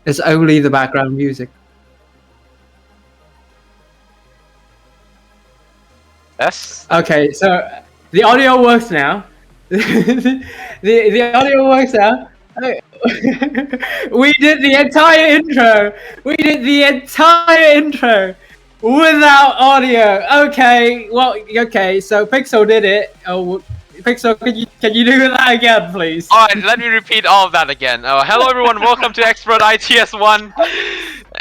It's only the background music. Yes. Okay, so the audio works now. the audio works now. We did the entire intro. We did the entire intro without audio. Okay, well, okay. So Pixel did it. Oh, Pixel, can you do that again, please? All right, let me repeat all of that again. Hello, everyone. Welcome to Expert ITS1.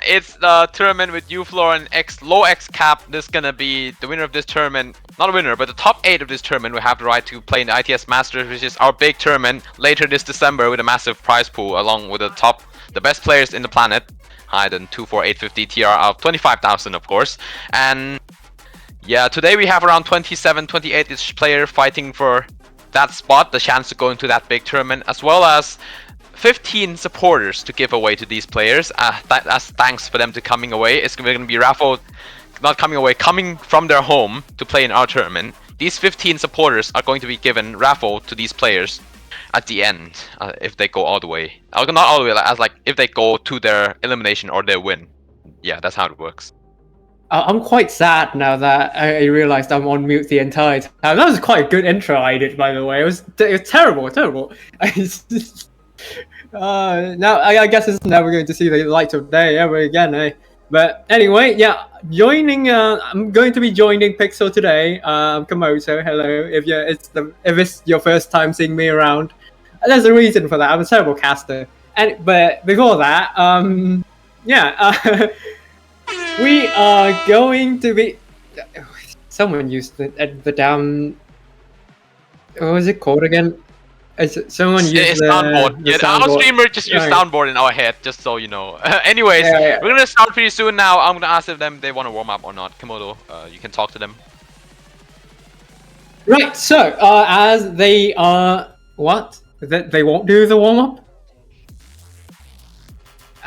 It's the tournament with UFloor and low X cap. This is gonna be the winner of this tournament. Not a winner, but the top 8 of this tournament will have the right to play in the ITS Masters, which is our big tournament later this December with a massive prize pool, along with the best players in the planet. Higher than 24850 TR out of 25,000, of course. And yeah, today we have around 27, 28-ish player fighting for that spot, the chance to go into that big tournament, as well as 15 supporters to give away to these players. As thanks for them to coming away. It's going to be raffle, not coming away, coming from their home to play in our tournament. These 15 supporters are going to be given raffle to these players at the end, if they go all the way. Not all the way, as like if they go to their elimination or their win. Yeah, that's how it works. I'm quite sad now that I realized I'm on mute the entire time. That was quite a good intro I did, by the way. It was terrible. Now I guess it's never going to see the light of day ever again, eh? But anyway, yeah, I'm going to be joining Pixel today. Komoto, hello. If it's your first time seeing me around, there's a reason for that. I'm a terrible caster. But before that, we are going to be. Someone used the damn. What was it called again? Someone used the soundboard. Yeah, our streamer just used soundboard in our head, just so you know. Anyways, we're gonna start pretty soon now. I'm gonna ask if they want to warm up or not. Komodo, you can talk to them. Right. So, as they are what? They won't do the warm up.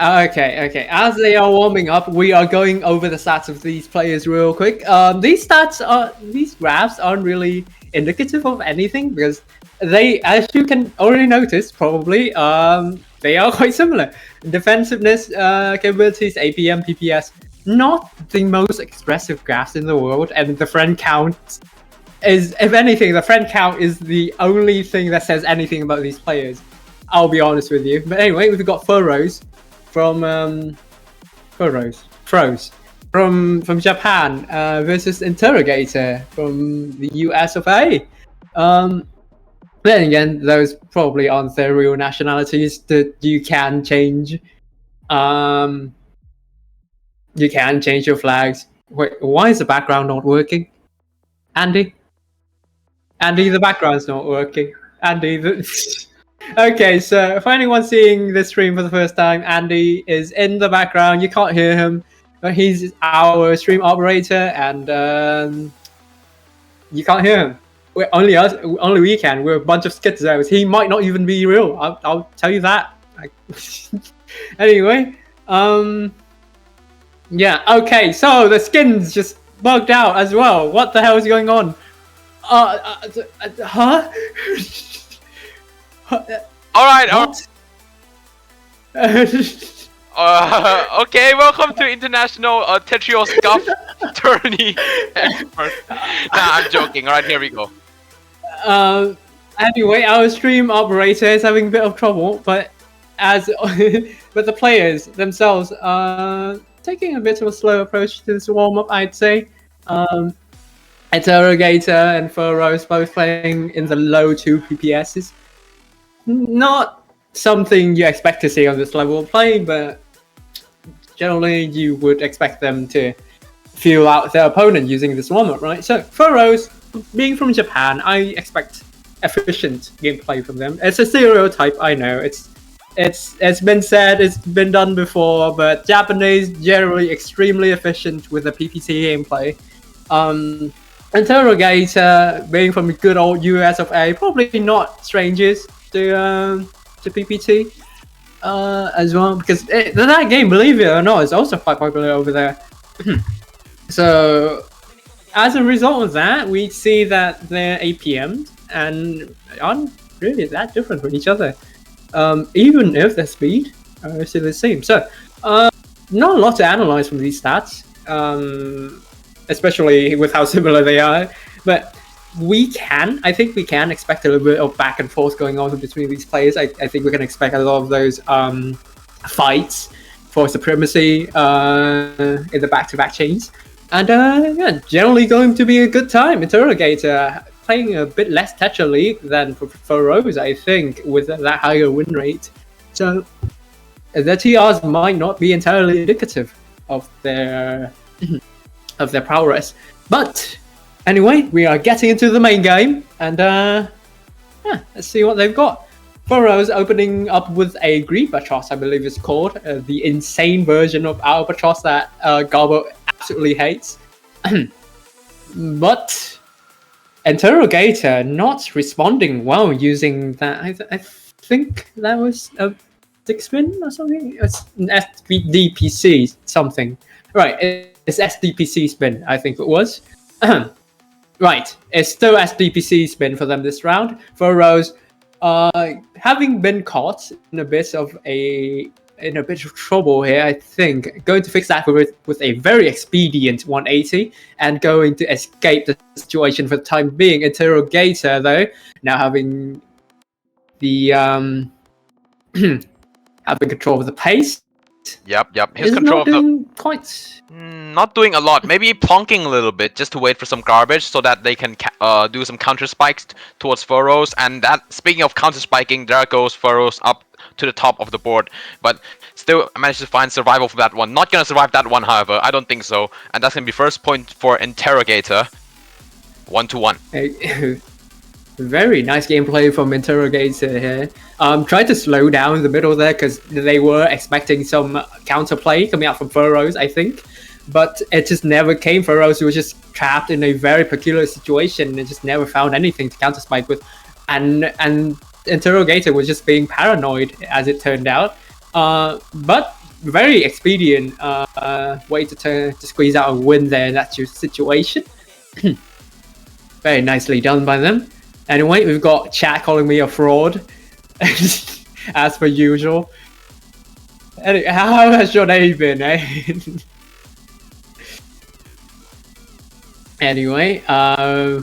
Okay. As they are warming up, we are going over the stats of these players real quick. These graphs aren't really indicative of anything because they, as you can already notice, probably, they are quite similar. Defensiveness, capabilities, APM, PPS, not the most expressive graphs in the world, and the friend count is, if anything, the friend count is the only thing that says anything about these players. I'll be honest with you. But anyway, we've got Furrows from Japan versus Interrogator from the US of A. Then again, those probably aren't their real nationalities that you can change. You can change your flags. Wait, why is the background not working? Andy, the background's not working. Okay, so for anyone seeing this stream for the first time, Andy is in the background. You can't hear him, but he's our stream operator, and you can't hear him. Only we can. We're a bunch of schizos. He might not even be real. I'll tell you that. Anyway, yeah. Okay, so the skin's just bugged out as well. What the hell is going on? Huh? All right. Okay, welcome to International Tetrio Scuff Tourney Expert. Nah, I'm joking. All right, here we go. Anyway, our stream operator is having a bit of trouble, but but the players themselves are taking a bit of a slow approach to this warm up, I'd say. Interrogator and Furrows both playing in the low 2 PPSs. Not something you expect to see on this level of play, but generally you would expect them to feel out their opponent using this warm-up, right? So Furrows, being from Japan, I expect efficient gameplay from them. It's a stereotype, I know. It's been said, it's been done before, but Japanese generally extremely efficient with the PPT gameplay. Interrogator, being from the good old US of A, probably not strangers to PPT as well, because that game, believe it or not, is also quite popular over there. So as a result of that, we see that they're APM'd and aren't really that different from each other. Even if their speed still the same. So, not a lot to analyze from these stats, especially with how similar they are. But I think we can expect a little bit of back and forth going on between these players. I think we can expect a lot of those fights for supremacy in the back-to-back chains. And yeah, generally going to be a good time. Interrogator playing a bit less Tetra League than for Rose, I think, with that higher win rate. So the TRs might not be entirely indicative of their prowess. But anyway, we are getting into the main game, and yeah, let's see what they've got. Furrows opening up with a Griebatross, I believe it's called, the insane version of Albatross that Garbo absolutely hates. But Interrogator not responding well using that. I think that was a 6-spin or something. It's an SDPC something. Right, it's SDPC spin, I think it was. Right, it's still SDPC spin for them this round. Furrows, having been caught in a bit of trouble here, I think going to fix that with a very expedient 180 and going to escape the situation for the time being. Interrogator though, now having the having control of the pace. Yep. His control not doing quite. Not doing a lot. Maybe plonking a little bit just to wait for some garbage so that they can do some counter spikes towards Furrows. And that, speaking of counter spiking, there goes Furrows up to the top of the board. But still managed to find survival for that one. Not gonna survive that one, however. I don't think so. And that's gonna be first point for Interrogator. 1-1. Very nice gameplay from Interrogator here. Tried to slow down in the middle there because they were expecting some counterplay coming out from Furrows, I think. But it just never came. Furrows was just trapped in a very peculiar situation and just never found anything to counter spike with. And Interrogator was just being paranoid, as it turned out. But very expedient way to squeeze out a win there in that situation. Very nicely done by them. Anyway, we've got chat calling me a fraud, as per usual. Anyway, how has your day been, eh? Anyway, Ooh,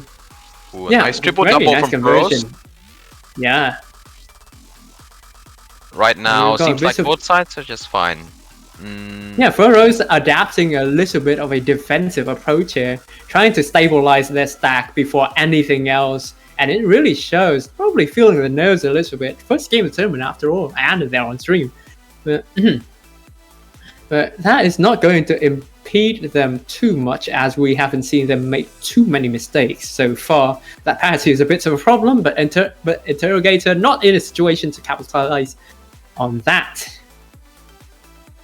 yeah, nice triple double nice from Furrows. Yeah. Right now, seems like both sides are just fine. Yeah, Furrows adapting a little bit of a defensive approach here, trying to stabilize their stack before anything else. And it really shows, probably feeling the nerves a little bit. First game of the tournament after all, and they're on stream. But that is not going to impede them too much, as we haven't seen them make too many mistakes so far. That parity is a bit of a problem, but Interrogator not in a situation to capitalize on that.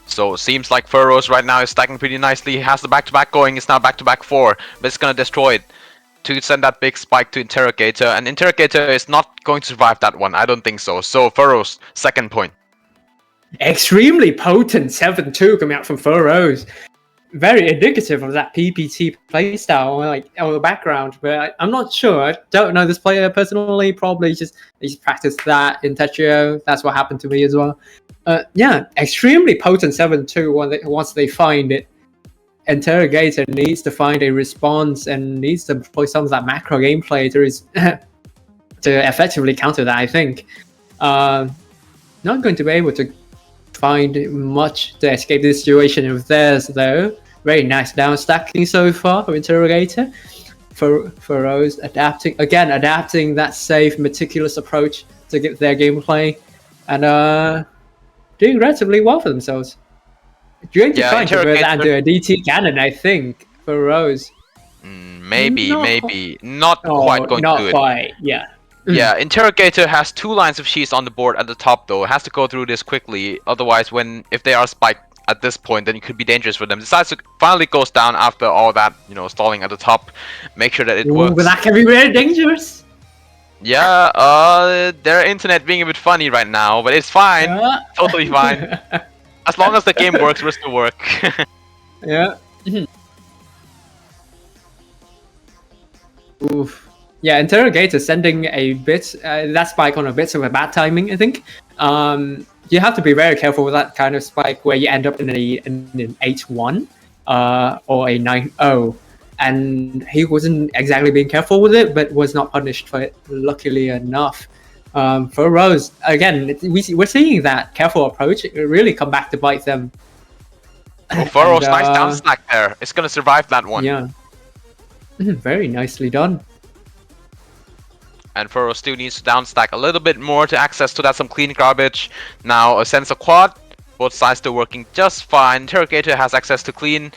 So it seems like Furrows right now is stacking pretty nicely. He has the back-to-back going, it's now back-to-back 4, but it's gonna destroy it to send that big spike to Interrogator, and Interrogator is not going to survive that one. I don't think so. So Furrows, second point. Extremely potent 7-2 coming out from Furrows. Very indicative of that PPT playstyle, like on the background. But I'm not sure. I don't know this player personally. Probably just practiced that in Tetrio. That's what happened to me as well. Yeah, extremely potent 7-2 once they find it. Interrogator needs to find a response and needs to employ some of that macro gameplay to effectively counter that, I think. Not going to be able to find much to escape this situation of theirs, though. Very nice down stacking so far for Interrogator. Furrows adapting that safe, meticulous approach to get their gameplay, and doing relatively well for themselves. Going to try and convert that into a DT cannon, I think, for Rose. Maybe. Not quite going to do it. Not quite, yeah. Yeah, Interrogator has 2 lines of sheets on the board at the top, though. It has to go through this quickly. Otherwise, if they are spiked at this point, then it could be dangerous for them. Decides to finally goes down after all that, stalling at the top. Make sure that it works. But that can be very dangerous. Yeah, their internet being a bit funny right now, but it's fine. Totally fine. As long as the game works, we're still work. Yeah. Oof. Yeah, Interrogator sending a bit, that spike on a bit of a bad timing, I think. You have to be very careful with that kind of spike where you end up in an 8-1 or a 9-0. And he wasn't exactly being careful with it, but was not punished for it, luckily enough. For Rose, again, we're seeing that careful approach really come back to bite them. Oh, Furrow's nice down stack there. It's gonna survive that one. Yeah. Very nicely done. And Furrow still needs to down stack a little bit more to access to that some clean garbage. Now a sensor quad, both sides still working just fine. Interrogator has access to clean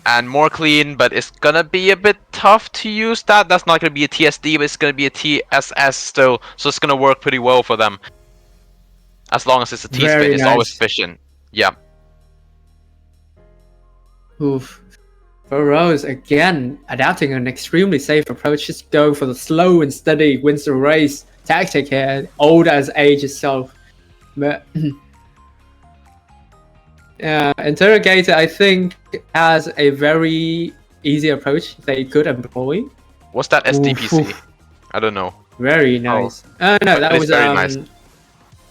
and more clean, but it's gonna be a bit tough to use that. That's not gonna be a TSD, but it's gonna be a TSS still, so it's gonna work pretty well for them. As long as it's a T-spin, it's always efficient. Yeah. Oof. For Rose, again, adapting an extremely safe approach, just go for the slow and steady wins the race tactic here, old as age itself. But Interrogator, I think, has a very easy approach they could employ. What's that SDPC? Oof. I don't know. Very nice. No, that was very nice.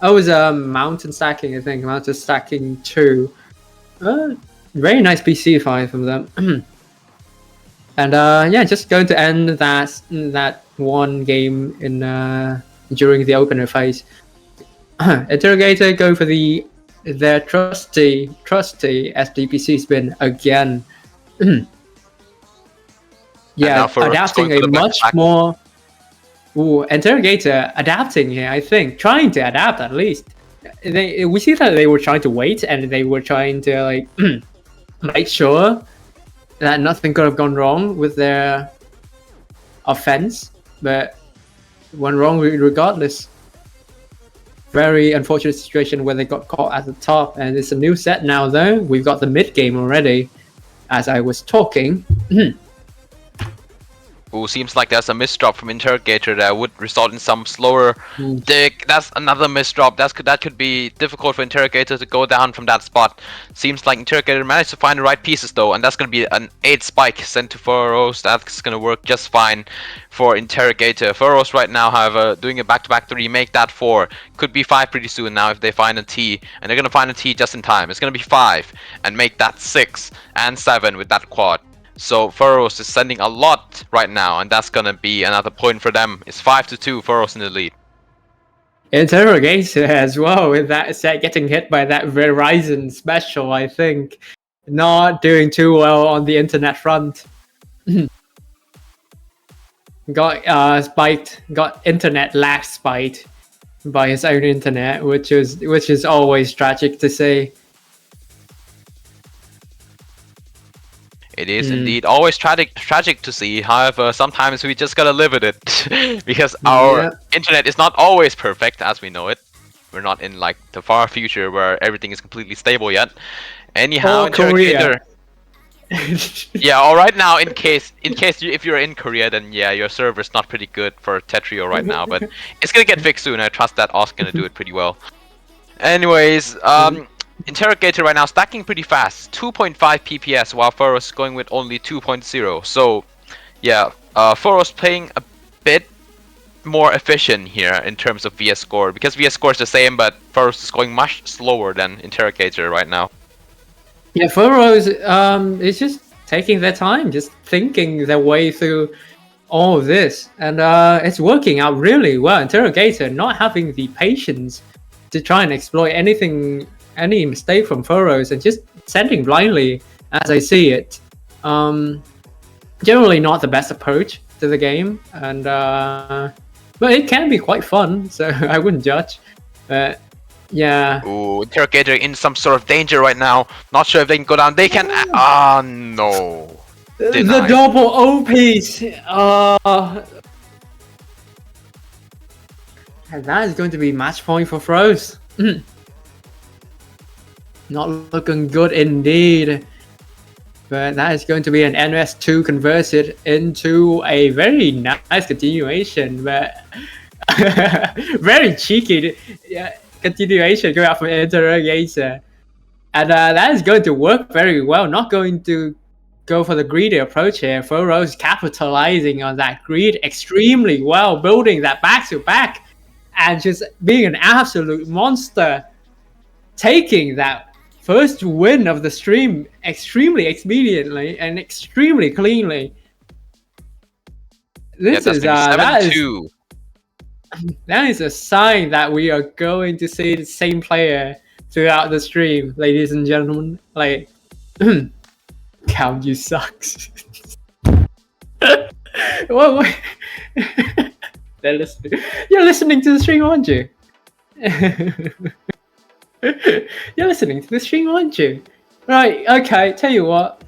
That was mountain stacking, I think. Mountain stacking 2. Very nice PC fight from them. And yeah, just going to end that one game in during the opener phase. Interrogator go for their trusty SDPC spin again. Yeah, adapting a much more. Ooh, Interrogator adapting here, I think, trying to adapt at least. We see that they were trying to wait and they were trying to like make sure that nothing could have gone wrong with their offense, but went wrong regardless. Very unfortunate situation where they got caught at the top, and it's a new set now though. We've got the mid game already, as I was talking. Ooh, seems like there's a misdrop from Interrogator that would result in some slower dig. That's another misdrop. That could be difficult for Interrogator to go down from that spot. Seems like Interrogator managed to find the right pieces though, and that's going to be an 8 spike sent to Furrows. That's going to work just fine for Interrogator. Furrows right now, however, doing a back-to-back 3, make that 4. Could be 5 pretty soon now if they find a T, and they're going to find a T just in time. It's going to be 5, and make that 6 and 7 with that quad. So Furrows is sending a lot right now, and that's gonna be another point for them. It's 5-2, Furrows in the lead. Interrogator as well with that set getting hit by that Verizon special, I think. Not doing too well on the internet front. Got spiked, got internet lag spiked by his own internet, which is always tragic to say. It is indeed always tragic to see. However, sometimes we just gotta live with it because our internet is not always perfect as we know it. We're not in like the far future where everything is completely stable yet. Anyhow, Interrogator. Yeah, all right now, in case if you're in Korea, then yeah, your server's not pretty good for Tetrio right now, but it's gonna get fixed soon. I trust that O's gonna do it pretty well. Anyways, Interrogator right now stacking pretty fast, 2.5 PPS, while Furrows is going with only 2.0. So, yeah, Furrows playing a bit more efficient here in terms of VS score, because VS score is the same, but Furrows is going much slower than Interrogator right now. Yeah, Furrows is just taking their time, just thinking their way through all of this, and it's working out really well. Interrogator not having the patience to try and exploit any mistake from Furrows and just sending blindly as I see it. Generally not the best approach to the game, and but it can be quite fun, so I wouldn't judge. But yeah. Ooh, Interrogator in some sort of danger right now. Not sure if they can go down. They can. Ah, no. The double O piece. And that is going to be match point for Furrows. Not looking good indeed. But that is going to be an NS2 converted into a very nice continuation. But very cheeky continuation going out from Interrogator. And that is going to work very well. Not going to go for the greedy approach here. Furrows capitalizing on that greed extremely well, building that back-to-back. and just being an absolute monster, taking that first win of the stream extremely expediently and extremely cleanly. This that's is been that is 7-2. that is a sign that we are going to see the same player throughout the stream, ladies and gentlemen. Like, Count, you sucks. What? They're listening. You're listening to the stream, aren't you? You're listening to the stream, aren't you? Right. Okay. Tell you what.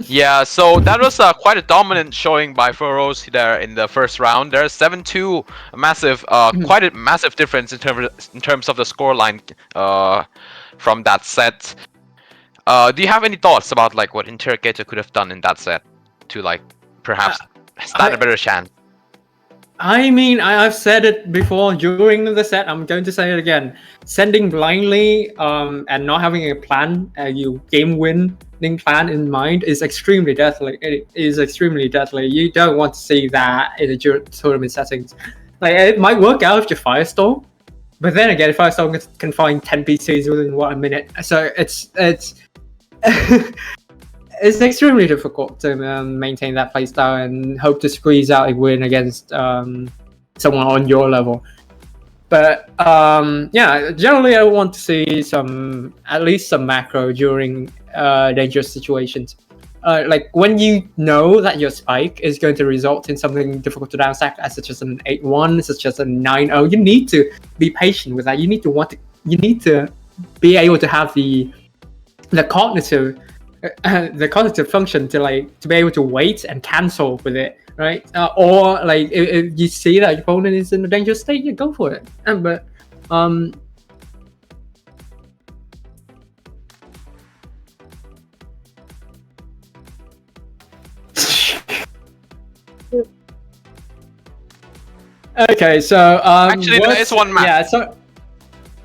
Yeah, so that was quite a dominant showing by Furrows there in the first round. There's 7-2, a massive, quite a massive difference in terms of the scoreline from that set. Do you have any thoughts about like what Interrogator could have done in that set to like perhaps stand a better chance? I mean, I've said it before during the set. I'm going to say it again. Sending blindly and not having a plan, you game winning plan in mind is extremely deadly. It is extremely deadly. You don't want to see that in a tournament settings. Like, it might work out if you Firestorm, but then again, Firestorm can find 10 PCs within a minute. So it's it's extremely difficult to maintain that playstyle and hope to squeeze out a win against someone on your level. But yeah, generally I want to see at least some macro during dangerous situations. Like when you know that your spike is going to result in something difficult to downstack, such as an 8-1, such as a 9-0, you need to be patient with that. You need to be able to have the cognitive function to be able to wait and cancel with it, right? Or like if you see that your opponent is in a dangerous state, you go for it. But okay, so actually there is one match. Yeah, so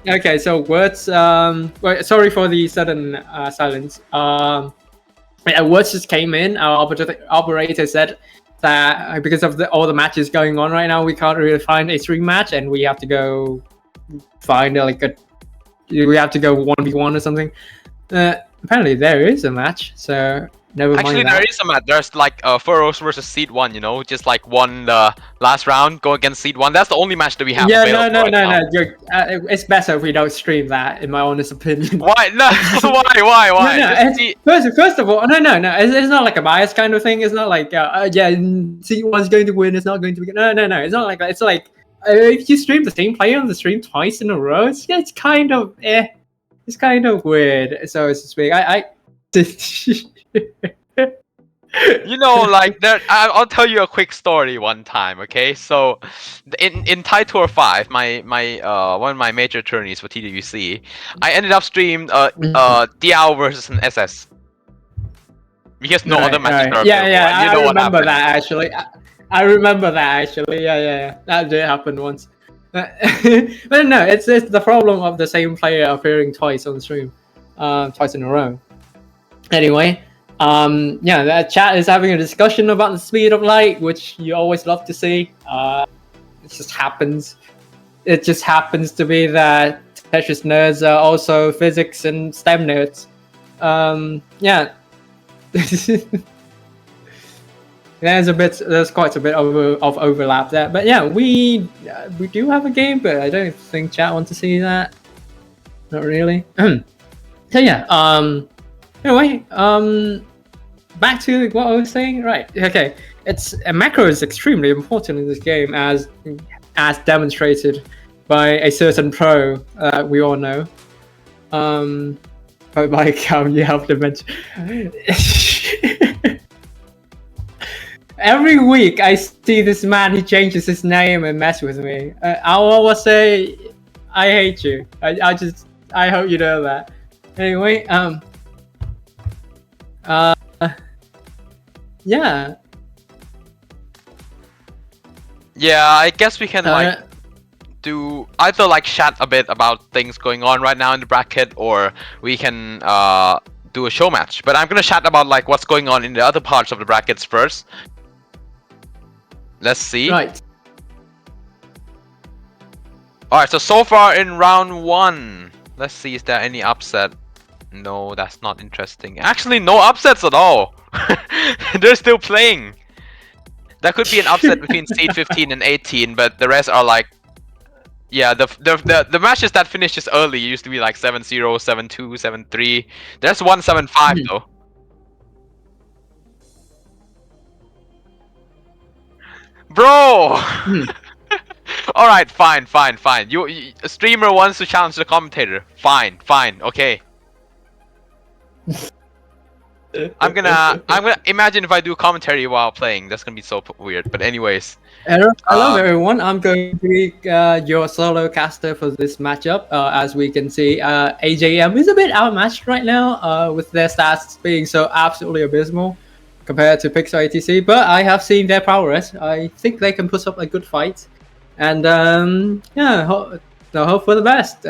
okay, so words. Sorry for the sudden silence. Yeah, words just came in. Our operator said that because of all the matches going on right now, we can't really find a stream match, and we have to go find we have to go 1v1 or something. Apparently there is a match, so never mind. Actually, there is a match. There's like Furrows versus Seed 1, you know, just like won the last round, go against Seed 1. That's the only match that we have. Yeah, no. It's better if we don't stream that, in my honest opinion. Why? No, why? No, first of all, no. It's not like a bias kind of thing. It's not like, Seed 1's going to win, it's not going to be. No. It's not like that. It's like, if you stream the same player on the stream twice in a row, it's kind of, it's kind of weird, so to speak. You know, like I'll tell you a quick story one time, okay? So, in Thai Tour 5, my one of my major tourneys for TWC, I ended up streamed Diao versus an SS because no other matches are available. Yeah, I remember that actually. I remember that actually. Yeah, that did happen once. But no, it's the problem of the same player appearing twice on the stream, twice in a row. Anyway, yeah, that chat is having a discussion about the speed of light, which you always love to see. It just happens. It just happens to be that Tetris nerds are also physics and STEM nerds. Yeah. There's quite a bit of overlap there, but yeah, we do have a game, but I don't think chat wants to see that. Not really. So yeah, anyway, back to what I was saying. Right, okay, a macro is extremely important in this game, as demonstrated by a certain pro that we all know. But Mike, you have to mention. Every week I see this man, he changes his name and mess with me. I always say, I hate you. I hope you know that. Anyway, yeah. Yeah, I guess we can like do either like chat a bit about things going on right now in the bracket, or we can do a show match. But I'm gonna chat about like what's going on in the other parts of the brackets first. Let's see. Right. Alright, so far in round 1, let's see, is there any upset? No, that's not interesting. Actually, no upsets at all. They're still playing. There could be an upset between seed 15 and 18, but the rest are like, yeah, the matches that finishes early used to be like 7-0, 7-2, 7-3. There's 1 7-5 though. Bro! All right, fine. You a streamer wants to challenge the commentator. Fine, okay. I'm gonna imagine if I do commentary while playing. That's gonna be so weird. But anyways. Hello everyone. I'm going to be your solo caster for this matchup. As we can see, AJM is a bit outmatched right now, with their stats being so absolutely abysmal compared to Pixel ATC. But I have seen their prowess. I think they can put up a good fight. And yeah, hope for the best.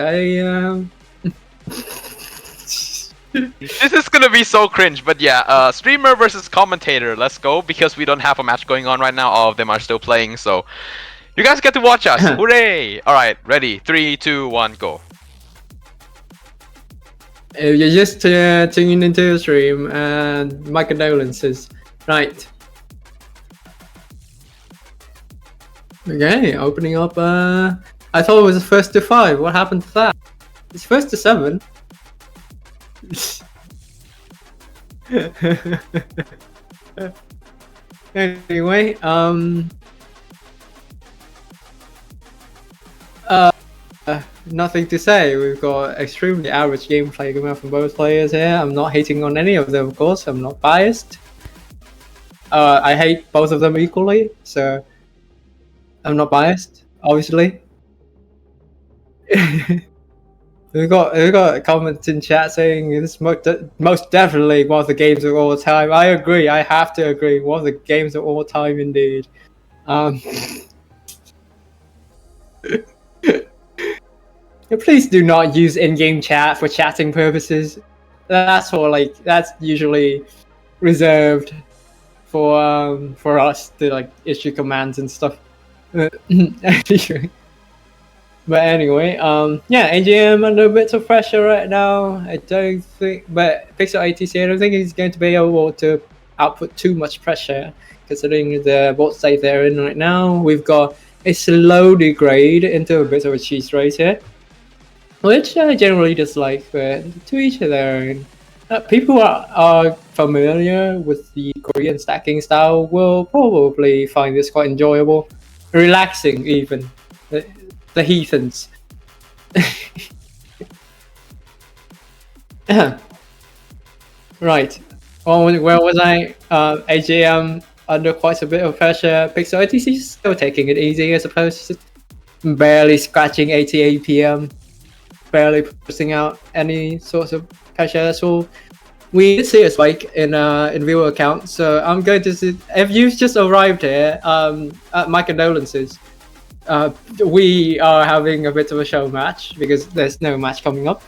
This is gonna be so cringe, but yeah, streamer versus commentator, let's go, because we don't have a match going on right now. All of them are still playing, so you guys get to watch us. Hooray! Alright, ready, 3, 2, 1, go. If you're just tuning into the stream, and my condolences. Right. Okay, opening up. I thought it was first to 5. What happened to that? It's first to 7. Anyway, nothing to say. We've got extremely average gameplay coming out from both players here. I'm not hating on any of them, of course. I'm not biased. I hate both of them equally, so I'm not biased, obviously. We've got comments in chat saying it's most definitely one of the games of all time. I agree. I have to agree. One of the games of all time, indeed. Please do not use in-game chat for chatting purposes. That's usually reserved for us to like issue commands and stuff. But anyway, yeah, AGM under a bit of pressure right now. I don't think, but Pixel ATC, I don't think he's going to be able to output too much pressure, considering the board state they're in right now. We've got a slow degrade into a bit of a cheese race here, which I generally dislike, but to each their own. People who are familiar with the Korean stacking style will probably find this quite enjoyable, relaxing even. The heathens. Right. Oh, where was I? AGM under quite a bit of pressure. Pixel ATC still taking it easy, I suppose. Just barely scratching 80 APM. Barely pushing out any sorts of pressure at all. We did see a spike in viewer count, so I'm going to see, if you've just arrived here, my condolences. We are having a bit of a show match because there's no match coming up.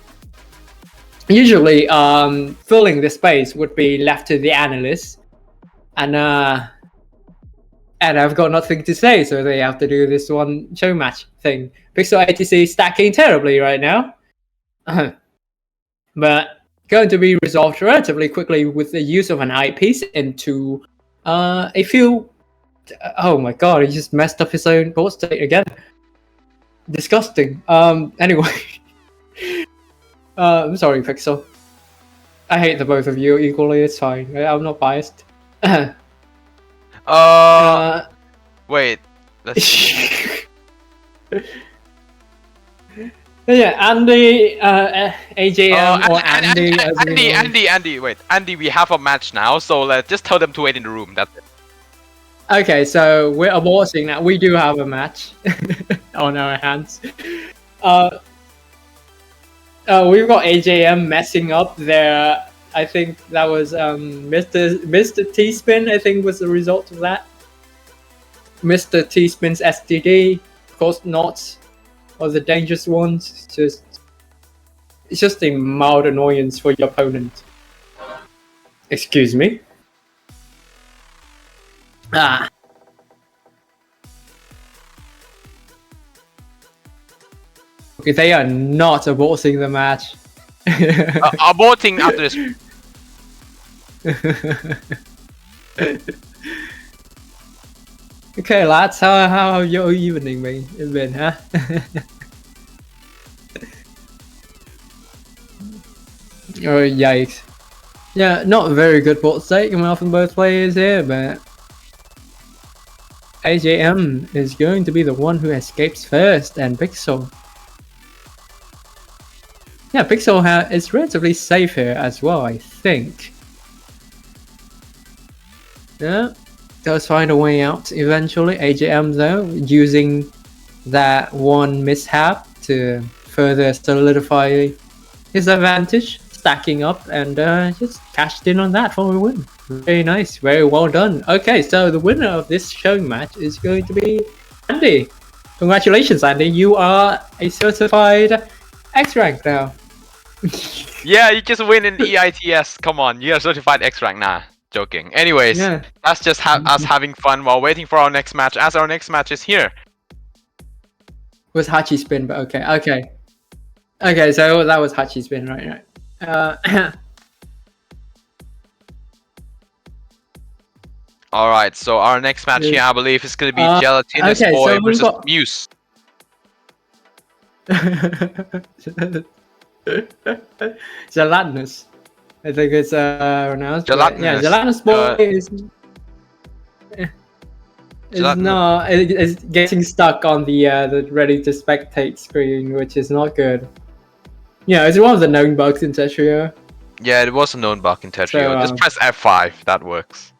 Usually, filling the space would be left to the analysts, and I've got nothing to say, so they have to do this one show match thing. Pixel ATC stacking terribly right now, but going to be resolved relatively quickly with the use of an eyepiece into a few. Oh my god, he just messed up his own board state again. Disgusting. Anyway. I'm sorry, Pixel. I hate the both of you equally, it's fine. I'm not biased. Wait. Let's see. Yeah, Andy, AJM, or Andy. Andy, wait. Andy, we have a match now, so let's just tell them to wait in the room. That's it. Okay, so we're aborting now. We do have a match on our hands. We've got AJM messing up there. I think that was Mr. T-Spin, I think was the result of that. Mr. T-Spin's STD, of course not one of the dangerous ones. It's just a mild annoyance for your opponent. Excuse me. Ah. Okay, they are not aborting the match. Aborting after this. Okay, lads, how have your evening been, huh? Oh, yikes. Yeah, not a very good bot stake from both players here, but AJM is going to be the one who escapes first, and Pixel. Yeah, Pixel is relatively safe here as well, I think. Yeah, does find a way out eventually. AJM though, using that one mishap to further solidify his advantage, stacking up, and just cashed in on that for a win. Very nice, very well done. Okay, so the winner of this showing match is going to be Andy. Congratulations, Andy. You are a certified X rank now. Yeah, you just win in EITS. Come on, you are certified X rank. Nah, joking. Anyways, Yeah. that's just us having fun while waiting for our next match. As our next match is here. It was Hachi spin, but okay. Okay, so that was Hachi spin, right. All right, so our next match here, I believe, is going to be Gelatinous okay, Boy so versus Muse. Gelatinous. I think it's pronounced. Gelatinous. Yeah, Gelatinous Boy is getting stuck on the ready to spectate screen, which is not good. Yeah, it's one of the known bugs in Tetria. Yeah, it was a known bug in Tetria. So, just press F5, that works.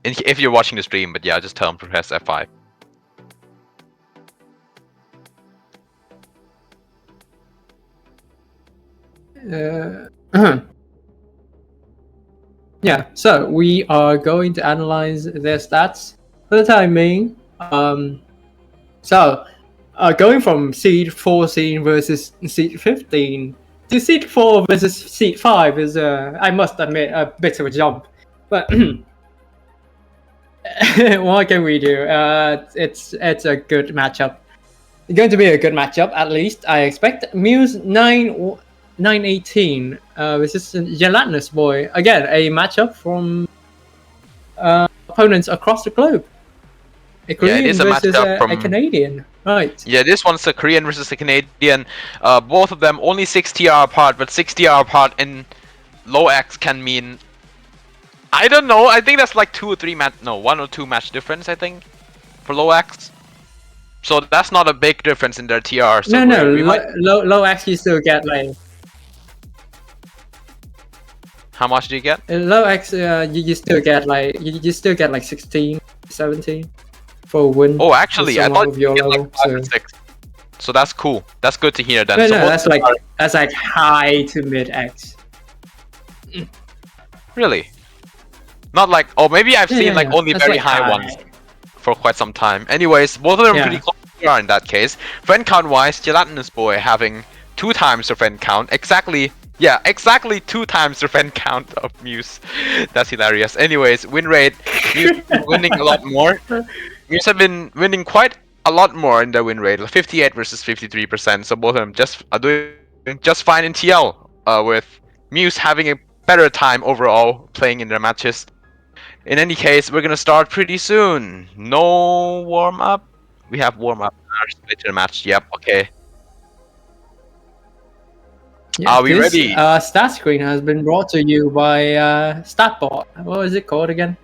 If you're watching the stream, but yeah, just tell him to press F5. Yeah, so we are going to analyze their stats for the time being. Going from seed 14 versus seed 15 to seed 4 versus seed 5 is, I must admit, a bit of a jump. But what can we do? It's a good matchup. It's going to be a good matchup, at least. I expect Muse 918 versus Gelatinous Boy. Again, a matchup from opponents across the globe. A Korean versus a Canadian. Right. Yeah, this one's a Korean versus a Canadian. Both of them only 6 TR apart, but 6 TR apart in low X can mean... I don't know, I think that's like 1 or 2 match difference, I think, for low X. So that's not a big difference in their TR. So low X you still get like... How much do you get? Low X, you still get like 16, 17 for a win. Oh, actually, I thought you get like 5 or 6. So that's cool. That's good to hear then. No, that's like high to mid X. Really? Not like, oh, maybe I've seen like only very like high ones for quite some time. Anyways, both of them are pretty close in that case. Friend count wise, Gelatinous Boy having 2 times the friend count. Exactly 2 times the friend count of Muse. That's hilarious. Anyways, win rate, Muse have been winning a lot more. Muse have been winning quite a lot more in their win rate, like 58 versus 53%. So both of them are doing just fine in TL, with Muse having a better time overall playing in their matches. In any case, we're gonna start pretty soon. No warm up. We have warm up later match. Yep. Okay. Yeah, are we ready? Stat screen has been brought to you by StatBot. What was it called again?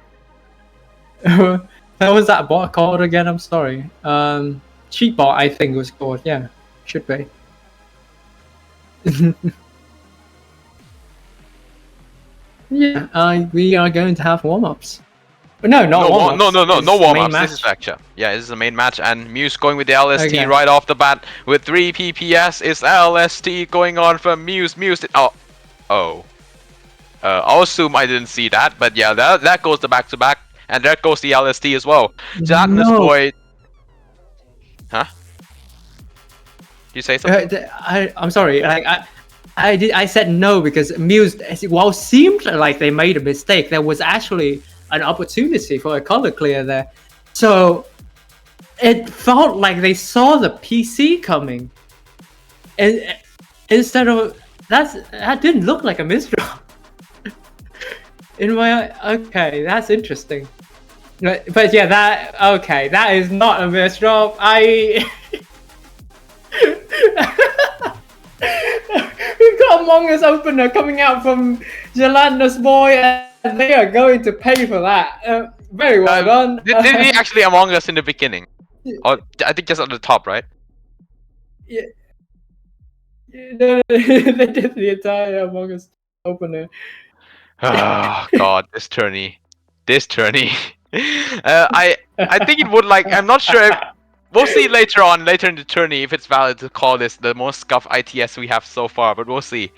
What was that bot called again? I'm sorry. Cheatbot, I think it was called. Yeah, should be. Yeah, we are going to have warm-ups. No warm-ups. No warm-ups. This is actually, this is the main match, and Muse going with the LST right off the bat with 3 PPS. Is LST going on for Muse? I'll assume I didn't see that, but yeah, that goes the back-to-back, and there goes the LST as well. Gelatinous Boy. Huh? Did you say something? I'm sorry. I said no because Muse, while seemed like they made a mistake, there was actually an opportunity for a color clear there. So it felt like they saw the PC coming, and instead of that didn't look like a misdraw. In my okay, that's interesting. But yeah, that is not a misdraw. We've got Among Us opener coming out from Gelatinous Boy, and they are going to pay for that. Very well done. Did he actually Among Us in the beginning? Or I think just on the top, right? Yeah. They did the entire Among Us opener. Oh god, this tourney. I think it would like. I'm not sure. We'll see later in the tourney if it's valid to call this the most scuff ITS we have so far. But we'll see.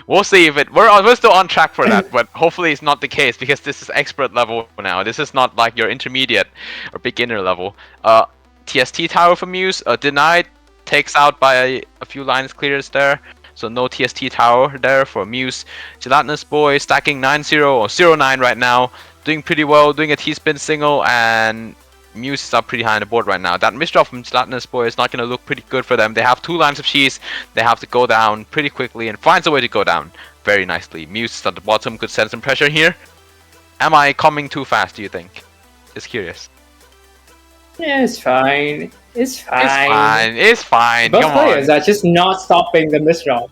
We'll see if it. We're still on track for that, but hopefully it's not the case because this is expert level now. This is not like your intermediate or beginner level. TST tower for Muse denied, takes out by a few lines clears there. So no TST tower there for Muse. Gelatinous Boy stacking 9-0 or 0-9 right now. Doing pretty well, doing a T-spin single, and Muse is up pretty high on the board right now. That misdraw from Gelatinous Boy is not going to look pretty good for them. They have 2 lines of cheese. They have to go down pretty quickly and finds a way to go down very nicely. Muse is at the bottom, could send some pressure here. Am I coming too fast, do you think? Just curious. Yeah, it's fine. It's fine. It's fine. Both Come players on. are just not stopping the misdraw.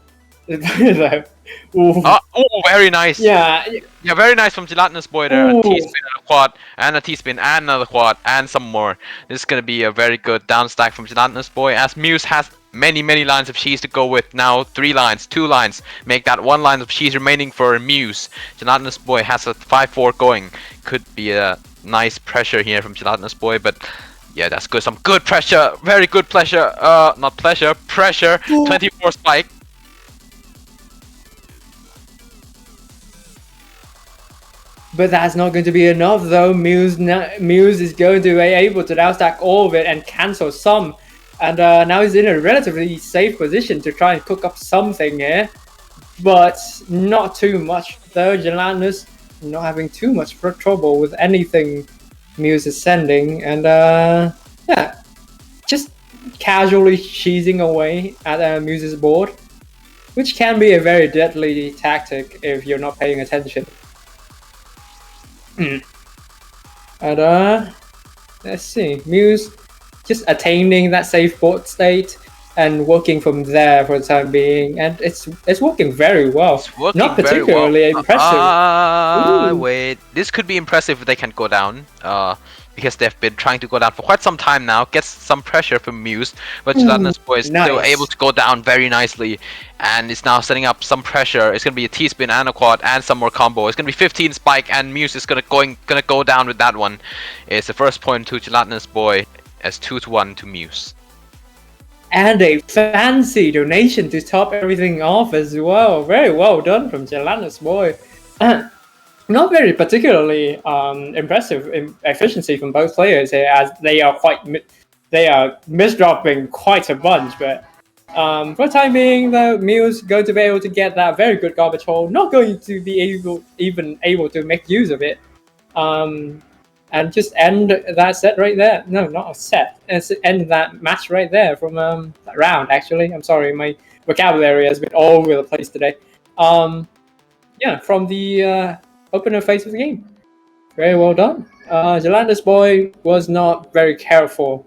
Oh, very nice. Yeah. Yeah, very nice from Gelatinous Boy there. Ooh. A T-spin and a quad, and a T-spin and another quad, and some more. This is going to be a very good down stack from Gelatinous Boy, as Muse has many lines of cheese to go with. Now 3 lines, 2 lines. Make that 1 line of cheese remaining for Muse. Gelatinous Boy has a 5-4 going. Could be a nice pressure here from Gelatinous Boy, but yeah, that's good. Some good pressure. Very good pressure. Not pleasure. Pressure. 24 spike. But that's not going to be enough, though. Muse is going to be able to now stack all of it and cancel some. And now he's in a relatively safe position to try and cook up something here. But not too much, though. Gelatinous not having too much trouble with anything Muse is sending. And yeah, just casually cheesing away at Muse's board, which can be a very deadly tactic if you're not paying attention. And let's see, Muse just attaining that safe board state and working from there for the time being, and it's working very well. It's working not particularly very well. Impressive. Wait, this could be impressive if they can go down. Because they've been trying to go down for quite some time now. Gets some pressure from Muse, but Gelatinous Boy is still able to go down very nicely, and it's now setting up some pressure. It's gonna be a T-spin and a quad and some more combo. It's gonna be 15 spike, and Muse is gonna go down with that one. It's the first point to Gelatinous Boy as 2-1 to Muse. And a fancy donation to top everything off as well. Very well done from Gelatinous Boy. Not very particularly impressive efficiency from both players here, as they are misdropping quite a bunch. But for the time being, though, Muse going to be able to get that very good garbage hole. Not going to be even able to make use of it, and just end that set right there. No, not a set. End that match right there from that round. Actually, I'm sorry, my vocabulary has been all over the place today. Yeah, from the opener phase of the game. Very well done. Gelatinous Boy was not very careful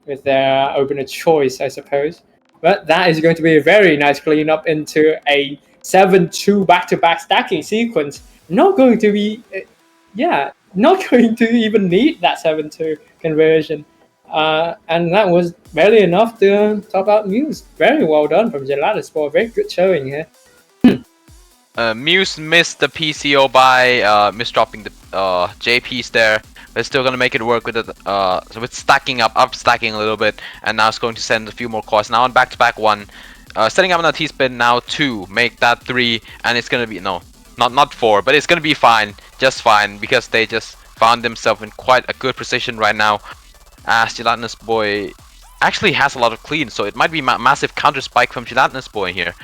with their opener choice, I suppose. But that is going to be a very nice cleanup into a 7-2 back-to-back stacking sequence. Not going to be, not going to even need that 7-2 conversion. And that was barely enough to top out Muse. Very well done from Gelatinous Boy. Very good showing here. Muse missed the PCO by misdropping the JPs there. But still gonna make it work with it. So it's stacking up stacking a little bit, and now it's going to send a few more quads. Now on back-to-back 1, setting up on a T-spin now 2, make that 3, and it's gonna be not 4, but it's gonna be fine, just fine, because they just found themselves in quite a good position right now. As Gelatinous Boy actually has a lot of clean, so it might be massive counter spike from Gelatinous Boy here.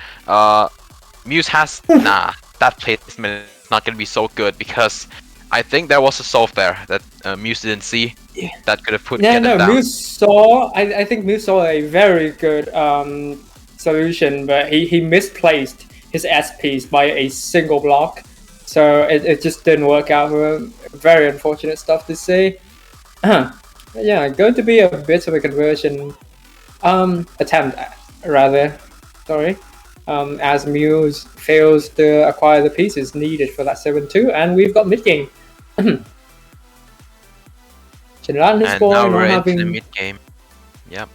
Muse has nah. That placement is not gonna be so good because I think there was a solve there that Muse didn't see. Yeah. That could have Yeah, get no, him down. Muse saw. I think Muse saw a very good solution, but he misplaced his S piece by a single block, so it just didn't work out for him. Very unfortunate stuff to see. Yeah, going to be a bit of a conversion attempt, rather. Sorry. As Muse fails to acquire the pieces needed for that 7-2, and we've got mid game. Gelatinous And Boy now not we're into having. the mid game. Yep.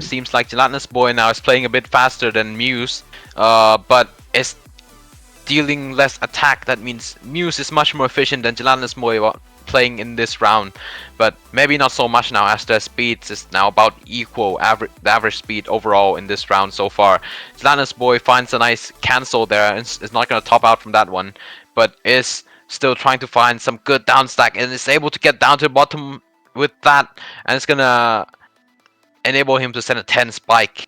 Seems like Gelatinous Boy now is playing a bit faster than Muse, but is dealing less attack. That means Muse is much more efficient than Gelatinous Boy playing in this round, but maybe not so much now as their speeds is now about equal the average speed overall in this round so far. Gelatinous Boy finds a nice cancel there and is not going to top out from that one, but is still trying to find some good down stack and is able to get down to the bottom with that, and it's gonna enable him to send a 10 spike.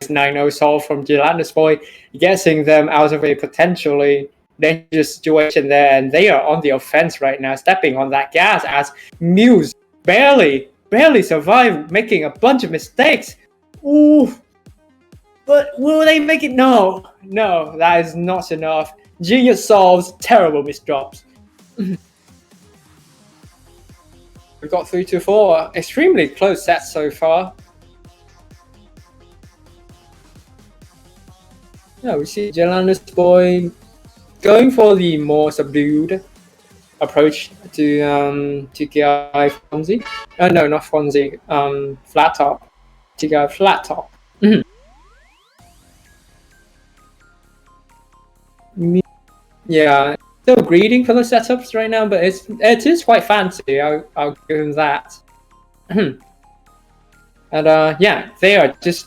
9-0 solve from Gelatinous Boy, getting them out of a potentially dangerous situation there, and they are on the offense right now, stepping on that gas as Muse barely survived, making a bunch of mistakes. Ooh, but will they make it? No, that is not enough. Genius solves, terrible misdrops. We've got 3-4, extremely close sets so far. Yeah, we see Gelatinous Boy going for the more subdued approach to TKI Fonzie. No, not Fonzie. Flat top. TKI flat top. Yeah, still greedy for the setups right now, but it is quite fancy. I'll give him that. And yeah, they are just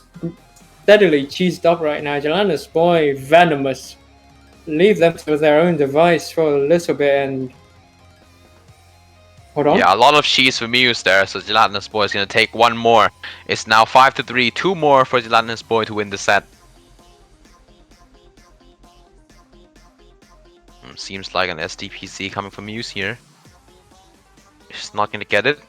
steadily cheesed up right now. Gelatinous Boy, venomous. Leave them to their own device for a little bit and hold on. Yeah, a lot of cheese for Muse there, so Gelatinous Boy is gonna take one more. It's now 5-3, 2 more for Gelatinous Boy to win the set. Seems like an SDPC coming from Muse here. He's not gonna get it.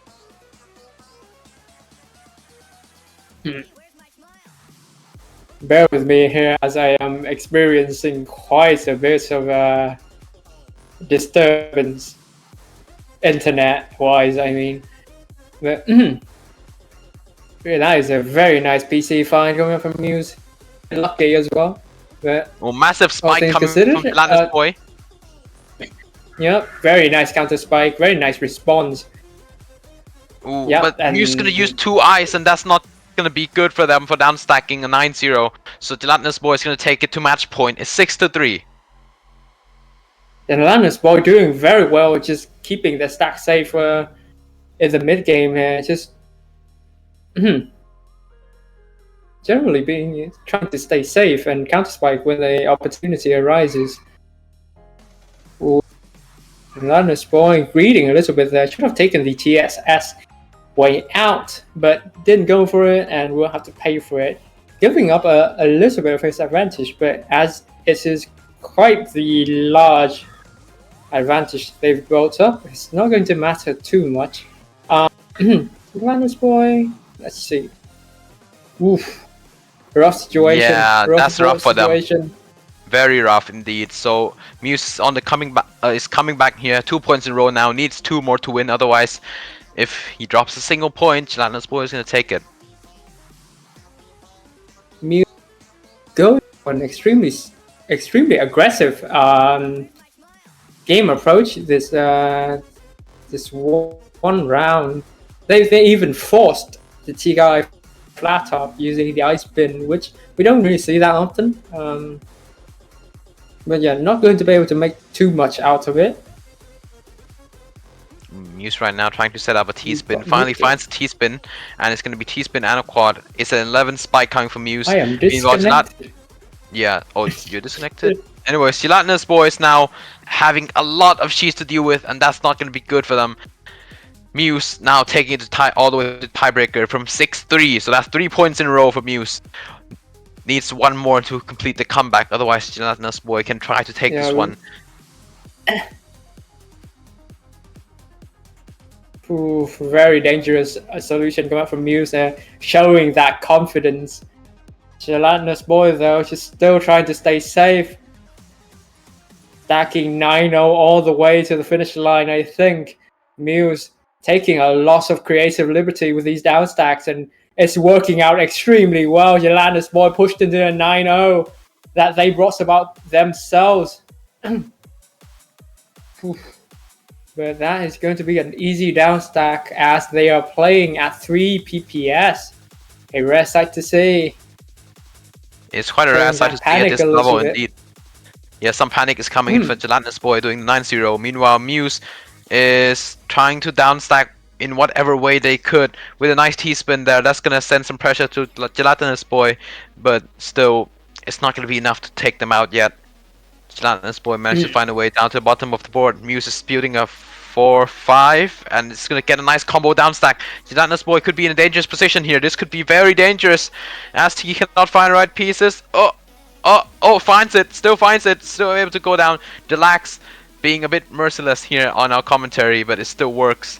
Bear with me here as I am experiencing quite a bit of disturbance, internet-wise, I mean. But that is a very nice PC find coming from Muse. Lucky as well. But Oh, massive spike coming considered, from Gelatinous Boy. Yep, very nice counter spike, very nice response. Ooh, Yep, but and Muse gonna use 2 eyes, and that's not gonna be good for them for down stacking a 9-0. So Gelatinous Boy is gonna take it to match point. It's 6-3. And Gelatinous Boy doing very well, just keeping the stack safe in the mid game here. Just generally trying to stay safe and counter spike when the opportunity arises. Gelatinous Boy greeting a little bit there. Should have taken the TSS way out, but didn't go for it, and will have to pay for it, giving up a little bit of his advantage. But as it is quite the large advantage they've built up, it's not going to matter too much. Gelatinous Boy, let's see. Oof, rough situation. Yeah, that's rough for them. them. Very rough indeed. So Muse is on the coming back here. 2 points in a row now. Needs 2 more to win. Otherwise, if he drops a single point, Gelatinous Boy is gonna take it. Muse going for an extremely aggressive game approach. This one round, they even forced the T-Guy flat top using the ice spin, which we don't really see that often. But yeah, not going to be able to make too much out of it. Muse right now trying to set up a T-spin. Finally finds a T-spin, and it's going to be T-spin and a quad. It's an 11 spike coming from Muse. I am disconnected. Yeah, oh, you're disconnected? Anyways, Gelatinous Boy is now having a lot of cheese to deal with, and that's not going to be good for them. Muse now taking it to tie all the way to tiebreaker from 6-3. So that's 3 points in a row for Muse. Needs one more to complete the comeback. Otherwise, Gelatinous Boy can try to take this one. Ooh, very dangerous solution coming out from Muse there, showing that confidence. Gelatinous Boy, though, just still trying to stay safe. Stacking 9-0 all the way to the finish line, I think. Muse taking a lot of creative liberty with these down stacks, and it's working out extremely well. Gelatinous Boy pushed into a 9-0 that they brought about themselves. But that is going to be an easy down stack as they are playing at 3 PPS. A rare sight to see. It's quite a rare sight to see at this level indeed. Yeah, some panic is coming in for Gelatinous Boy doing the 9-0. Meanwhile, Muse is trying to downstack in whatever way they could with a nice T-spin there. That's gonna send some pressure to Gelatinous Boy, but still, it's not gonna be enough to take them out yet. Gelatinous Boy managed to find a way down to the bottom of the board. Muse is spewing a 4-5, and it's gonna get a nice combo downstack. Gelatinous Boy could be in a dangerous position here. This could be very dangerous as he cannot find the right pieces. Finds it, still able to go down. Delax being a bit merciless here on our commentary, but it still works.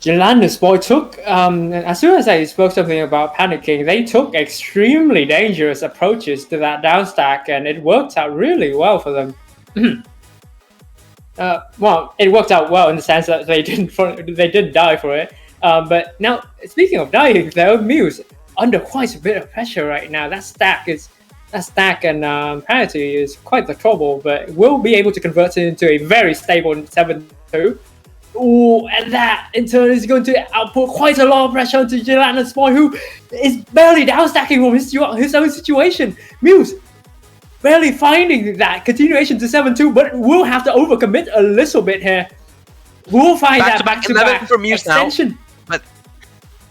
Gelatinous Boy took, as soon as I spoke something about panicking, they took extremely dangerous approaches to that downstack, and it worked out really well for them. Well, it worked out well in the sense that they didn't die for it. But now, speaking of dying, though, Muse under quite a bit of pressure right now. That stack and penalty is quite the trouble, but we'll be able to convert it into a very stable 7-2. Ooh, and that in turn is going to output quite a lot of pressure onto Gelatinous Boy, who is barely downstacking from his own situation. Muse barely finding that continuation to 7-2, but we'll have to overcommit a little bit here. We'll find that back-to-back for Muse extension. Now, but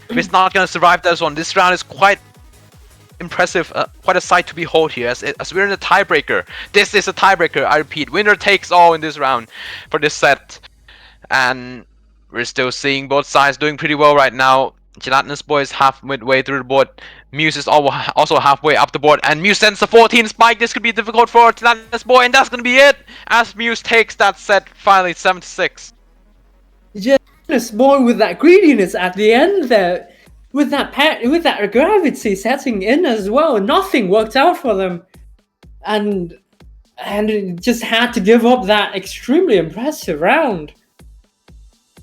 if it's not going to survive this one, this round is quite impressive, quite a sight to behold here, as we're in a tiebreaker. This is a tiebreaker, I repeat. Winner takes all in this round for this set. And we're still seeing both sides doing pretty well right now. Gelatinous Boy is midway through the board. Muse is also halfway up the board. And Muse sends a 14 spike. This could be difficult for Gelatinous Boy. And that's going to be it. As Muse takes that set finally 7-6. Gelatinous Boy with that greediness at the end there. With that gravity setting in as well. Nothing worked out for them. And it just had to give up that extremely impressive round.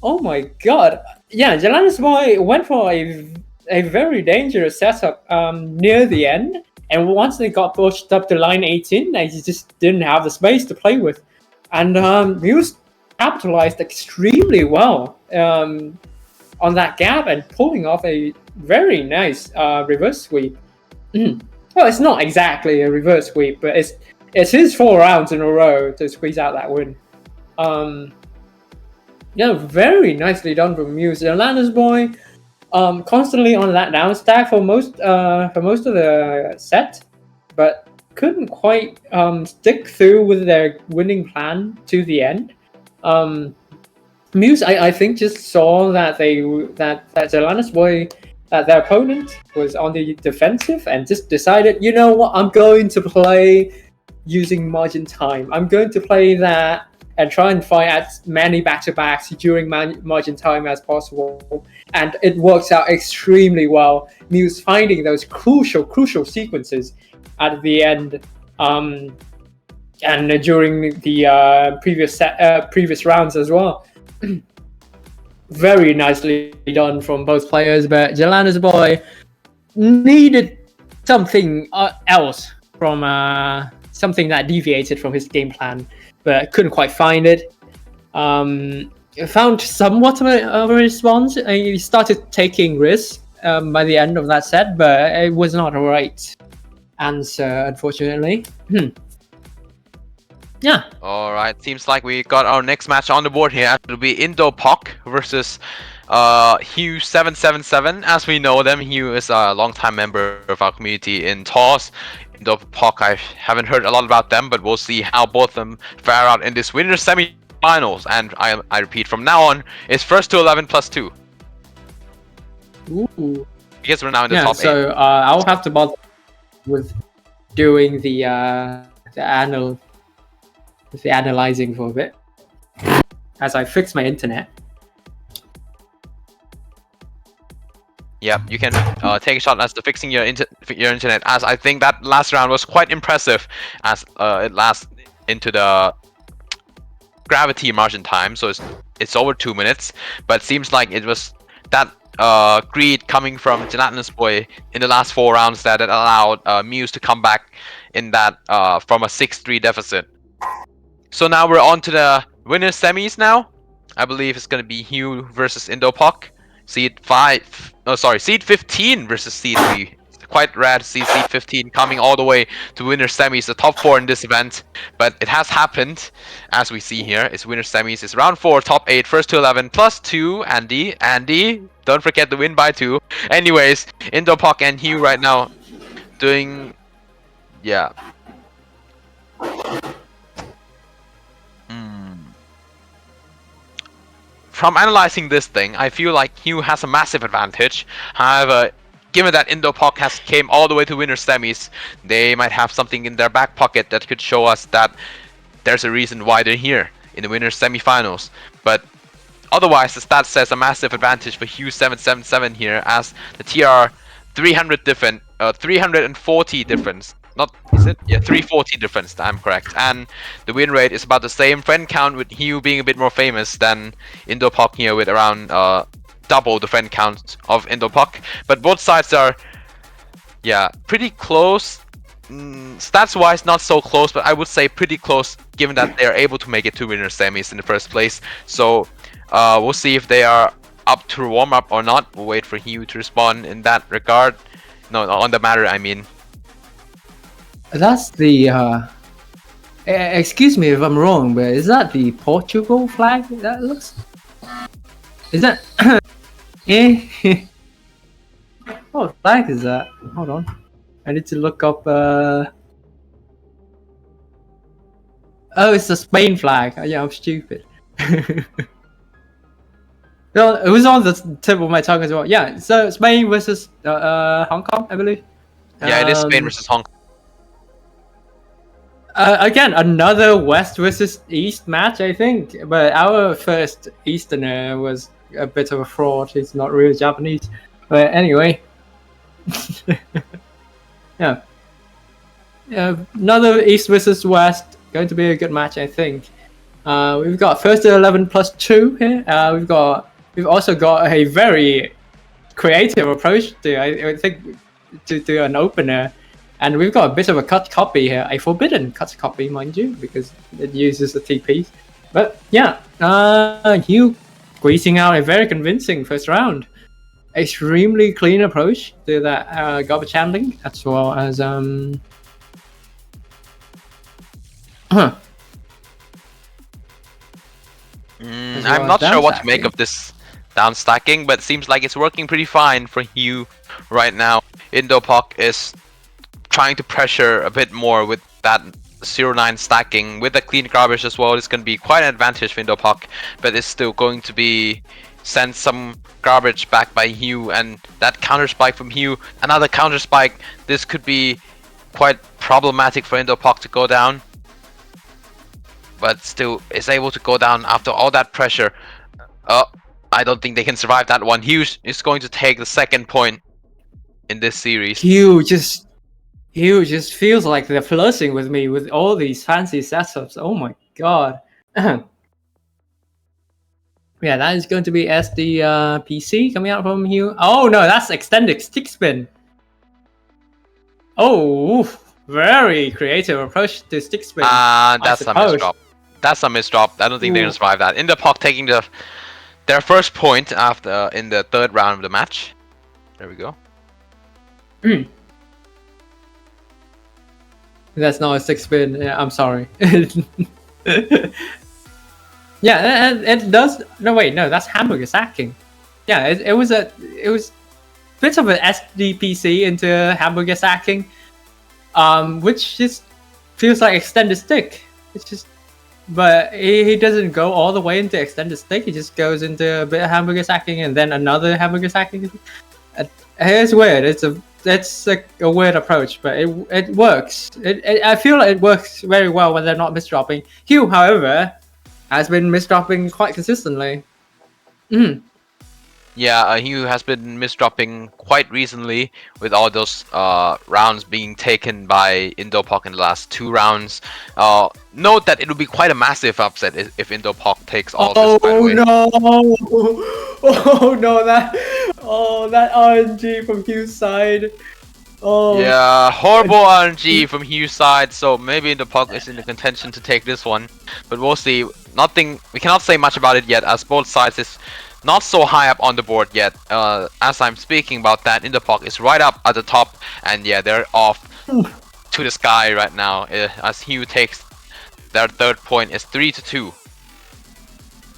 Oh my god. Yeah, Gelatinous Boy went for a very dangerous setup near the end. And once they got pushed up to line 18, they just didn't have the space to play with. And Muse capitalized extremely well on that gap and pulling off a very nice reverse sweep. Well, it's not exactly a reverse sweep, but it's his 4 rounds in a row to squeeze out that win. Yeah, very nicely done from Muse. Gelatinous Boy, constantly on that down stack for most of the set, but couldn't quite stick through with their winning plan to the end. Muse, I think, just saw that that Gelatinous Boy, that their opponent was on the defensive, and just decided, you know what, I'm going to play using margin time. I'm going to play that and try and find as many back-to-backs during margin time as possible. And it works out extremely well. Muse finding those crucial sequences at the end, and during the previous rounds as well. Very nicely done from both players, but Gelatinous Boy needed something else from something that deviated from his game plan, but couldn't quite find it. Found somewhat of a response. He started taking risks by the end of that set, but it was not a right answer, unfortunately. Yeah. Alright, seems like we got our next match on the board here. It'll be Indo Poc versus Hugh777. As we know them, Hugh is a long-time member of our community in TOS. Indo Poc, I haven't heard a lot about them, but we'll see how both of them fare out in this winner's semi semi-finals, and I repeat, from now on, it's first to 11 plus 2. Ooh. Because we're now in the top 8. So I'll have to bother with doing the analyzing for a bit as I fix my internet. Yeah, you can take a shot as to fixing your internet, as I think that last round was quite impressive, as it lasts into the gravity margin time, so it's over 2 minutes, but it seems like it was that greed coming from Gelatinous Boy in the last 4 rounds that it allowed Muse to come back in that from a 6-3 deficit. So now we're on to the winner semis now. I believe it's going to be Hugh versus Indopoc. Seed 15 versus Seed 3. It's quite rare to see Seed 15 coming all the way to winner semis, the top 4 in this event. But it has happened, as we see here. It's winner semis. It's round 4, top 8, first to 11, plus 2. Andy, don't forget to win by 2. Anyways, Indopoc and Hugh right now doing, yeah. From analyzing this thing, I feel like Hugh has a massive advantage. However, given that Indopoc has came all the way to winner semis, they might have something in their back pocket that could show us that there's a reason why they're here in the winner semifinals. But otherwise, the stat says a massive advantage for Hugh 777 here, as the TR 340 difference. Not, is it? Yeah, 340 difference, I'm correct. And the win rate is about the same. Friend count with Hugh being a bit more famous than Indopoc here, with around double the friend count of Indopoc. But both sides are, yeah, pretty close. Stats wise, not so close, but I would say pretty close, given that they are able to make it to winner semis in the first place. So we'll see if they are up to warm up or not. We'll wait for Hugh to respond in that regard. No, on the matter, I mean. That's the excuse me if I'm wrong, but is that the Portugal flag? That looks. Is that? What flag is that? Hold on, I need to look up. Oh, it's the Spain flag. Oh, yeah, I'm stupid. No, it was on the tip of my tongue as well. Yeah, so Spain versus Hong Kong, I believe. Yeah, it is Spain versus Hong Kong. Again, another West versus East match, I think. But our first Easterner was a bit of a fraud. He's not really Japanese. But anyway. Yeah. Another East versus West. Going to be a good match, I think. We've got first to 11 plus 2 here. We've also got a very creative approach to, I think, to an opener. And we've got a bit of a cut copy here, a forbidden cut copy, mind you, because it uses the TPs. But yeah, Hugh squeezing out a very convincing first round. Extremely clean approach to that garbage handling, as well as I'm not sure what to make of this down stacking, but it seems like it's working pretty fine for Hugh right now. Indopoc is trying to pressure a bit more with that 0-9 stacking. With the clean garbage as well, it's going to be quite an advantage for Indopoc, but it's still going to be sent some garbage back by Hugh, and that counter spike from Hugh, another counter spike. This could be quite problematic for Indopoc to go down, but still is able to go down after all that pressure. I don't think they can survive that one. Hugh is going to take the second point in this series. Hugh just feels like they're flirting with me with all these fancy setups. Oh my god. Yeah, that is going to be SD PC coming out from Hugh. Oh no, that's extended stick spin. Oh, very creative approach to stick spin. That's a misdrop. That's a misdrop. I don't think they're gonna survive that. Indopoc taking their first point after in the third round of the match. There we go. That's not a stick spin. Yeah, I'm sorry. Yeah, it does. No, wait, no, that's hamburger sacking. Yeah, it was a bit of an SDPC into hamburger sacking, which just feels like extended stick. It's just but he doesn't go all the way into extended stick. He just goes into a bit of hamburger sacking and then another hamburger sacking. It's weird. It's a weird approach, but it works. I feel like it works very well when they're not misdropping. Hugh, however, has been misdropping quite consistently. Mm. Yeah, Hugh has been misdropping quite recently with all those rounds being taken by Indopok in the last 2 rounds. Note that it would be quite a massive upset if Indopok takes all of this, by the way. No! Oh no! That RNG from Hugh's side. Oh yeah, horrible RNG from Hugh's side. So maybe Indopok is in the contention to take this one, but we'll see. We cannot say much about it yet, as both sides is not so high up on the board yet. As I'm speaking about that, Indopok is right up at the top, and yeah, they're off to the sky right now. As Hugh takes their 3rd point, is 3-2.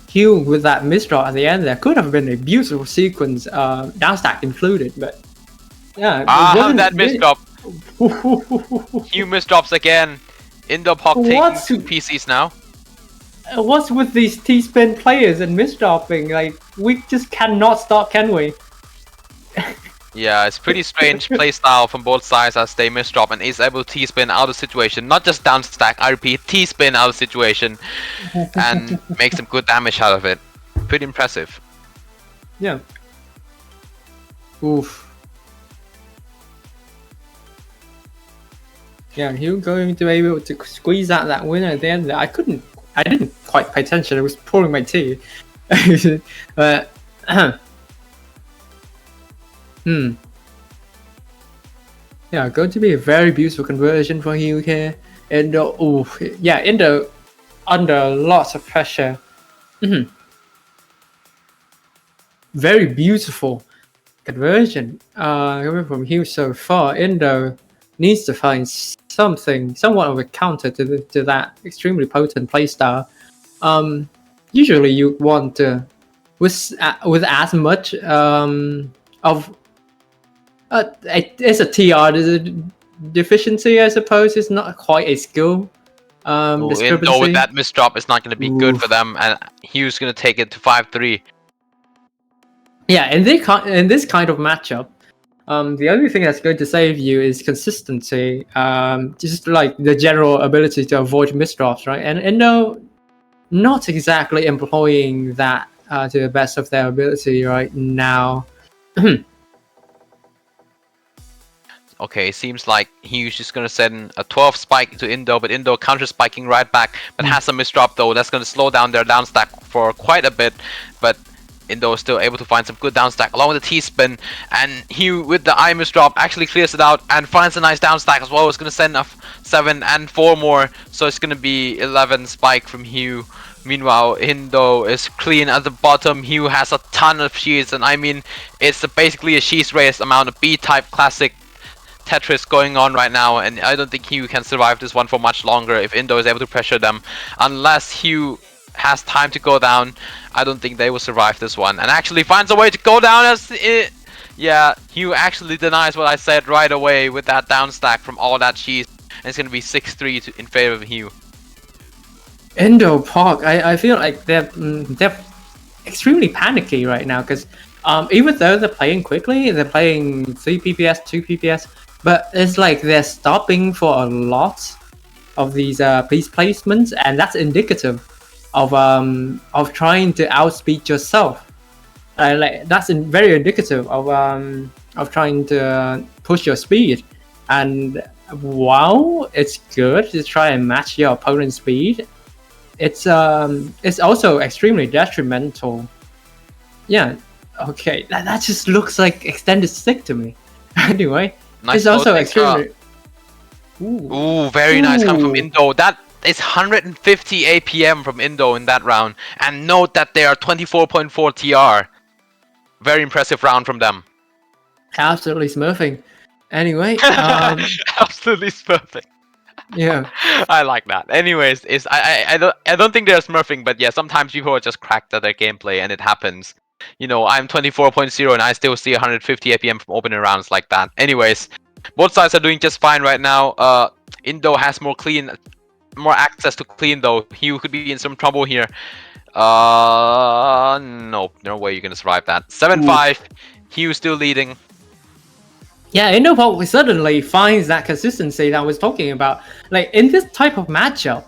Hugh with that misdraw at the end, there could have been a beautiful sequence, downstack included, but yeah. That misdrop. Hugh misdrops again. Indopok taking 2 PCs now. What's with these T-spin players and misdropping? Like, we just cannot stop, can we? Yeah, it's pretty strange playstyle from both sides as they misdrop and is able to T-spin out of situation. Not just down stack, I repeat, T-spin out of situation. And make some good damage out of it. Pretty impressive. Yeah. Oof. Yeah, Hugh going to be able to squeeze out that winner at the end. I didn't quite pay attention. I was pouring my tea. But yeah, going to be a very beautiful conversion for Hugh here. Indo, Indo under lots of pressure. Very beautiful conversion coming from Hugh so far. Indo needs to find somewhat of a counter to that extremely potent playstyle. Usually you want to with as much of it's a TR deficiency, I suppose. It's not quite a skill discrepancy. With that misdrop, it's not going to be good for them, and Hugh's going to take it to 5-3. Yeah, in this kind of matchup, the only thing that's going to save you is consistency, just like the general ability to avoid misdrops, right? And no, not exactly employing that to the best of their ability right now. Okay, seems like Hugh's just gonna send a 12 spike to Indo, but Indo counter spiking right back, but has a misdrop though. That's gonna slow down their downstack for quite a bit, but Indo is still able to find some good downstack along with the T-spin, and Hugh with the I misdrop actually clears it out and finds a nice downstack as well. It's gonna send 7 and 4 more, so it's gonna be 11 spike from Hugh. Meanwhile, Indo is clean at the bottom. Hugh has a ton of sheets, and I mean, it's basically a sheets race amount of B-type classic Tetris going on right now, and I don't think Hugh can survive this one for much longer if Indo is able to pressure them. Unless Hugh has time to go down, I don't think they will survive this one, and actually finds a way to go down as it. Yeah, Hugh actually denies what I said right away with that down stack from all that cheese, and it's gonna be 6-3 in favor of Hugh. Indopok, I feel like they're extremely panicky right now, because even though they're playing quickly, they're playing 3 PPS, 2 PPS, but it's like they're stopping for a lot of these piece placements, and that's indicative of trying to outspeed yourself. Like that's very indicative of trying to push your speed. And while it's good to try and match your opponent's speed, it's also extremely detrimental. Yeah, okay, that just looks like extended stick to me. Anyway, nice, it's also extremely. Ooh, very nice coming from Indo. That is 150 APM from Indo in that round, and note that they are 24.4 TR. Very impressive round from them. Absolutely smurfing. Anyway, absolutely smurfing. Yeah, I like that. Anyways, I don't think they're smurfing, but yeah, sometimes people are just cracked at their gameplay, and it happens. You know, I'm 24.0 and I still see 150 APM from opening rounds like that. Anyways, both sides are doing just fine right now. Indo has more clean more access to clean though. Hugh could be in some trouble here. Nope, no way you're gonna survive that. 7-5. Hugh still leading. Yeah, Innopop suddenly finds that consistency that I was talking about. Like in this type of matchup,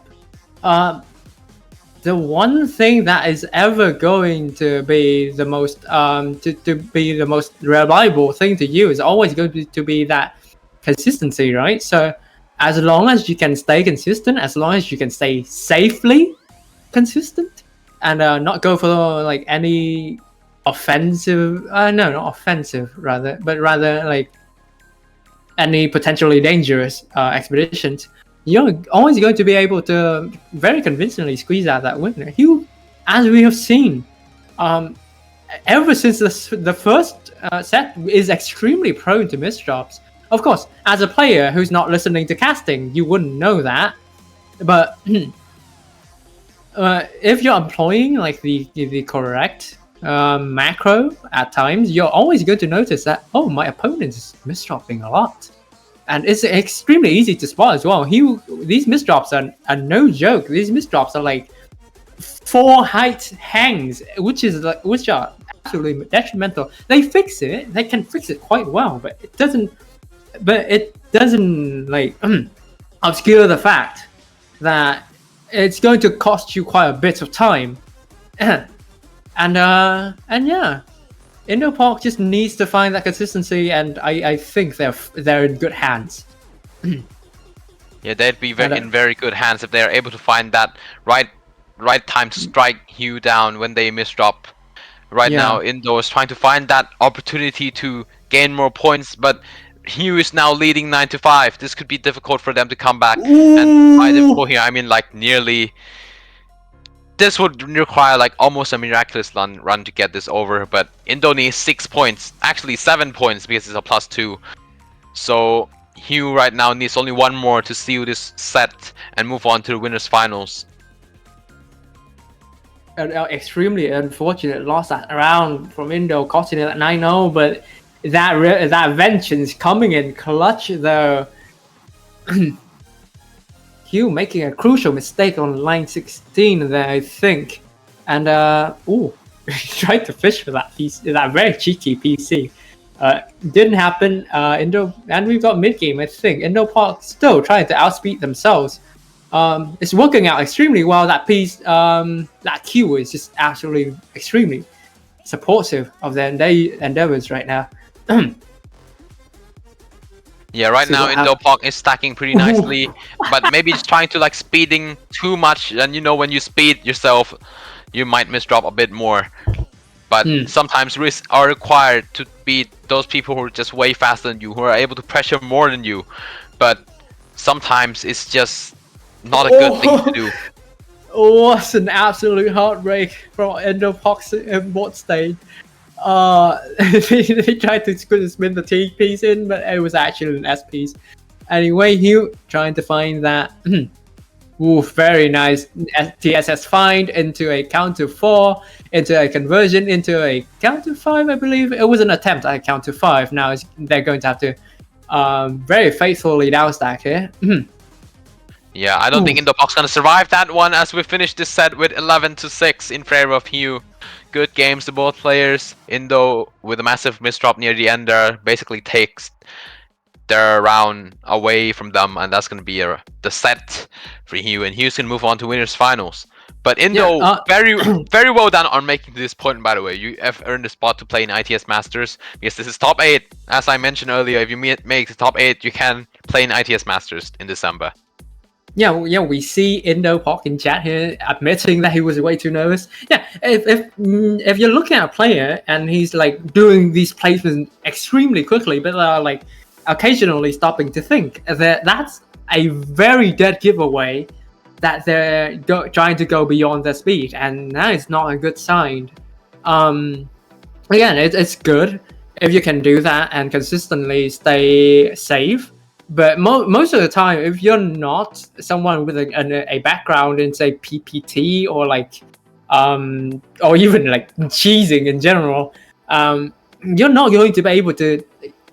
the one thing that is ever going to be the most to be the most reliable thing to you is always going to be that consistency, right? So as long as you can stay consistent, as long as you can stay safely consistent, and not go for like any offensive no, not offensive rather, but rather like any potentially dangerous expeditions, you're always going to be able to very convincingly squeeze out that winner. He, as we have seen, ever since the first set, is extremely prone to misdrops. Of course, as a player who's not listening to casting, you wouldn't know that. But if you're employing like the correct macro at times, you're always going to notice that, oh, my opponent is misdropping a lot. And it's extremely easy to spot as well. These misdrops are no joke. These misdrops are like 4 height hangs, which are absolutely detrimental. They fix it. They can fix it quite well, but it doesn't. But it doesn't like obscure the fact that it's going to cost you quite a bit of time. and yeah, Indopark just needs to find that consistency, and I think they're in good hands. Yeah, they'd be in very good hands if they're able to find that right time to strike Hugh down when they misdrop. Right now, Indo is trying to find that opportunity to gain more points, but Hugh is now leading 9-5. This could be difficult for them to come back. Ooh. And by difficult here, I mean like nearly. This would require like almost a miraculous run to get this over, but Indo needs 6 points, actually 7 points because it's a +2. So Hugh right now needs only 1 more to seal this set and move on to the winners finals. An extremely unfortunate loss that round from Indo, costing it at 9-0, but that vengeance coming in clutch though. Hugh making a crucial mistake on line 16 there, I think. And tried to fish for that piece, that very cheeky PC. Didn't happen. Indo, and we've got mid game, I think. Indopark still trying to outspeed themselves. It's working out extremely well. That piece, that Q is just absolutely extremely supportive of their endeavors right now. Yeah, right now Indopark is stacking pretty nicely, but maybe just trying to like speeding too much, and you know when you speed yourself, you might misdrop a bit more. But sometimes risks are required to beat those people who are just way faster than you, who are able to pressure more than you. But sometimes it's just not a good thing to do. What an absolute heartbreak from Indopark's import stage. They tried to spin the T piece in, but it was actually an S piece. Anyway, Hugh trying to find that very nice TSS find into a counter 4, into a conversion, into a counter 5, I believe. It was an attempt at a counter 5. Now they're going to have to very faithfully downstack here. Yeah, I don't think Indopark's gonna survive that one as we finish this set with 11-6 in favor of Hugh. Good games to both players. Indo, with a massive misdrop near the end there, basically takes their round away from them, and that's gonna be the set for Hugh, and Hugh's gonna move on to winners finals. But Indo, very well done on making this point, by the way. You have earned a spot to play in ITS Masters, because this is top 8. As I mentioned earlier, if you make the top 8, you can play in ITS Masters in December. Yeah, we see Indopark in chat here admitting that he was way too nervous. Yeah, if you're looking at a player and he's like doing these placements extremely quickly, but like occasionally stopping to think, that's a very dead giveaway that they're trying to go beyond their speed, and that is not a good sign. Again, it's good if you can do that and consistently stay safe. But most of the time, if you're not someone with a background in say PPT or like or even like cheesing in general, you're not going to be able to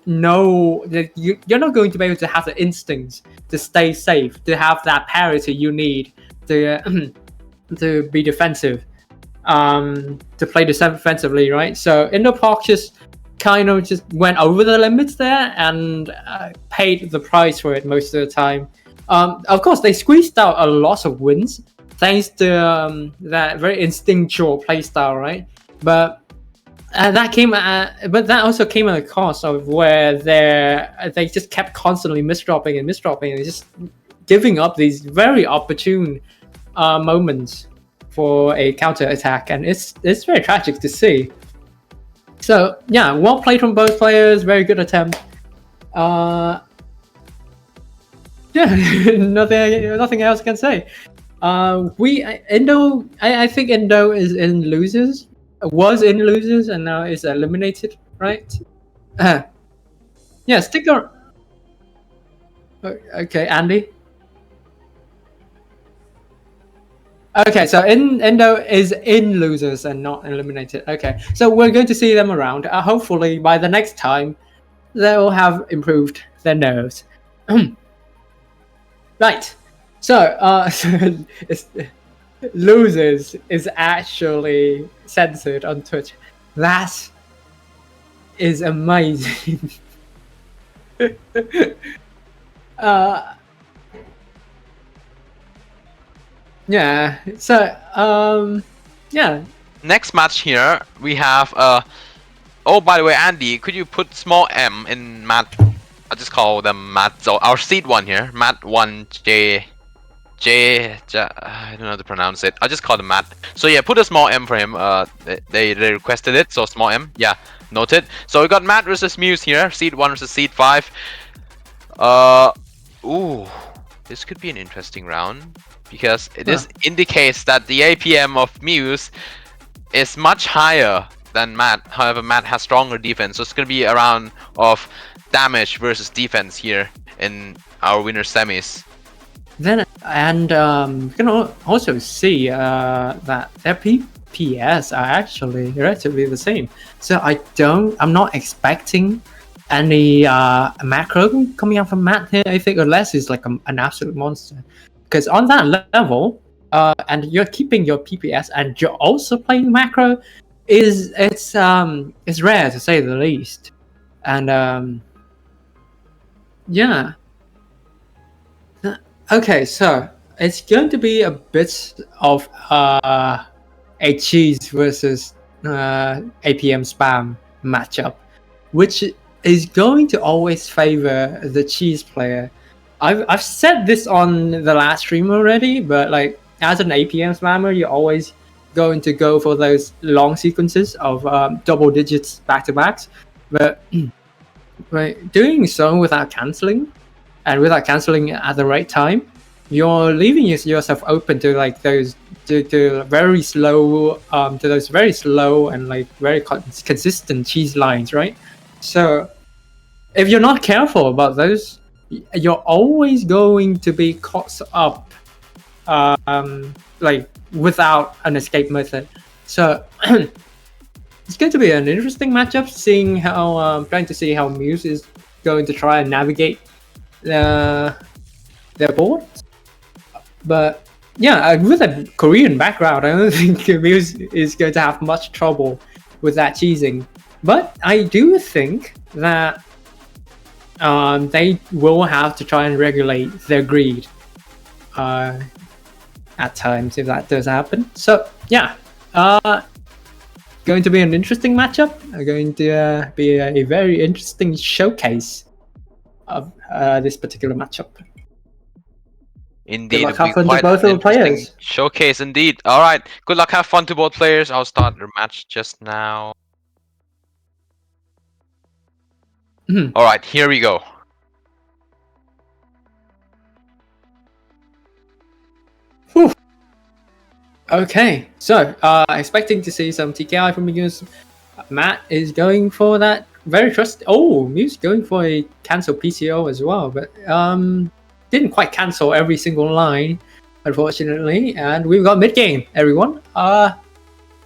know that you're not going to be able to have the instincts to stay safe, to have that parity you need to to be defensive, to play defensively, right? So Indo Park just kind of just went over the limits there and paid the price for it most of the time. Of course, they squeezed out a lot of wins thanks to that very instinctual playstyle, right? But that also came at a cost of where they just kept constantly misdropping and just giving up these very opportune moments for a counter attack, and it's very tragic to see. So yeah, well played from both players. Very good attempt. Yeah, nothing else I can say. I think Indo is in losers. Was in losers and now is eliminated, right? Yeah, stick around. Okay, Andy. Okay, so Indo is in losers and not eliminated. Okay, so we're going to see them around. Hopefully, by the next time, they'll have improved their nerves. Right. So, losers is actually censored on Twitch. That is amazing. Yeah. So, yeah. Next match here, we have oh, by the way, Andy, could you put small m in Matt? I'll just call them Matt. So our seed one here, Matt 1J. I don't know how to pronounce it. I'll just call them Matt. So yeah, put a small m for him. They requested it, so small m. Yeah, noted. So we got Matt versus Muse here, seed 1 versus seed 5. Ooh, this could be an interesting round because this indicates that the APM of Muse is much higher than Matt. However, Matt has stronger defense, so it's gonna be a round of damage versus defense here in our winner semis. Then and you can also see that their PPS are actually relatively the same. So I'm not expecting any macro coming out from Matt here. I think unless he's like an absolute monster, because on that level, and you're keeping your PPS and you're also playing macro, it's rare to say the least. And yeah. Okay, so it's going to be a bit of a cheese versus APM spam matchup, which is going to always favor the cheese player. I've said this on the last stream already, but like as an APM spammer, you're always going to go for those long sequences of double digits back to backs, but doing so without canceling. And without canceling at the right time, you're leaving yourself open to like those to very slow and like very consistent cheese lines, right? So if you're not careful about those, you're always going to be caught up, like without an escape method. So it's going to be an interesting matchup. Trying to see how Muse is going to try and navigate their board. But yeah, with a Korean background, I don't think Muse is going to have much trouble with that cheesing. But I do think that they will have to try and regulate their greed at times if that does happen. So yeah, going to be an interesting matchup. Going to be a very interesting showcase of this particular matchup. Indeed, good luck, have fun to both of the players. Showcase indeed. All right, good luck, have fun to both players. I'll start the match just now. All right, here we go. Whew. Okay, so expecting to see some TKI from Muse. Matt is going for that very trusty. Oh, Muse going for a cancel PCO as well, but didn't quite cancel every single line, unfortunately. And we've got mid game, everyone.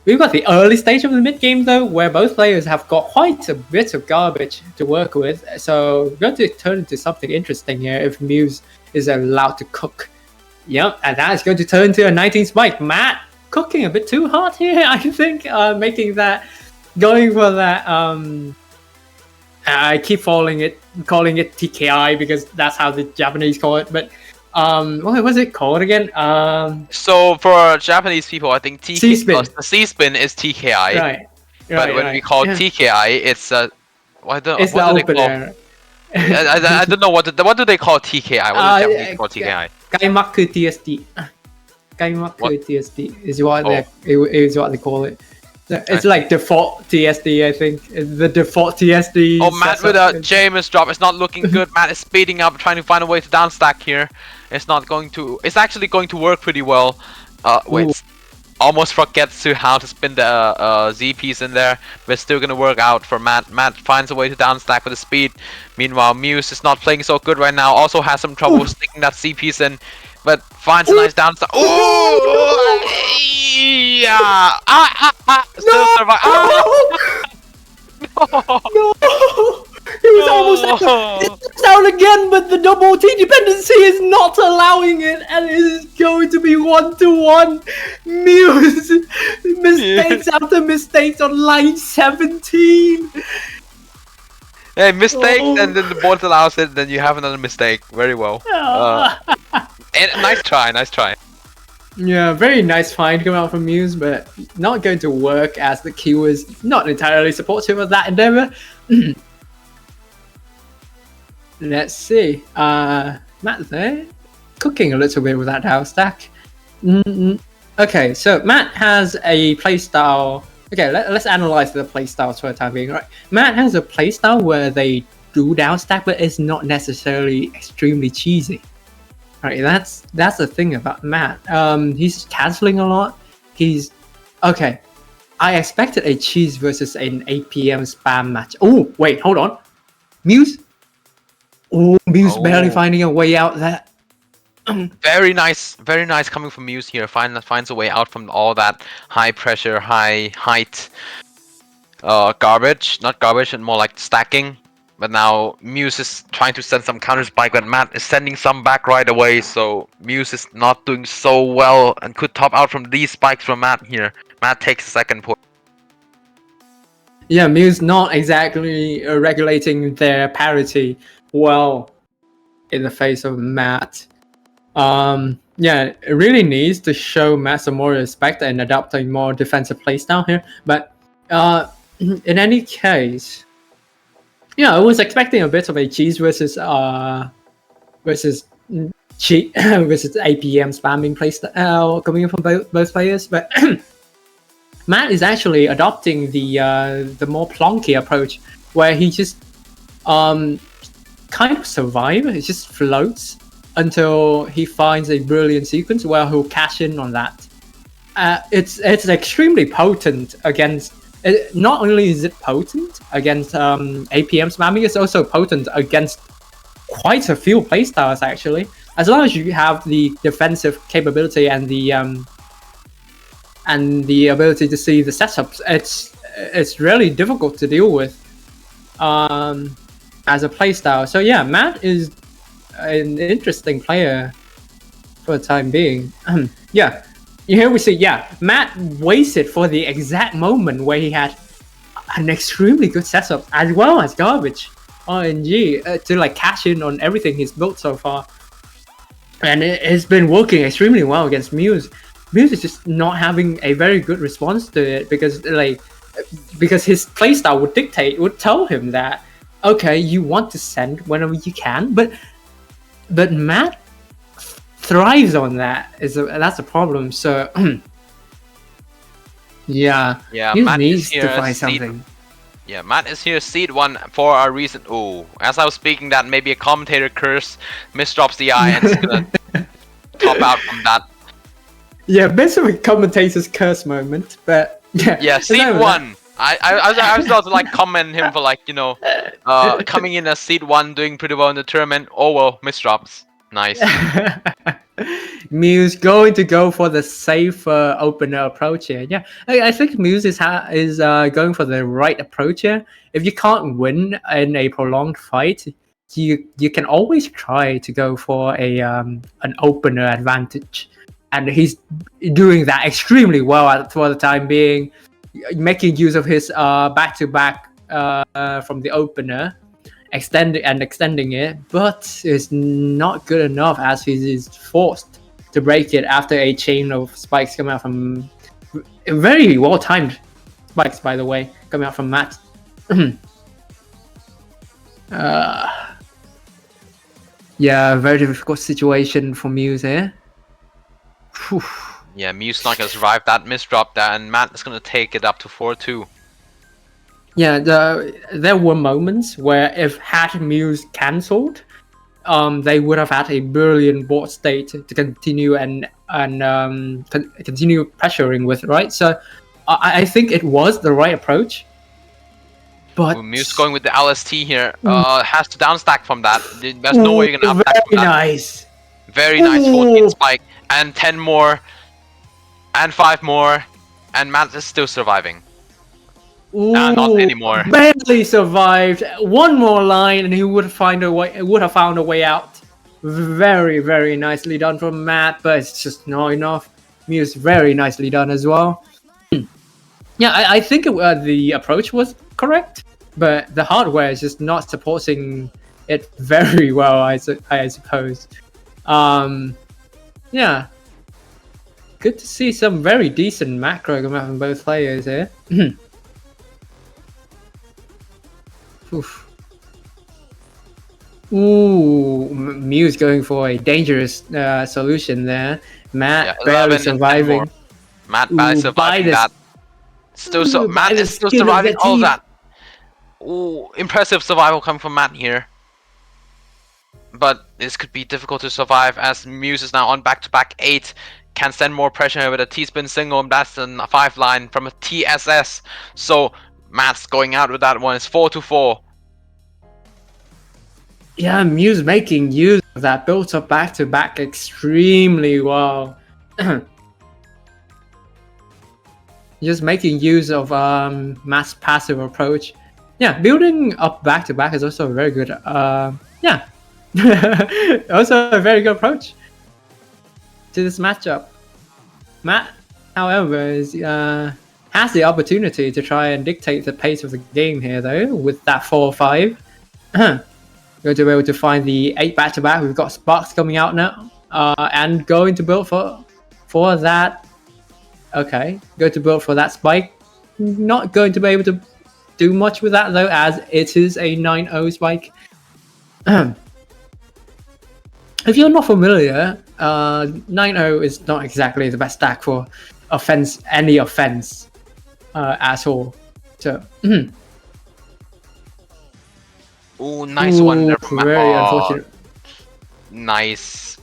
we've got the early stage of the mid game though, where both players have got quite a bit of garbage to work with. So we're going to turn into something interesting here if Muse is allowed to cook. Yep, and that is going to turn into a 19 spike. Matt cooking a bit too hard here, I think, making that, going for that. I keep calling it TKI because that's how the Japanese call it. But what was it called again? So for Japanese people, I think C-spin. The C-spin is TKI. Right. But when we call TKI, it's what do they call? I don't know what do they call TKI? What do Japanese call TKI? Gaimaku TSD. Gaimaku TSD is what they call it. It's like default TSD, I think. The default TSD. Oh, Matt with a Jameis drop. It's not looking good. Matt is speeding up, trying to find a way to down stack here. It's not going to. It's actually going to work pretty well. Wait. Almost forgets to how to spin the Z piece in there, but it's still gonna work out for Matt. Matt finds a way to down stack with the speed. Meanwhile, Muse is not playing so good right now. Also has some trouble sticking that Z piece in, but finds a nice down stack. Oh, yeah! Still survive. No! He was almost down again, but the double T dependency is not allowing it, and it is going to be 1-1. Muse mistakes after mistakes on line 17. Hey, mistake, and then the board allows it. Then you have another mistake. Very well. And nice try. Yeah, very nice find coming out from Muse, but not going to work as the key was not entirely supportive of that endeavor. Let's see. Matt there, cooking a little bit with that down stack. Okay, so Matt has a playstyle. Okay, let's analyze the playstyles for the time being. Right, Matt has a playstyle where they do down stack, but it's not necessarily extremely cheesy. Right, that's the thing about Matt. He's canceling a lot. Okay. I expected a cheese versus an 8 PM spam match. Oh wait, hold on. Muse. Oh, Muse barely finding a way out there. Very nice coming from Muse here. Finds a way out from all that high pressure, high height, garbage. Not garbage, and more like stacking. But now Muse is trying to send some counter spike, but Matt is sending some back right away. So Muse is not doing so well and could top out from these spikes from Matt here. Matt takes a second point. Yeah, Muse not exactly regulating their parity well in the face of Matt. Yeah, it really needs to show Matt some more respect and adopt a more defensive playstyle here. But in any case, yeah, I was expecting a bit of a cheese versus cheat versus APM spamming playstyle coming in from both players, but Matt is actually adopting the more plonky approach, where he just kind of survives. It just floats until he finds a brilliant sequence where he'll cash in on that. It's extremely potent against. Not only is it potent against APM spamming, it's also potent against quite a few playstyles actually. As long as you have the defensive capability and the ability to see the setups, it's really difficult to deal with as a playstyle. So yeah, Matt is an interesting player for the time being. Yeah. Here we see, yeah, Matt waited for the exact moment where he had an extremely good setup as well as garbage RNG to like cash in on everything he's built so far. And it's been working extremely well against Muse. Muse is just not having a very good response to it because his playstyle would tell him that, okay, you want to send whenever you can, but Matt thrives on that. That's a problem. So yeah, Matt needs to find something. Yeah, Matt is here seed 1 for a reason. Oh, as I was speaking that, maybe a commentator curse misdrops the eye and it's gonna top out from that. Yeah, bit of a commentator's curse moment, but yeah, seed 1. I was also like commenting him for like, you know, coming in as seed 1, doing pretty well in the tournament. Oh well, misdrops. Nice. Muse going to go for the safer opener approach here. Yeah, I think Muse is going for the right approach here. If you can't win in a prolonged fight, you can always try to go for an opener advantage, and he's doing that extremely well for the time being, making use of his back to back from the opener, extending it, but it's not good enough as he is forced to break it after a chain of spikes coming out from very well timed spikes, by the way, coming out from Matt. Yeah, very difficult situation for Muse here. Whew. Yeah, Muse not gonna survive that misdrop there, and Matt is gonna take it up to 4-2. Yeah, there were moments where if had Muse cancelled, they would have had a brilliant board state to continue and continue pressuring with, right? So I think it was the right approach. But Muse going with the LST here. Has to downstack from that. There's no way you're gonna upstack from that. Nice. Very nice 14 spike and 10 more and 5 more, and Matt is still surviving. Not anymore. Barely survived. One more line, and he would have found a way out. Very, very nicely done from Matt, but it's just not enough. Muse very nicely done as well. Yeah, I think the approach was correct, but the hardware is just not supporting it very well. I suppose. Yeah. Good to see some very decent macro coming out from both players here. Oof. Ooh, Muse going for a dangerous solution there. Matt barely surviving. Matt barely surviving that. Matt is still surviving all that. Ooh, impressive survival coming from Matt here. But this could be difficult to survive as Muse is now on back-to-back 8. Can send more pressure with a T-spin single, and that's a 5 line from a TSS. So Matt's going out with that one. It's 4-4. Yeah, Muse making use of that built up back-to-back extremely well. Just making use of Matt's passive approach. Yeah, building up back-to-back is also a very good yeah. Also a very good approach to this matchup. Matt, however, has the opportunity to try and dictate the pace of the game here, though, with that 4-5. Going to be able to find the 8 back-to-back. We've got Sparks coming out now, and going to build for that. Okay, going to build for that spike. Not going to be able to do much with that though, as it is a 9-0 spike. If you're not familiar, 9-0 is not exactly the best stack for any offense at all. So. Ooh, nice one there from very unfortunate. Nice.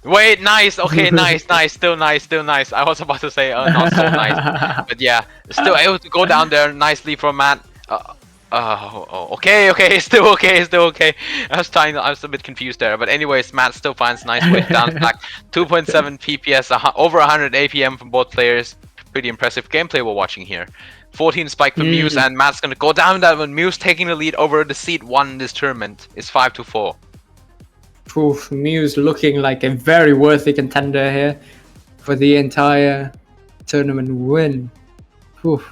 Wait, nice. Okay, nice. Still nice. I was about to say not so nice, but yeah, still able to go down there nicely from Matt. Okay, still okay. I was a bit confused there, but anyways, Matt still finds nice way down back. 2.7 PPS, over 100 APM from both players. Pretty impressive gameplay we're watching here. 14 spike from Muse, and Matt's gonna go down that one. Muse taking the lead over the seed 1 in this tournament. It's 5-4. Oof, Muse looking like a very worthy contender here for the entire tournament win. Oof.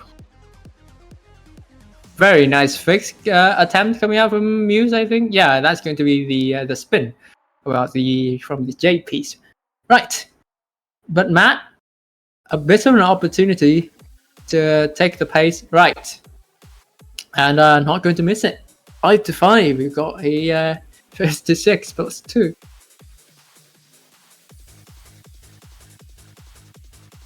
Very nice fix attempt coming out from Muse, I think. Yeah, that's going to be the spin from the J piece. Right. But Matt, a bit of an opportunity to take the pace right. And not going to miss it. 5-5. We've got a 56 plus 2.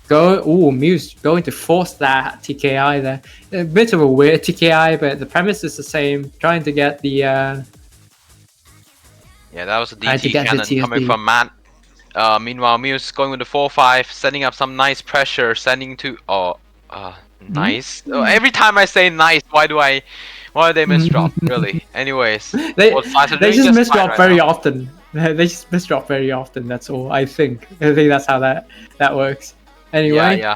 Muse going to force that TKI there. A bit of a weird TKI, but the premise is the same. Trying to get the yeah, that was a DT cannon coming from Matt. Meanwhile, Muse going with the 4-5, setting up some nice pressure, sending to nice. Every time I say nice, why do they misdrop? Really? Anyways, they just misdrop very often. They just miss drop very often. That's all. I think that's how that works. Anyway, Yeah.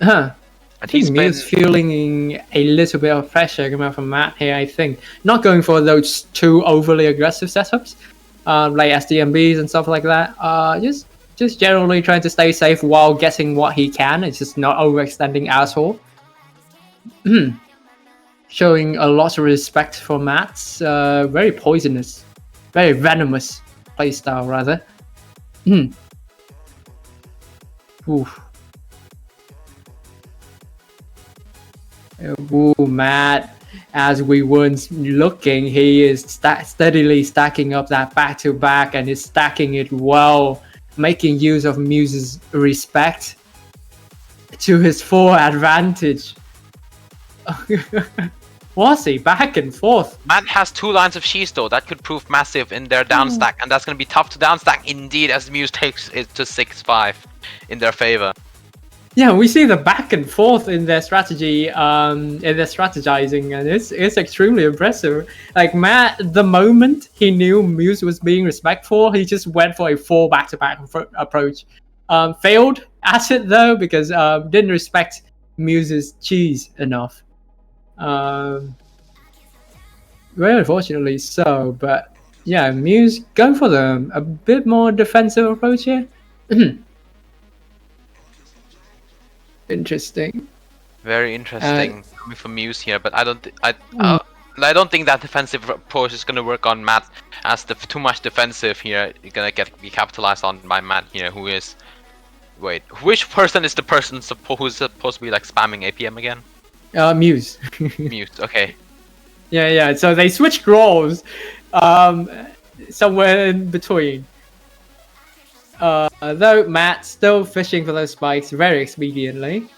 huh. I And think he's been Mew's feeling a little bit of pressure coming from Matt here. I think not going for those too overly aggressive setups, like SDMBs and stuff like that. Just generally trying to stay safe while getting what he can. It's just not overextending at all. Showing a lot of respect for Matt's very poisonous, very venomous playstyle, rather. Oof. Ooh, Matt, as we weren't looking, he is steadily stacking up that back-to-back and is stacking it well, making use of Muse's respect to his full advantage. Was he back and forth? Matt has 2 lines of Shees though. That could prove massive in their down stack, and that's gonna be tough to down stack indeed, as Muse takes it to 6-5 in their favor. Yeah, we see the back and forth in their strategy, in their strategizing, and it's extremely impressive. Like Matt, the moment he knew Muse was being respectful, he just went for a full back-to-back approach. Failed at it though because didn't respect Muse's cheese enough. Very unfortunately so, but yeah, Muse going for a bit more defensive approach here. Interesting. Very interesting coming from Muse here, but I don't think that defensive approach is gonna work on Matt, as too much defensive here. You're gonna be capitalized on by Matt here, who is. Wait, which person is the person who's supposed to be like spamming APM again? Muse. Muse. Okay. Yeah. So they switched roles, somewhere in between. Though Matt still fishing for those spikes very expediently.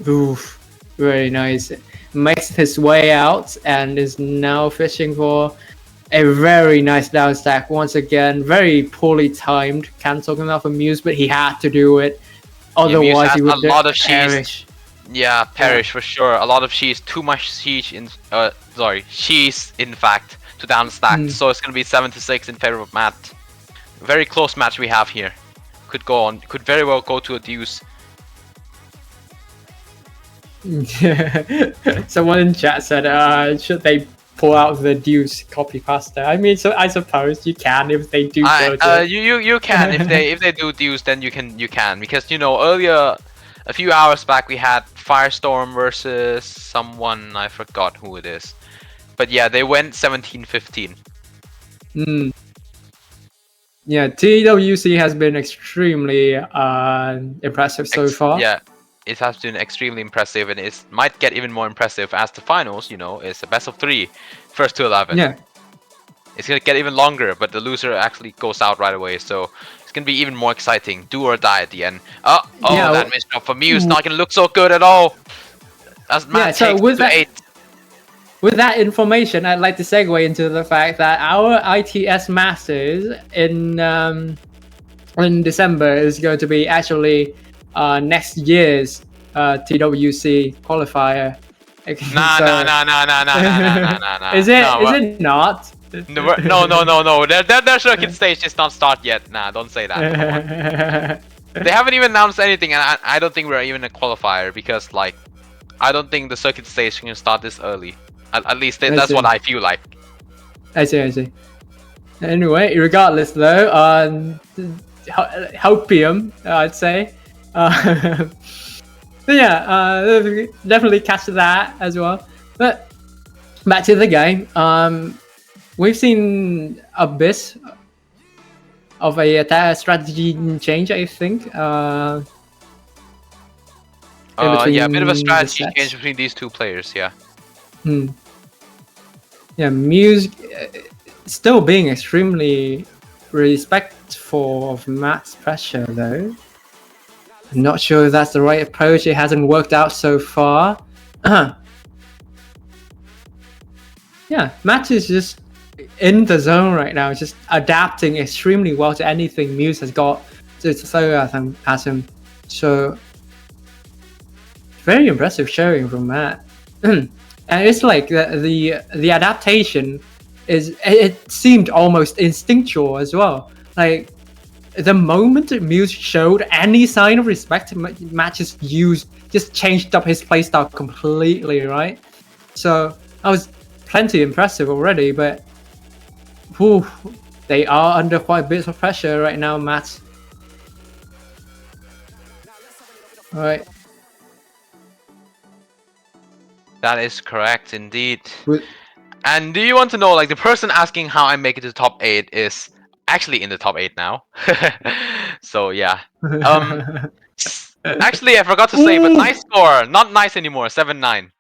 Oof, very nice. Makes his way out and is now fishing for a very nice down stack once again. Very poorly timed. Can't talk enough for Muse, but he had to do it. Otherwise, he would perish. Yeah, perish for sure. A lot of Shees, too much Shees in. Shees in fact to down stack. So it's gonna be 7-6 in favor of Matt. Very close match we have here. Could go on. Could very well go to a deuce. Someone in chat said, should they pull out the deuce copy pasta? I mean, so I suppose you can if they do. You can if they do deuce, then you can because earlier, a few hours back, we had Firestorm versus someone, I forgot who it is, but yeah, they went 17-15. Yeah, TWC has been extremely impressive so far. Yeah, it has been extremely impressive, and it might get even more impressive as the finals, is a best of 3, first to 11. Yeah. It's gonna get even longer, but the loser actually goes out right away, so it's gonna be even more exciting. Do or die at the end. That missed up for Muse. Not gonna look so good at all. As Matt takes to 8. With that information, I'd like to segue into the fact that our ITS Masters in December is going to be actually next year's TWC qualifier. Nah. Is it not? No. Their circuit stage is not start yet. Nah, don't say that. They haven't even announced anything, and I don't think we're even a qualifier because, like, I don't think the circuit stage can start this early. At least that's what I feel like. I see. Anyway, regardless though, hopium, I'd say. Definitely catch that as well. But back to the game. We've seen a bit of a strategy change, I think. Yeah, a bit of a strategy change between these two players. Yeah. Yeah, Muse still being extremely respectful of Matt's pressure, though. I'm not sure if that's the right approach. It hasn't worked out so far. Yeah, Matt is just in the zone right now, just adapting extremely well to anything Muse has got to throw at him. So, very impressive showing from Matt. And it's like the adaptation it seemed almost instinctual as well. Like the moment Muse showed any sign of respect, Matt just changed up his playstyle completely, right? So I was plenty impressive already, but whew, they are under quite a bit of pressure right now, Matt. All right. That is correct indeed. With, And do you want to know, like, the person asking how I make it to the top 8 is actually in the top 8 now. So yeah. Actually, I forgot to say, but nice score. Not nice anymore. 7-9.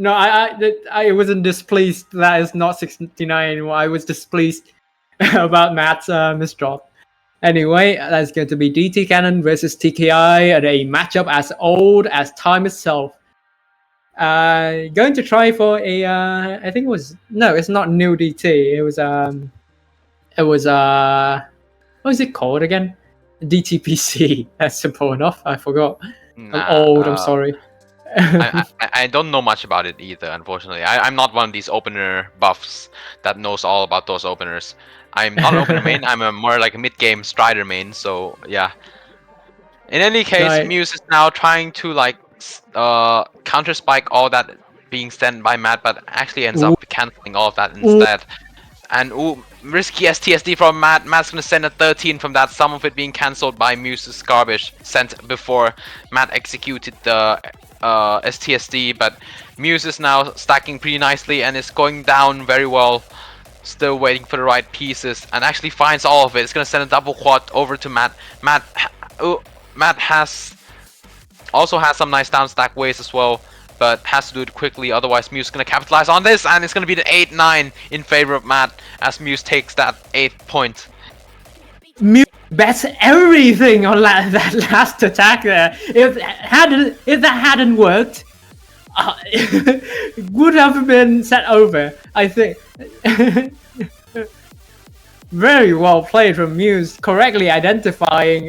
No, I wasn't displeased. That is not 69 anymore. I was displeased about Matt's misdrop. Anyway, that's going to be DT Cannon versus TKI and a matchup as old as time itself. Going to try for a I think it was no, it's not new DT. It was what was it called again? DTPC. That's simple enough. I forgot. I'm old. I'm sorry. I don't know much about it either, unfortunately. I'm not one of these opener buffs that knows all about those openers. I'm not an opener main. I'm a more like a mid-game Strider main. So yeah. In any case, Right. Muse is now trying to like counter spike all that being sent by Matt, but actually ends up canceling all of that instead. And ooh, risky STSD from Matt. Matt's gonna send a 13 from that, some of it being cancelled by Muse's garbage sent before Matt executed the STSD, but Muse is now stacking pretty nicely and is going down very well. Still waiting for the right pieces and actually finds all of it. It's gonna send a double quad over to Matt. Matt also has some nice down stack ways as well, but has to do it quickly, otherwise Muse is going to capitalize on this, and it's going to be the 8-9 in favor of Matt as Muse takes that 8th point. Muse bets everything on that last attack there. If that hadn't worked, it would have been set over, I think. Very well played from Muse, correctly identifying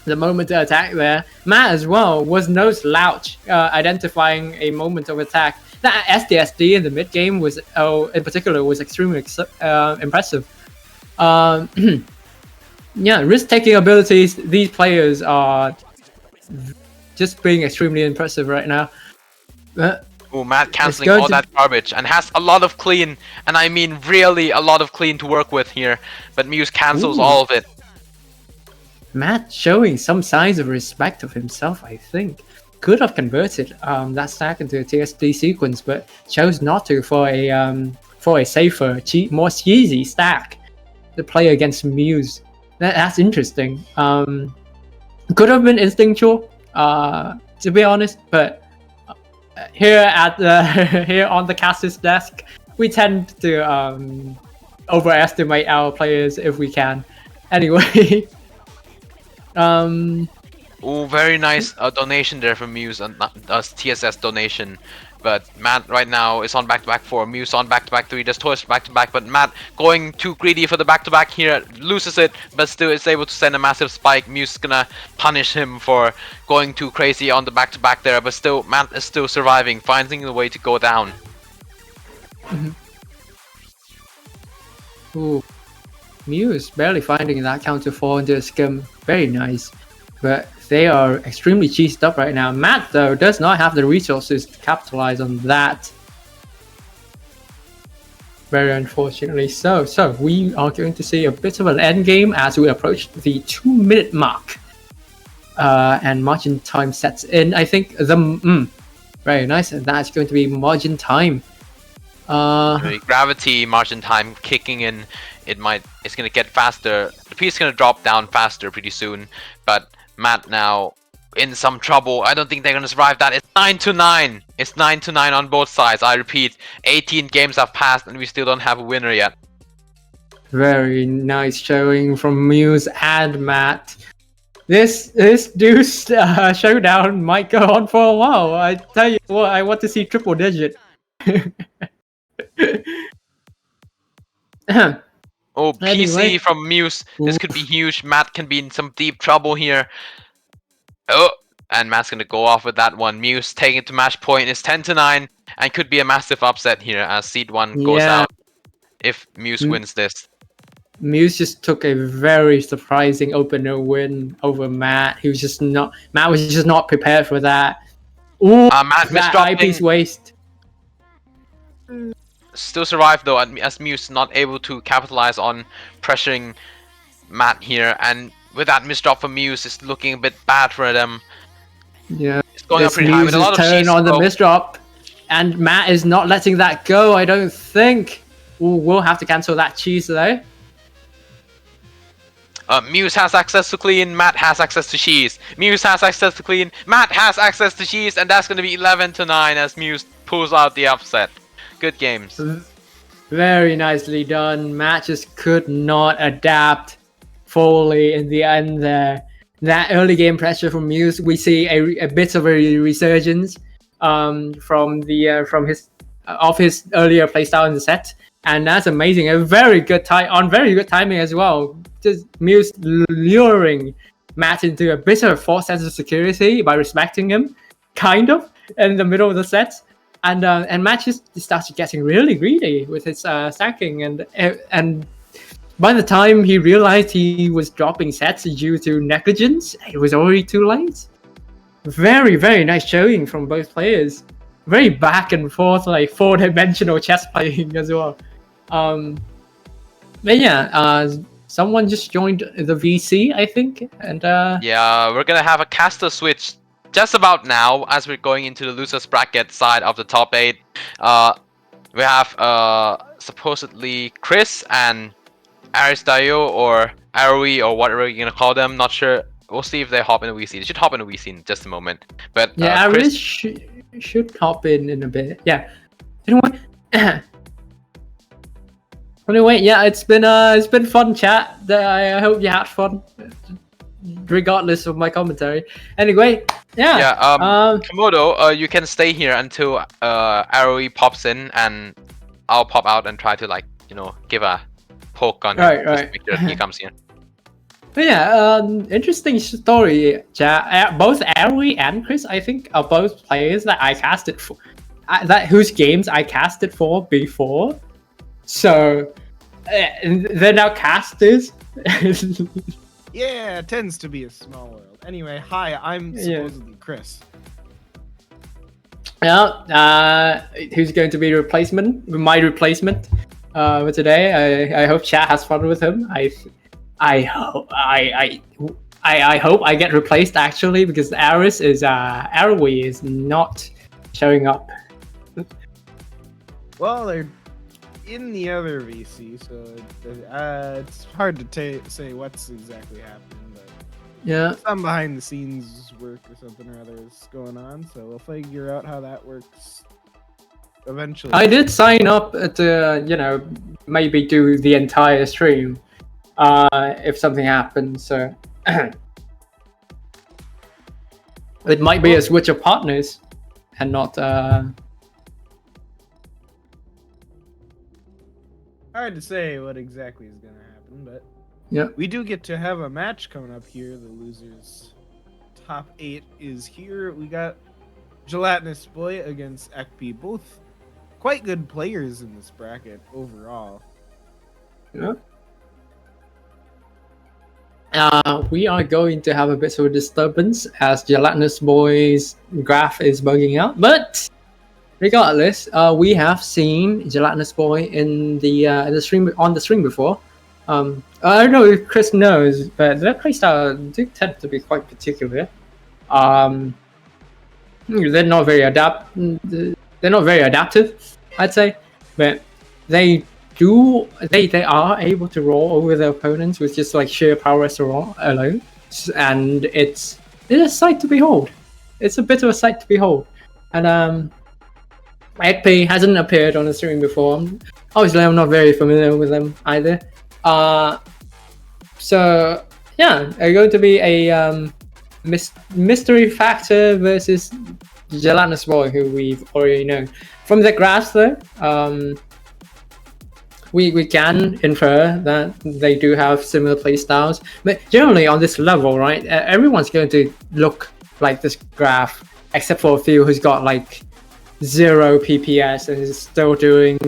the moment to attack there. Matt as well was no slouch, identifying a moment of attack. That SDSD in the mid game was, in particular, was extremely impressive. Yeah, risk-taking abilities. These players are just being extremely impressive right now. Ooh, Matt cancelling all that garbage and has a lot of clean, and I mean really a lot of clean to work with here. But Muse cancels all of it. Matt showing some signs of respect of himself, I think. Could have converted that stack into a TSD sequence, but chose not to for a safer, more cheesy stack to play against Muse. That's interesting. Could have been instinctual, to be honest, but here at here on the caster's desk, we tend to overestimate our players if we can. Anyway. Ooh, very nice donation there from Muse, and TSS donation. But Matt right now is on back-to-back 4, Muse on back-to-back 3, just toys back-to-back, but Matt going too greedy for the back-to-back here, loses it, but still is able to send a massive spike. Muse is gonna punish him for going too crazy on the back-to-back there, but still, Matt is still surviving, finding a way to go down. Ooh. Muse barely finding that counter 4 into a scum. Very nice. But they are extremely cheesed up right now. Matt, though, does not have the resources to capitalize on that. Very unfortunately so. So we are going to see a bit of an end game as we approach the 2-minute mark. And margin time sets in. I think very nice. And that's going to be margin time. Gravity margin time kicking in. It's gonna get faster. The piece is gonna drop down faster pretty soon. But Matt now in some trouble. I don't think they're gonna survive that. It's 9-9. It's 9-9 on both sides. I repeat, 18 games have passed and we still don't have a winner yet. Very nice showing from Muse and Matt. This Deuce showdown might go on for a while. I tell you what, I want to see triple digit. Oh, PC anyway. From Muse. This could be huge. Matt can be in some deep trouble here. Oh, and Matt's gonna go off with that one. Muse taking it to match point is 10-9, and could be a massive upset here as Seed 1 goes Yeah. out if Muse wins this. Muse just took a very surprising opener win over Matt. Matt was just not prepared for that. Ooh, Matt that misdropping. eyepiece waste. Still survived though, as Muse not able to capitalize on pressuring Matt here, and with that misdrop for Muse, it's looking a bit bad for them. Yeah, It's going up pretty high with a lot of turn cheese on the flow. misdrop, and Matt is not letting that go. I don't think. Ooh, we'll have to cancel that cheese though. Muse has access to clean, Matt has access to cheese. Muse has access to clean, Matt has access to cheese, and that's going to be 11-9 as Muse pulls out the upset. Good games. Very nicely done. Matt just could not adapt fully in the end there. That early game pressure from Muse, we see a bit of a resurgence from his earlier playstyle in the set, and that's amazing. A very good timing as well. Just Muse luring Matt into a bit of a false sense of security by respecting him, kind of, in the middle of the set. And Matt just started getting really greedy with his stacking, and by the time he realized he was dropping sets due to negligence, it was already too late. Very, very nice showing from both players. Very back and forth, like 4-dimensional chess playing as well. But yeah, someone just joined the VC, I think, and yeah, we're gonna have a caster switch just about now as we're going into the losers bracket side of the top 8. We have supposedly Chris and Aristayo or Arui or whatever you're gonna call them. Not sure. We'll see if they hop in the VC. They should hop in the VC in just a moment. But yeah, Chris should hop in a bit. Yeah. Anyway, yeah, it's been fun chat. I hope you had fun, regardless of my commentary. Anyway, yeah. Komodo, you can stay here until Arui pops in, and I'll pop out and try to give a poke on him. Right. Make sure he comes here. But yeah, interesting story, chat. Both Arui and Chris, I think, are both players that I casted for, whose games I casted for before. So they're now casters. Yeah, it tends to be a small world. Anyway, hi, I'm supposedly Chris. Yeah, who's going to be my replacement for today? I hope chat has fun with him. I hope I get replaced actually, because Arui is not showing up. Well, they're in the other VC, so it's hard to say what's exactly happening, but yeah, some behind the scenes work or something or other is going on, so we'll figure out how that works eventually. I did sign up to maybe do the entire stream if something happens, so it might be a switch of partners and not hard to say what exactly is going to happen, but yeah, we do get to have a match coming up here. The losers top 8 is here. We got Gelatinous Boy against Ekpi, both quite good players in this bracket overall. yeah. We are going to have a bit of a disturbance as Gelatinous Boy's graph is bugging out, but regardless, we have seen Gelatinous Boy in the stream before. I don't know if Chris knows, but their playstyle do tend to be quite particular. They're not very adaptive, I'd say, but they are able to roll over their opponents with just like sheer power alone, and it's a sight to behold. It's a bit of a sight to behold, and Ekpi hasn't appeared on the stream before. Obviously, I'm not very familiar with them either. So yeah, they're going to be a mystery factor versus Gelatinous Boy, who we've already known. From the graphs, though, we can infer that they do have similar playstyles. But generally, on this level, right, everyone's going to look like this graph, except for a few who's got like 0 PPS and is still doing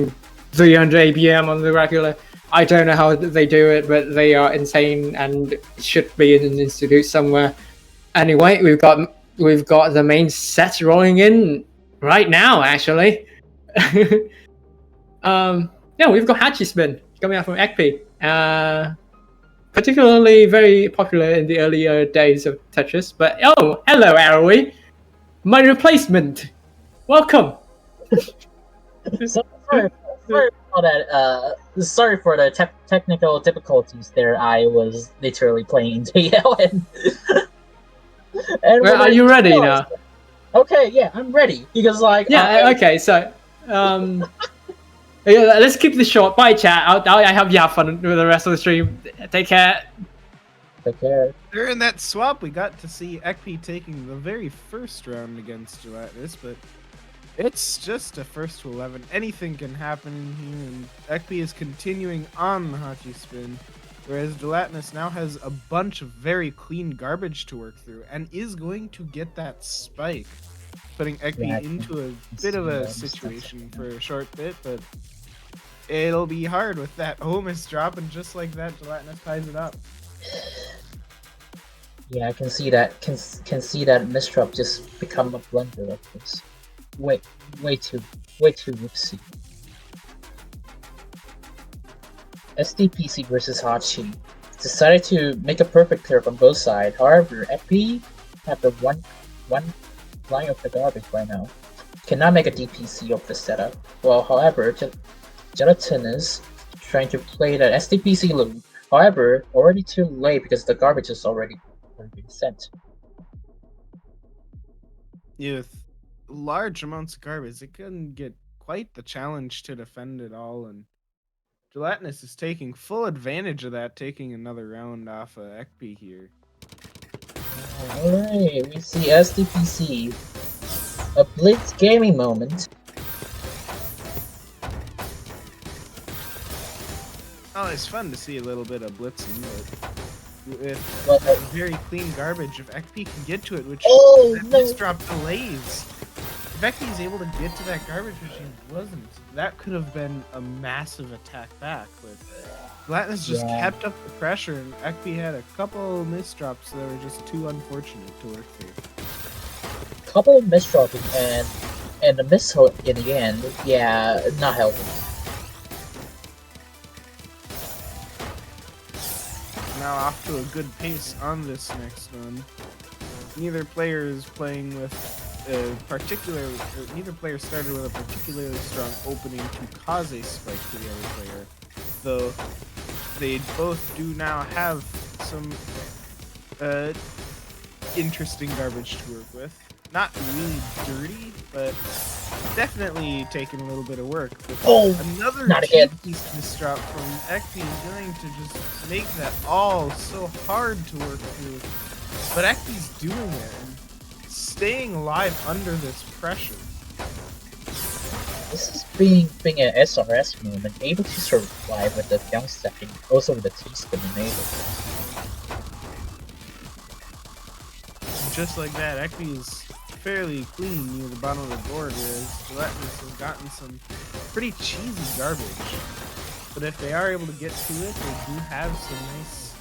300 ABM on the regular. I don't know how they do it, but they are insane and should be in an institute somewhere. Anyway, we've got the main set rolling in right now, actually. Yeah, we've got Hachi Spin coming out from Ekpi. Particularly very popular in the earlier days of Tetris. But oh, hello, Arrowy, my replacement. Welcome. Sorry for that. Sorry for the technical difficulties there. I was literally playing JL and Well, are you ready now? Okay, yeah, I'm ready because like okay, so yeah, let's keep this short. Bye, chat. I hope you have fun with the rest of the stream. Take care. Take care. During that swap, we got to see Ekpi taking the very first round against Gelatinous, but it's just a first to 11. Anything can happen in here, and Ekpi is continuing on the Hachi Spin, whereas Gelatinous now has a bunch of very clean garbage to work through, and is going to get that spike, putting Ekpi into a bit of a situation for a short bit, but it'll be hard with that Omis drop, and just like that, Gelatinous ties it up. Yeah, I can see that. Can see that misdrop just become a blunder like this. Way too whoopsie. SDPC versus Hachi decided to make a perfect clear from both sides. However, FP have the one line of the garbage right now. Cannot make a DPC of the setup. Well, however, Gelatin is trying to play that SDPC loop. However, already too late because the garbage is already been sent. With large amounts of garbage, it can get quite the challenge to defend it all, and Gelatinous is taking full advantage of that, taking another round off of Ekpi here. Alright, we see SDPC. A Blitz gaming moment. Oh, it's fun to see a little bit of blitzing, but with very clean garbage, if Ekpi can get to it, which that drop delays. If Ekpi is able to get to that garbage, which he wasn't, that could have been a massive attack back. But Gelatinous just kept up the pressure, and Ekpi had a couple misdrops that were just too unfortunate to work through. Couple of misdropping and the miss in the end, yeah, not helping. Now off to a good pace on this next one. Neither player is playing with neither player started with a particularly strong opening to cause a spike to the other player, though they both do now have some interesting garbage to work with. Not really dirty, but definitely taking a little bit of work. But another piece misdrop from Ekpi is going to just make that all so hard to work through. But Ekpi's doing it and staying alive under this pressure. This is being an SRS movement, able to survive with the down stepping, also with the T-spin enabled. Just like that, Ekpi is fairly clean near the bottom of the board, whereas Gelatinous has gotten some pretty cheesy garbage. But if they are able to get to it, they do have some nice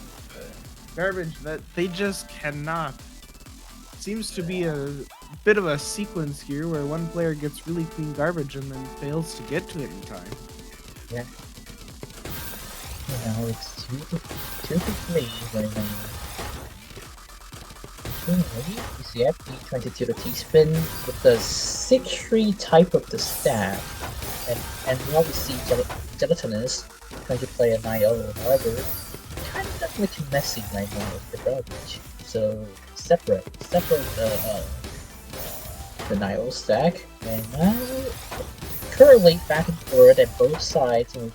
garbage that they just cannot. Seems to be a bit of a sequence here where one player gets really clean garbage and then fails to get to it in time. Yeah. Now it's 2-3 right now. You see FP22 the T-spin with the 6-3 type of the stack, and now we see Gelatinous trying to play a 9-0, however, kind of looking messy right now with the garbage. So separate the 9-0 stack, and now currently back and forth, and both sides are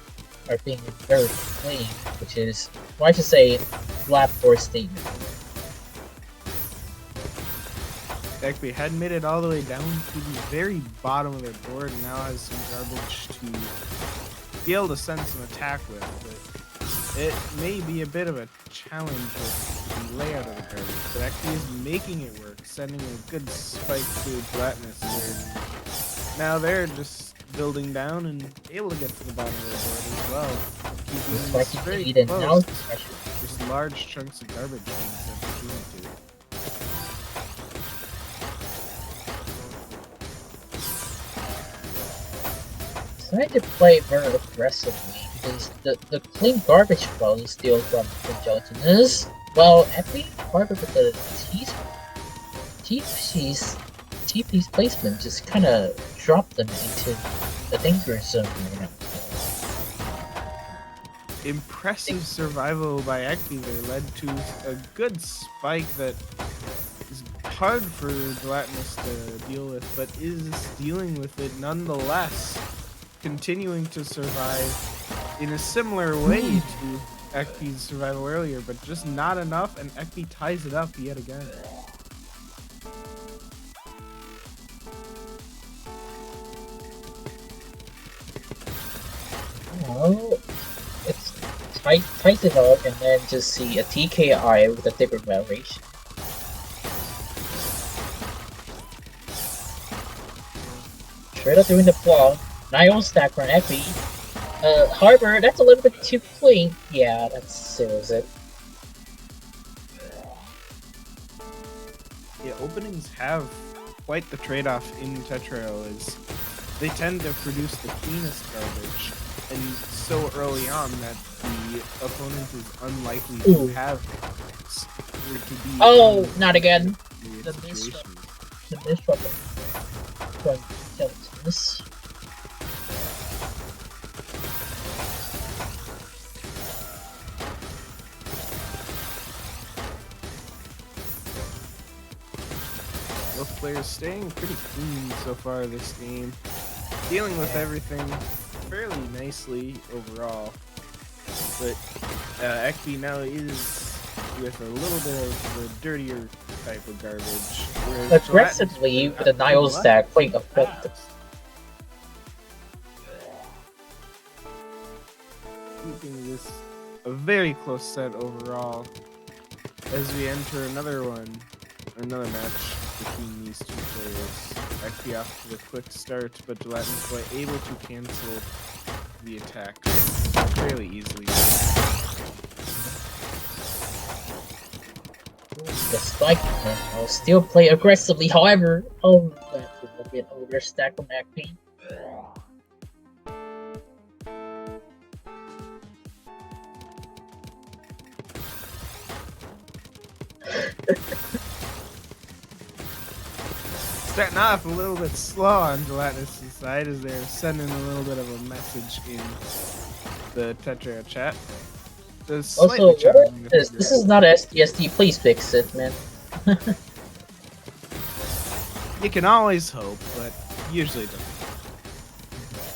being very clean, which is why to say flat for statement. Ekpi had made it all the way down to the very bottom of their board and now has some garbage to be able to send some attack with. But It may be a bit of a challenge with the layout of the garbage, but actually is making it work, sending a good spike to Gelatinous here. Now they're just building down and able to get to the bottom of the board as well. Keeping this very close. Just large chunks of garbage being sent between the two. Decided to play very aggressively because the clean garbage flow is still from Gelatinous. Well, every harbor with the TP's placement just kind of dropped them into the danger zone right now. Impressive survival by Ekby there led to a good spike that is hard for Gelatinous to deal with, but is dealing with it nonetheless. Continuing to survive in a similar way to Ekby's survival earlier, but just not enough, and Ekby ties it up yet again. Well, it's ties it up and then just see a TKI with a different variation. Straight up doing the block. 9 stack for an Ekby. Harbor, that's a little bit too clean. Yeah, that seals it. Yeah, openings have quite the trade-off in Tetrail, is they tend to produce the cleanest garbage, and so early on that the opponent is unlikely to have or to be. Oh, not again. The misstruck from Gelatinous. Both players staying pretty clean so far this game, dealing with everything fairly nicely overall. But Ekby now is with a little bit of the dirtier type of garbage. Aggressively with a 9 stack, quite effective. Keeping this a very close set overall as we enter another match between these two players. Ekby off to the quick start, but Gelatinous Boy able to cancel the attack fairly easily. The spike will still play aggressively, however, that will be an overstack from Ekby. Starting off a little bit slow on Gelatinous' side as they're sending a little bit of a message in the Tetra chat. Also, this is not SDSD, please fix it, man. You can always hope, but usually it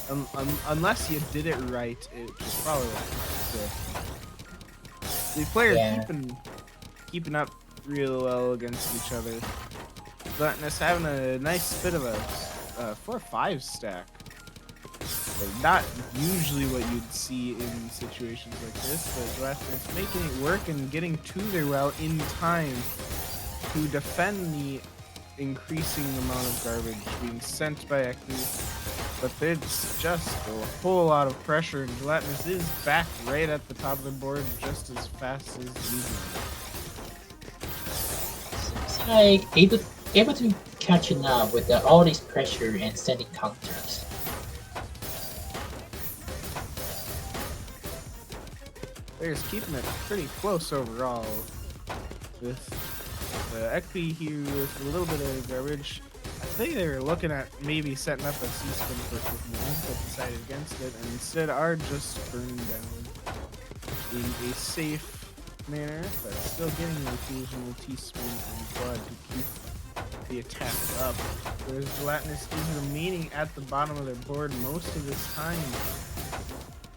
doesn't. Unless you did it right, it just probably won't. So, the players keeping up real well against each other. Gelatinous having a nice bit of a 4-5 stack. So not usually what you'd see in situations like this, but Gelatinous making it work and getting to their well in time to defend the increasing amount of garbage being sent by Ekby. But there's just a whole lot of pressure, and Gelatinous is back right at the top of the board just as fast as usual. It's like able to catching up with all this pressure and sending counters. They're just keeping it pretty close overall. With Ekby here with a little bit of garbage. I think they were looking at maybe setting up a C-spin first with me, but decided against it, and instead are just burning down in a safe manner, but still getting the occasional T-spin and blood to keep the attack up. Whereas Gelatinous is remaining at the bottom of their board most of this time,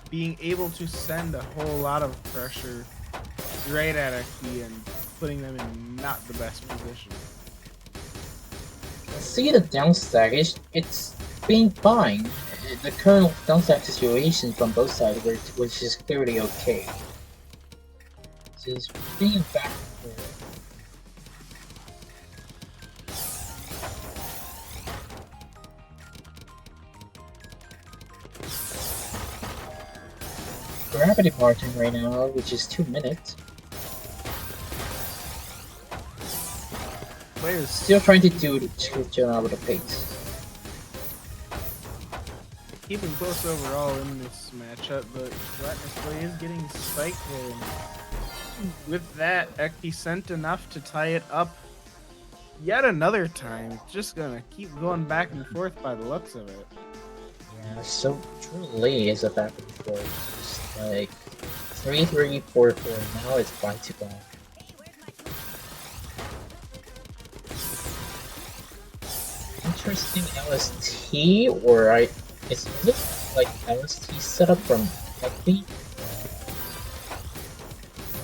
being able to send a whole lot of pressure right at Ekby and putting them in not the best position. See the downstack, it's being fine. The current downstack situation from both sides, which is clearly okay. Just being back and forth. Gravity margin right now, which is 2 minutes. Players Still trying to chill out with the pace. keeping close overall in this matchup, but Gelatinous Boy is getting spiked there. And with that, Ekpi sent enough to tie it up yet another time. Just gonna keep going back and forth by the looks of it. Yeah, so truly is a back and forth. Just like 3-3, 4-4. Now it's back to back. Interesting LST, or it looks like LST setup from Ekpi.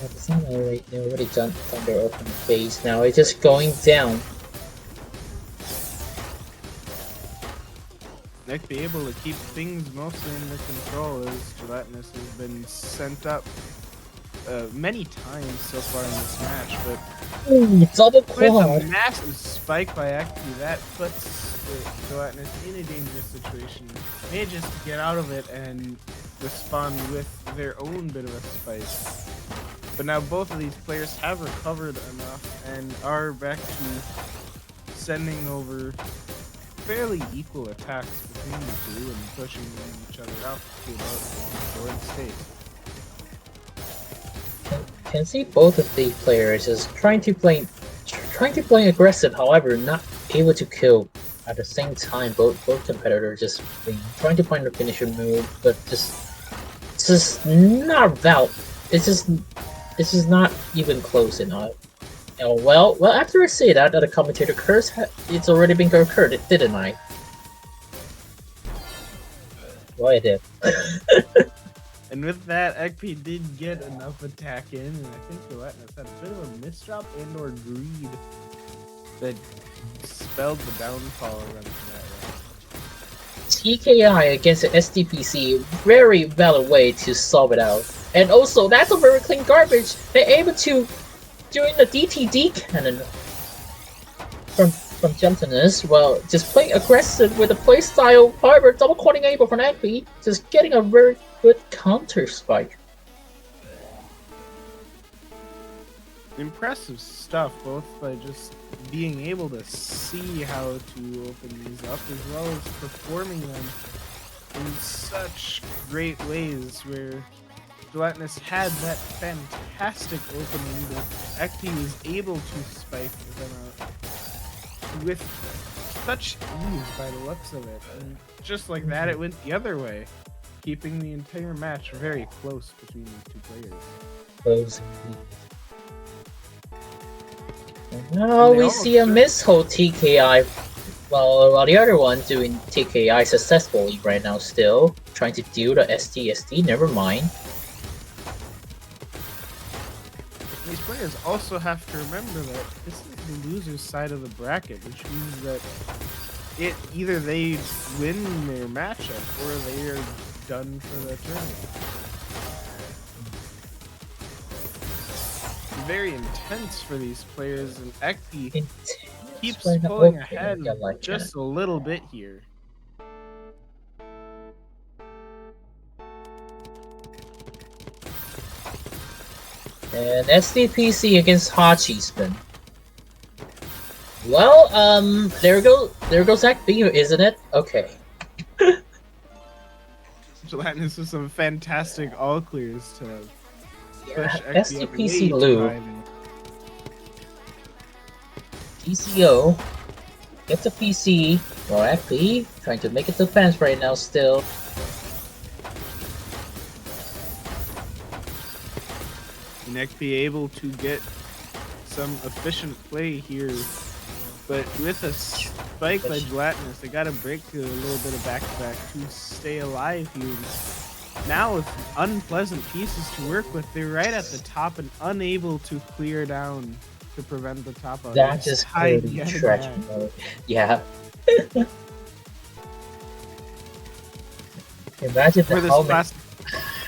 It's not already, they already done their open phase. Now it's just going down. Nick be able to keep things mostly under control as Gelatinous has been sent up many times so far in this match, but Ooh, double with quad! a massive spike by Ekpi, that puts Gelatinous in a dangerous situation. Manages to get out of it and respond with their own bit of a spike. But now both of these players have recovered enough and are back to sending over fairly equal attacks between the two and pushing each other out to about the fourth state. Can see both of the players is trying to play aggressive, however not able to kill at the same time. Both competitors just trying to find a finisher move, but just not about. It's just not even close enough. Oh, well, after I say that, the commentator curse, it's already been occurred, didn't I? Well, I did. And with that, Ekpi did get enough attack in, and I think Gelatinous had a bit of a misdrop and or greed that spelled the downfall of them for that round. TKI against the SDPC, very valid way to solve it out. And also, that's a very clean garbage. They're able to doing the DTD cannon from Gentleness, well, just playing aggressive with the playstyle, however, double quading able from Ekpi, just getting a very good counter spike. Impressive stuff, both by just being able to see how to open these up, as well as performing them in such great ways, where Gelatinous had that fantastic opening that Ekpi was able to spike them out with such ease by the looks of it. And just like that, it went the other way, keeping the entire match very close between the two players. Close indeed. And now we see a mishold TKI, while the other one doing TKI successfully right now still, trying to do the STSD, never mind. These players also have to remember that this is the loser's side of the bracket, which means that either they win their matchup or they are done for the tournament. Very intense for these players, and Ekpi keeps pulling ahead just a little bit here. And SDPC against Hachi spin. Well, there goes Ekpi, isn't it? Okay. Gelatinous with some fantastic all clears to push Ekpi SDPC Lou. TCO gets a PC. Well, Ekpi trying to make it to fence right now still. And Ekpi able to get some efficient play here, but with a spike by Gelatinous, they gotta break a little bit of back-to-back to stay alive here. Now with unpleasant pieces to work with, they're right at the top and unable to clear down to prevent the top of That just really tragic mode. Yeah. Imagine the helmet.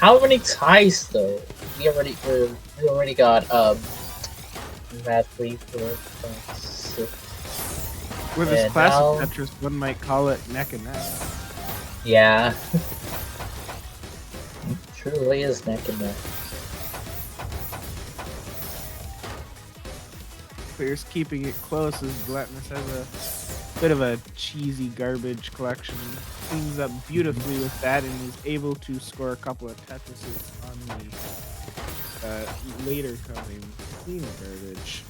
how many ties though? We already got Mad 3, 4, 5, 6. With this And class now- of Tetris, one might call it neck and neck. Yeah. It truly is neck and neck. Players keeping it close as Gelatinous has a bit of a cheesy garbage collection. Cleans up beautifully with that and is able to score a couple of Tetrises on the later coming cleaner garbage.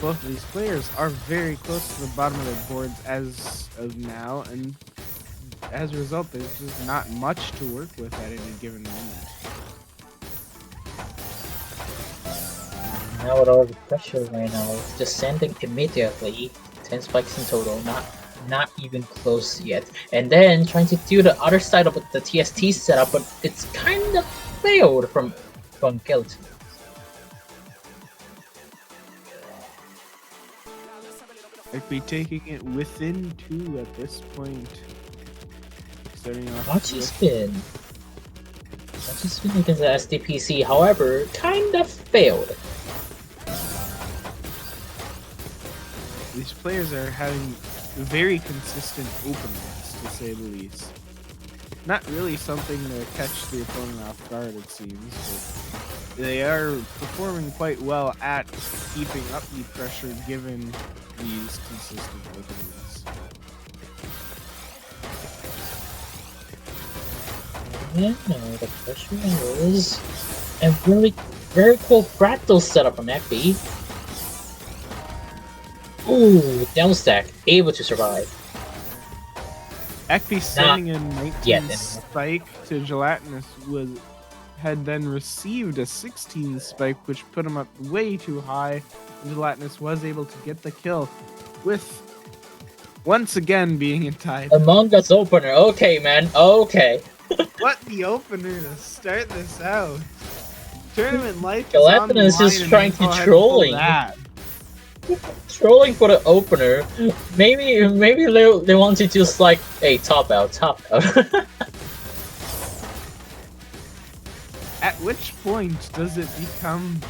Both of these players are very close to the bottom of their boards as of now, and as a result, there's just not much to work with at any given moment. Now with all the pressure right now, just sending immediately 10 spikes in total, not even close yet. And then trying to do the other side of the TST setup, but it's kind of failed from Guild. I'd be taking it within 2 at this point. Starting off Watchy with- spin. Watchy spin against the SDPC, however, kind of failed. These players are having very consistent openings, to say the least. Not really something to catch the opponent off guard, it seems, but they are performing quite well at keeping up the pressure given these consistent openings. Yeah, no, the pressure is a really very cool fractal setup from Ekby. Ooh, down stack, able to survive. Ekby sending a 19 yet, anyway. spike to Gelatinous had then received a 16 spike, which put him up way too high. And Gelatinous was able to get the kill with once again being in tie. Among Us opener, okay man, okay. What the opener to start this out? Tournament life is Gelatinous on the is line trying and to they know how pull trolling. that. Trolling for the opener. Maybe they want to just like, hey, top out. At which point does it become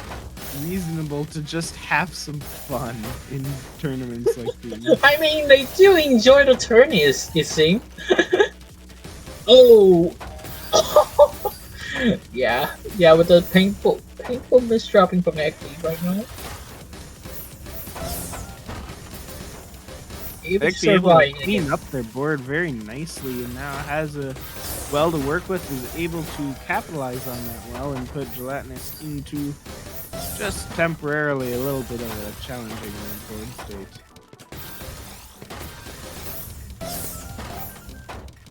reasonable to just have some fun in tournaments like these? I mean, they do enjoy the tourneys, you see. Oh. yeah, with the painful misdropping from Ekby right now. Able to Actually able to survive. clean up their board very nicely and now has a well to work with, is able to capitalize on that well and put Gelatinous into just temporarily a little bit of a challenging board state.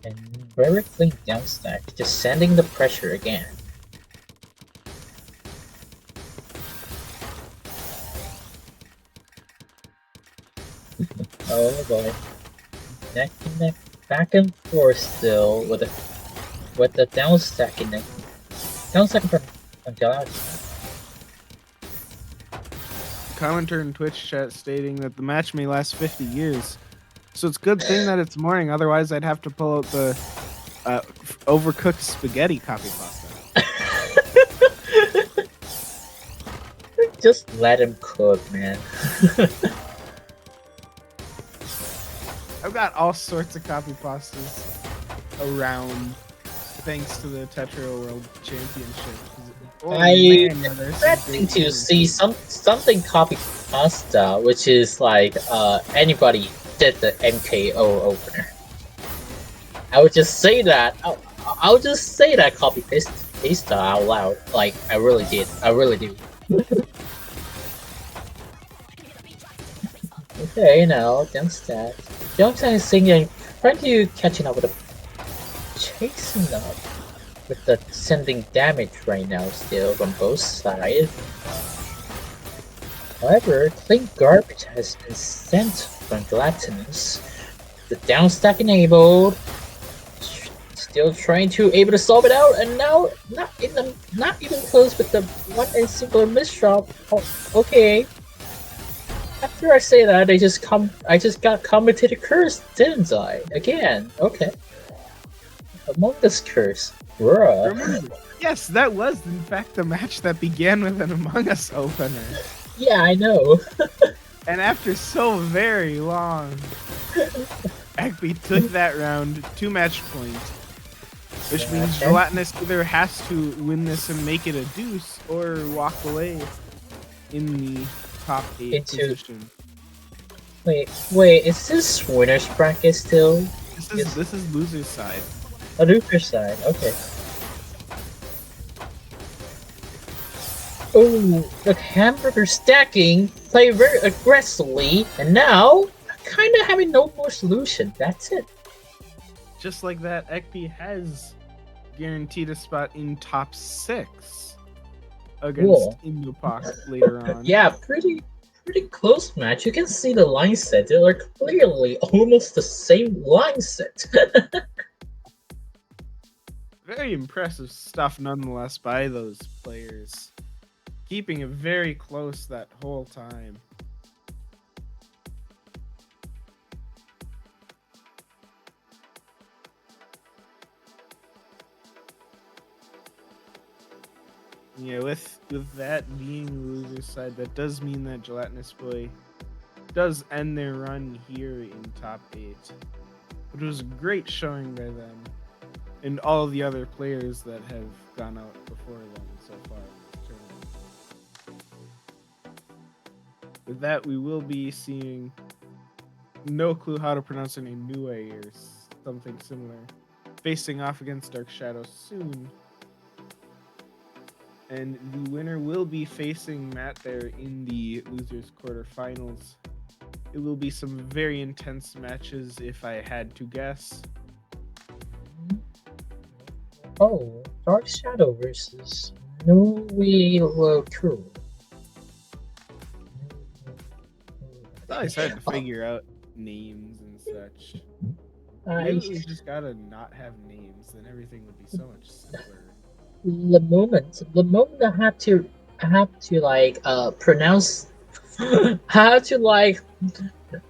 And very clean down stack, just sending the pressure again. Oh boy. Neck and neck, back and forth still with the down stacking neck. Down stacking from Gelatinous. Commenter in Twitch chat stating that the match may last 50 years. So it's a good thing that it's morning, otherwise I'd have to pull out the overcooked spaghetti copy pasta. Just let him cook, man. I've got all sorts of copy pastas around thanks to the Tetra World Championship. Oh, I man, there's some expecting great to games. see something copy pasta, which is like anybody did the MKO opener. I would just say that. I'll just say that copy pasta out loud. Like I really did. I really do. Okay, now down stat. Johnson is singing, trying to catching up with the chasing up with the sending damage right now still from both sides. However, clean garbage has been sent from Gelatinous. The downstack enabled. Still trying to able to solve it out, and now not even close with the one and singular misdrop. Oh, okay. After I say that, I just got commentator cursed, didn't I? Again, okay. Among Us curse. Bruh. Remember, yes, that was in fact the match that began with an Among Us opener. Yeah, I know. And after so very long, Ekby took that round 2 match point. Which means Gelatinous either has to win this and make it a deuce or walk away in the top 8 position. Wait, is this winner's bracket still? This is loser's side. A loser's side, okay. Oh, look, Hamburger stacking, play very aggressively, and now kind of having no more solution. That's it. Just like that, Ekby has guaranteed a spot in top 6 against Indopak later on. Yeah, pretty close match. You can see the line set. They are clearly almost the same line set. Very impressive stuff nonetheless by those players. Keeping it very close that whole time. Yeah, with that being the loser's side, that does mean that Gelatinous Boy does end their run here in top 8. It was a great showing by them and all the other players that have gone out before them so far in this tournament. With that, we will be seeing no clue how to pronounce her name, Nue or something similar, facing off against Dark Shadow soon. And the winner will be facing Matt there in the losers quarterfinals. It will be some very intense matches if I had to guess. Oh, Dark Shadow versus Nue Crew. It's always hard to figure out names and such. Maybe we just gotta not have names, then everything would be so much simpler. The moment I have to like pronounce how to like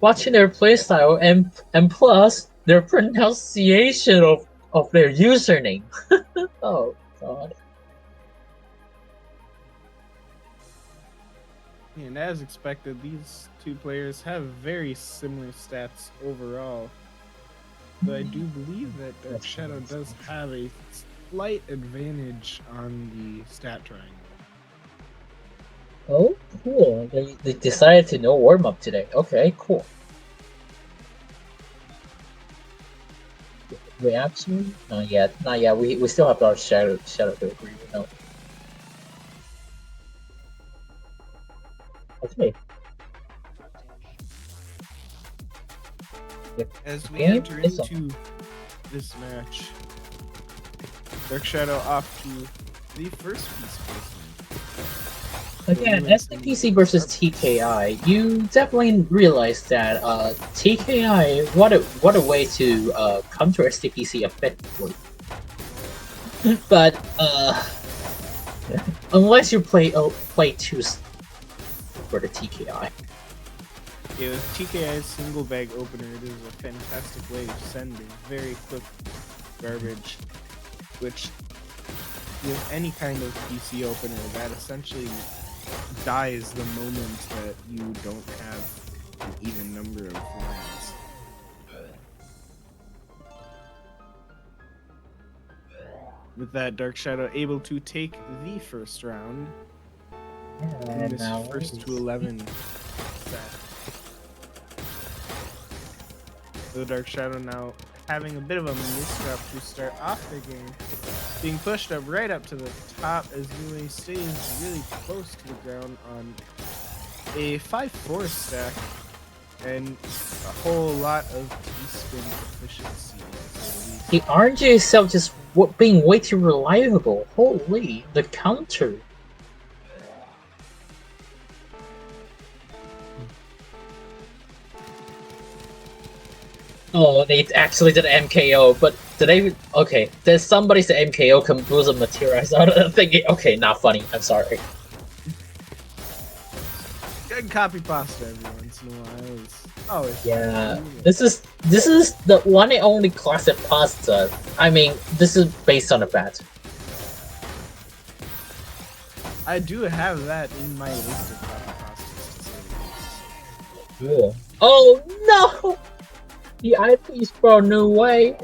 watching their playstyle and plus their pronunciation of their username. Oh god. And as expected, these two players have very similar stats overall. But I do believe that Dark Shadow does have a slight advantage on the stat triangle. Oh, cool. They decided to no warm up today. Okay, cool. Reaction? Not yet. Not yet. We still have our shadow to agree with. No. Okay. Yep. As we Game enter is into this match, Dark Shadow off to the first piece placement. Again, SDPC versus TKI, you definitely realize that TKI, what a way to counter SDPC effectively. But unless you play too for the TKI. Yeah, with TKI's single bag opener, it is a fantastic way to send a very quick garbage, which with any kind of PC opener, that essentially dies the moment that you don't have an even number of lines. With that, Dark Shadow able to take the first round in this first to 11 set. The Dark Shadow now having a bit of a misstep to start off the game, being pushed up right up to the top as Nue stays really close to the ground on a 5-4 stack and a whole lot of T-spin efficiency. The RNG itself just being way too reliable. Holy, the counter. Oh, they actually did MKO, but did they? Okay, did somebody say MKO can boost a materialize out of the thing? Okay, not funny. I'm sorry. Good copy pasta every once in a while is Oh, it's Yeah, this is the one and only classic pasta. I mean, this is based on a fact. I do have that in my list of classic pastas to say the least. Cool. Oh no! The IP's for a new way.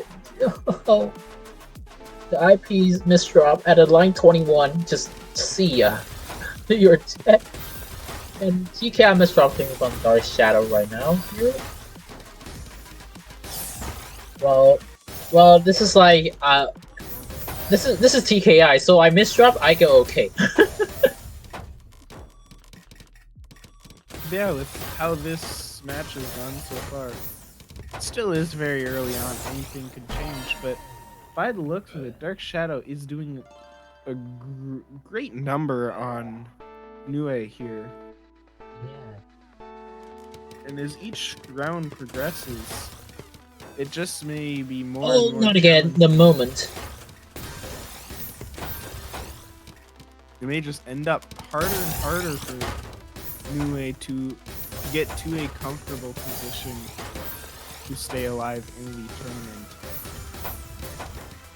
Oh. The IP's misdrop at a line 21. Just see ya. You're dead. And TK misdropping from Dark Shadow right now. Here. Well, this is like this is TKI. So I misdrop, I go okay. Yeah, with how this match has gone so far, it still is very early on. Anything could change, but by the looks of it, Dark Shadow is doing a great number on Nue here. Yeah. And as each round progresses, it just may be more. Oh, and more not again. The moment. It may just end up harder and harder for Nue to get to a comfortable position to stay alive in the tournament.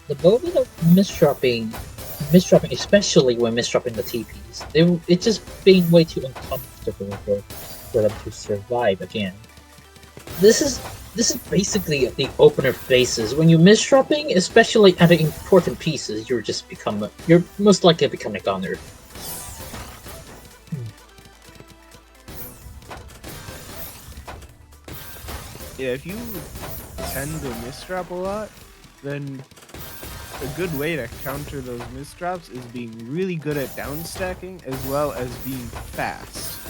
The moment of misdropping, especially when misdropping the TPs, it's just being way too uncomfortable for them to survive again. This is basically the opener phases. When you misdropping, especially at the important pieces, you're most likely to become a gunner. Yeah, if you tend to misdrop a lot, then a good way to counter those misdrops is being really good at downstacking as well as being fast.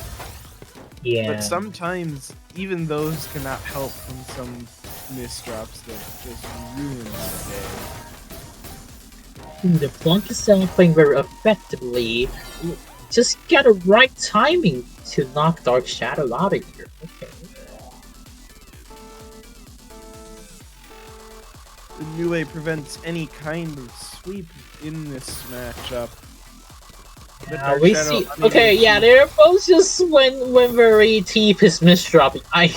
Yeah. But sometimes even those cannot help from some misdrops that just ruin the day. The Blanc is playing very effectively. Just get a right timing to knock Dark Shadow out of here. Okay. Nue prevents any kind of sweep in this matchup. Yeah, we see. Okay, yeah, they're both just when very deep is misdropping. I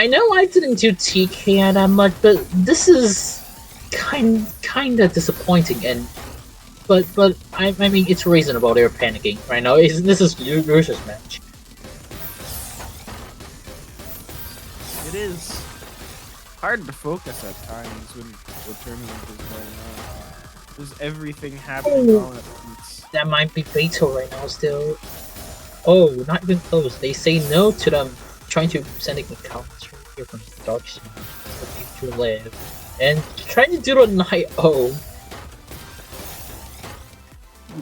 know I didn't do TK that much, but this is kinda disappointing. And but I mean it's reasonable. They're panicking right now. This is Lucius match. It is hard to focus at times when the tournament is going on. There's everything happening all at once. That might be fatal right now still. Oh, not even close. They say no to them trying to send a counter here from Dark Shadow to live. And trying to do the 9-0.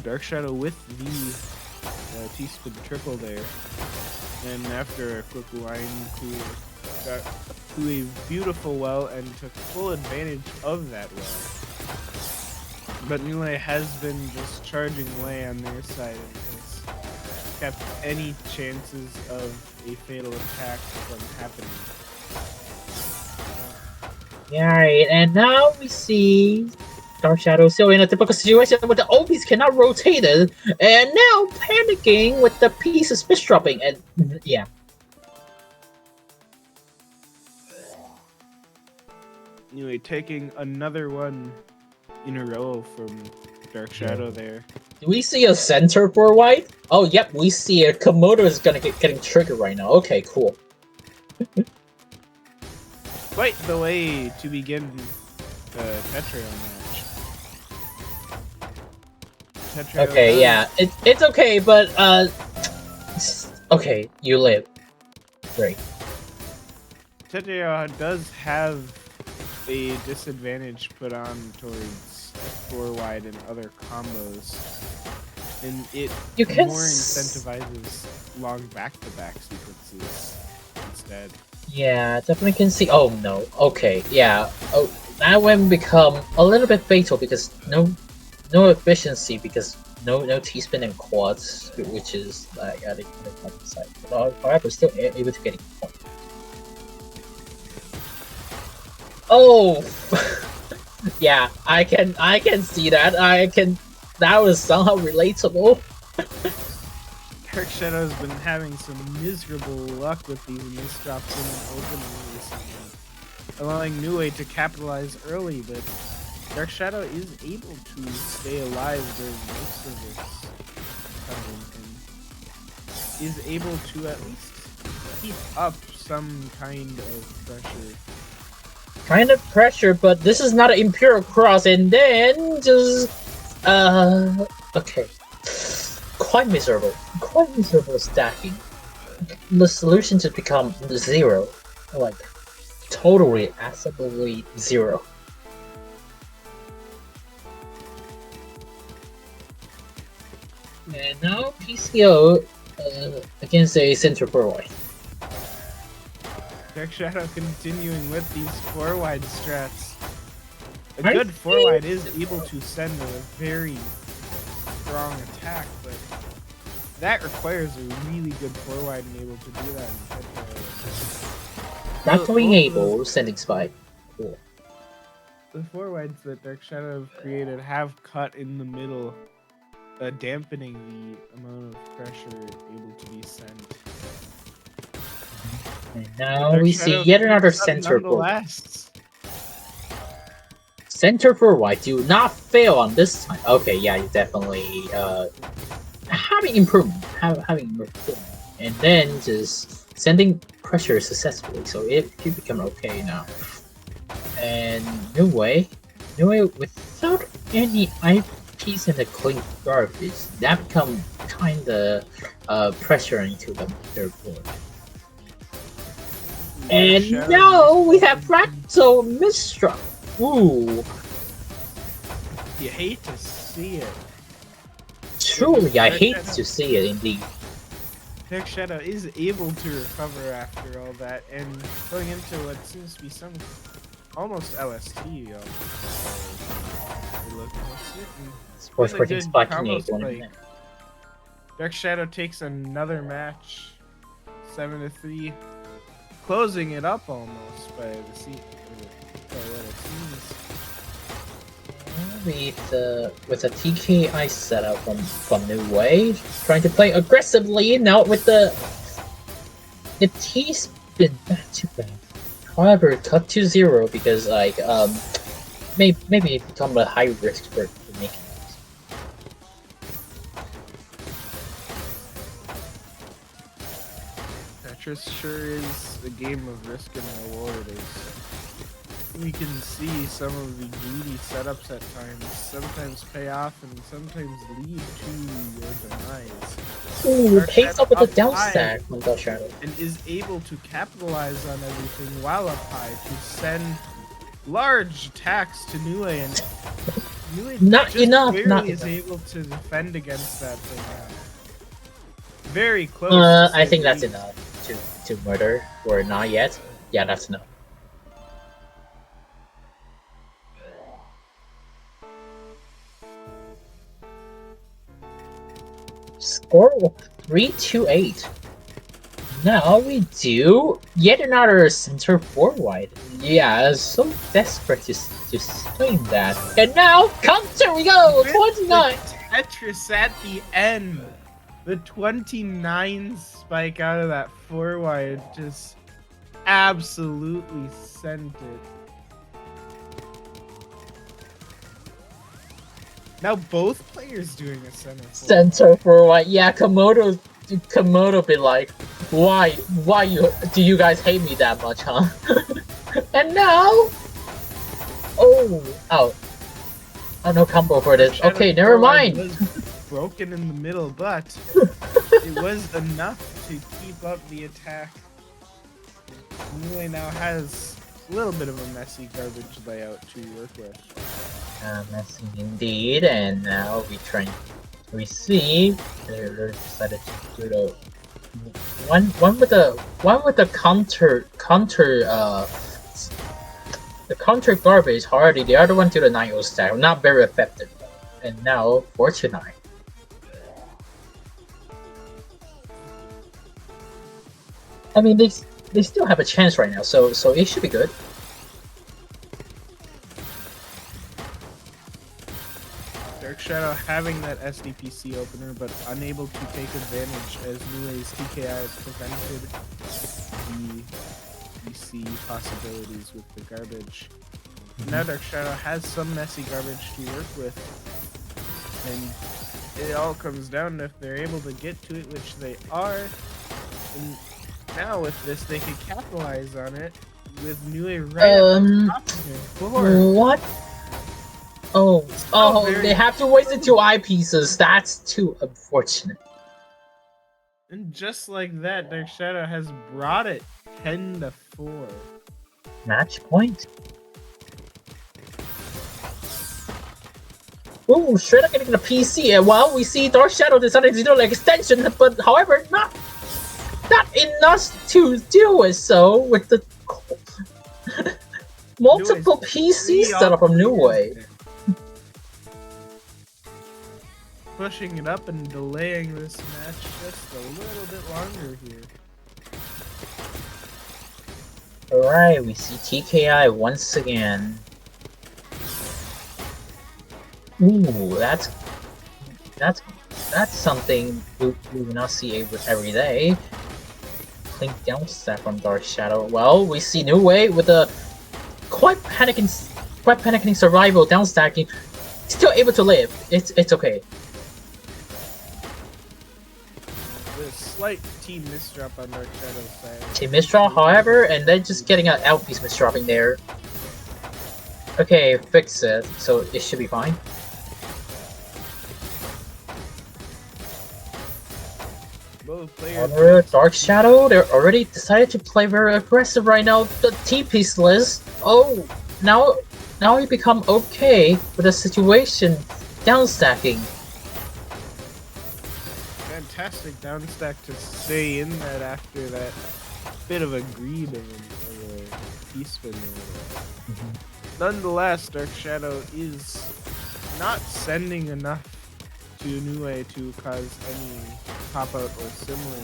Dark Shadow with the T-spin triple there. And after a quick line clear, got to a beautiful well and took full advantage of that well. But Nue has been just charging away on their side and has kept any chances of a fatal attack from happening. Alright, and now we see Dark Shadow still in a typical situation with the OPs cannot rotate it, and now panicking with the pieces misdropping, and yeah. Anyway, taking another one in a row from Dark Shadow there. Do we see a center for white? Oh, yep, we see a Komodo is getting triggered right now. Okay, cool. Quite the way to begin the Tetrail match. Tetrail Okay, yeah, it's okay, but okay, you live. Great. Tetrail does have a disadvantage put on towards 4-wide and other combos, and it more incentivizes long back-to-back sequences instead. Yeah, definitely can see. Oh no. Okay, yeah. Oh, that one become a little bit fatal because no efficiency because no T-spin and quads, which is like at the other side. But however, still able to get a point. Oh, yeah, I can see that. That was somehow relatable. Dark Shadow's been having some miserable luck with these misdrops in an opening recently, allowing Nue to capitalize early, but Dark Shadow is able to stay alive during most of this time and is able to at least keep up some kind of pressure. Kind of pressure, but this is not an Imperial Cross, and then just okay. Quite miserable stacking. The solution to become 0, like totally, absolutely 0. And now PCO against a center forward. Dark Shadow continuing with these 4-wide strats. A I good 4-wide is able to send a very strong attack, but that requires a really good 4-wide and able to do that in Tetra. Not being able, sending spike. Cool. The 4-wides that Dark Shadow have created have cut in the middle, dampening the amount of pressure able to be sent. And now we see yet another center forward. Center forward, do not fail on this time. Okay, yeah, you definitely having improvement, having improvement, and then just sending pressure successfully. So it could become okay now. And Nue without any eyepiece in the clean garbage, that become kinda pressuring to the third board. And now we have Fractal Mistral. Ooh. You hate to see it. Truly, I hate to see it indeed. Dark Shadow is able to recover after all that and going into what seems to be some almost LST. Sports Sporting Spiking Dark Shadow takes another match, 7-3. Closing it up almost by what it seems. With a TKI setup from Nue, trying to play aggressively now with the T-spin back to back. However, cut to 0 because like maybe it become a high risk for making it. Tetris sure is a game of risk and reward. We can see some of the greedy setups at times sometimes pay off and sometimes lead to your demise. Ooh, pays up with a down stack from Dark Shadow. And is able to capitalize on everything while up high to send large attacks to Nue, and Nue not just enough, barely not is enough. able to defend against that thing. Very close. I think that's enough to murder, or not yet. Yeah, that's enough. Score 3-8. Now we do yet another center forward. Yeah, so desperate to swing that. And now counter we go. 29. Tetris at the end. The 29 spike out of that 4-wide just absolutely sent it. Now both players doing a center forward. Yeah, Komodo be like, why do you guys hate me that much, huh? And now, oh, no combo for this. Okay, never mind. Was broken in the middle, but it was enough to keep up the attack. Nue now has a little bit of a messy garbage layout to work with. Messy indeed, and now we see they decided to do the one with the counter garbage already. The other one to the 9-0 stack, not very effective. And now 4-9. I mean, they still have a chance right now, so it should be good. Shadow having that SDPC opener, but unable to take advantage as Nue's TKI prevented the PC possibilities with the garbage. Now Dark Shadow has some messy garbage to work with, and it all comes down to if they're able to get to it, which they are. And now with this, they can capitalize on it with Nue right at the top of their board. What? They have to waste the 2 eyepieces. That's too unfortunate. And just like that, Dark Shadow has brought it 10-4. Match point. Ooh, straight up getting a PC, and well, we see Dark Shadow decided to do an extension, but however, not enough to do it so with the multiple PC setup from Nue. Pushing it up and delaying this match just a little bit longer here. Alright, we see TKI once again. Ooh, that's something we will not see every day. Clink down step from Dark Shadow. Well, we see Nue with a quite panicking survival down stacking. Still able to live. It's okay. With a slight team misdrop on Dark Shadow's side. Team misdrop, however, and then just getting an outpiece misdropping there. Okay, fix it, so it should be fine. Both players. Dark Shadow, they're already decided to play very aggressive right now. The T-piece list. Oh, now we become okay with the situation. Down stacking. Fantastic downstack to stay in that after that bit of a greed of a T-spin there. Nonetheless, Dark Shadow is not sending enough to Nue to cause any pop-out or similar,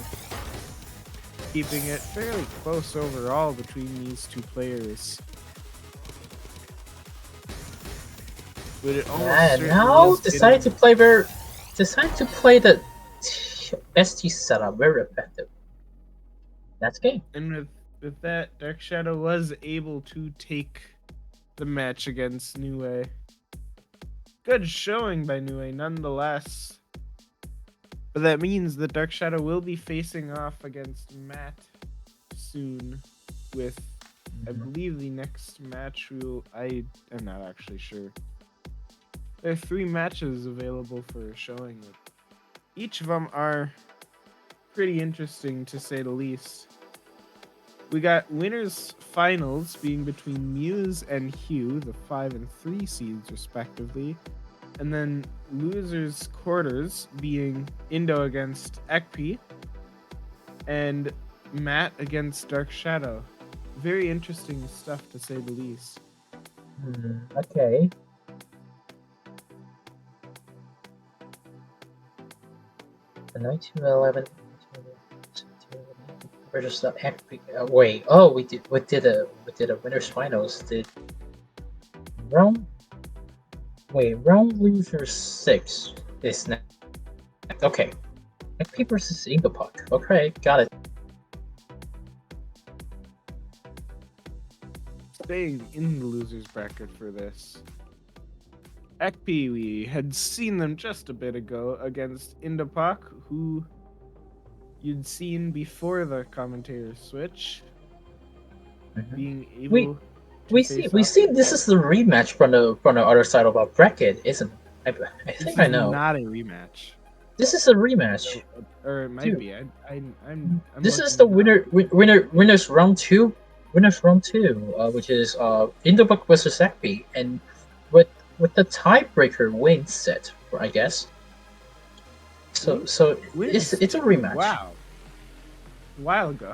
keeping it fairly close overall between these two players. But it almost now decided to play the ST setup very effective. That's game. And with that, Dark Shadow was able to take the match against Nue. Good showing by Nue nonetheless. But that means that Dark Shadow will be facing off against Matt soon with, I believe, the next match I am not actually sure. There are 3 matches available for showing. Each of them are pretty interesting to say the least. We got winners finals being between Muse and Hugh, the 5 and 3 seeds respectively. And then losers quarters being Indo against Ekp and Matt against Dark Shadow. Very interesting stuff to say the least. Okay. The 1911. Versus the Ekp. Wait. Oh, we did a winners finals. Did round loser 6 is next. Okay. Ekp versus Inglepuck. Okay, got it. Staying in the losers bracket for this. Ekp, we had seen them just a bit ago against Indopak, who you'd seen before the commentator switch. Being able we see this is the rematch from the other side of our bracket, isn't it? I think I know. Not a rematch. This is a rematch. Or it might be. I'm this is the winners round 2. Winners round 2, which is Indopak versus Ekp, and with the tiebreaker win set, I guess. So it's a rematch. Wow. A while ago.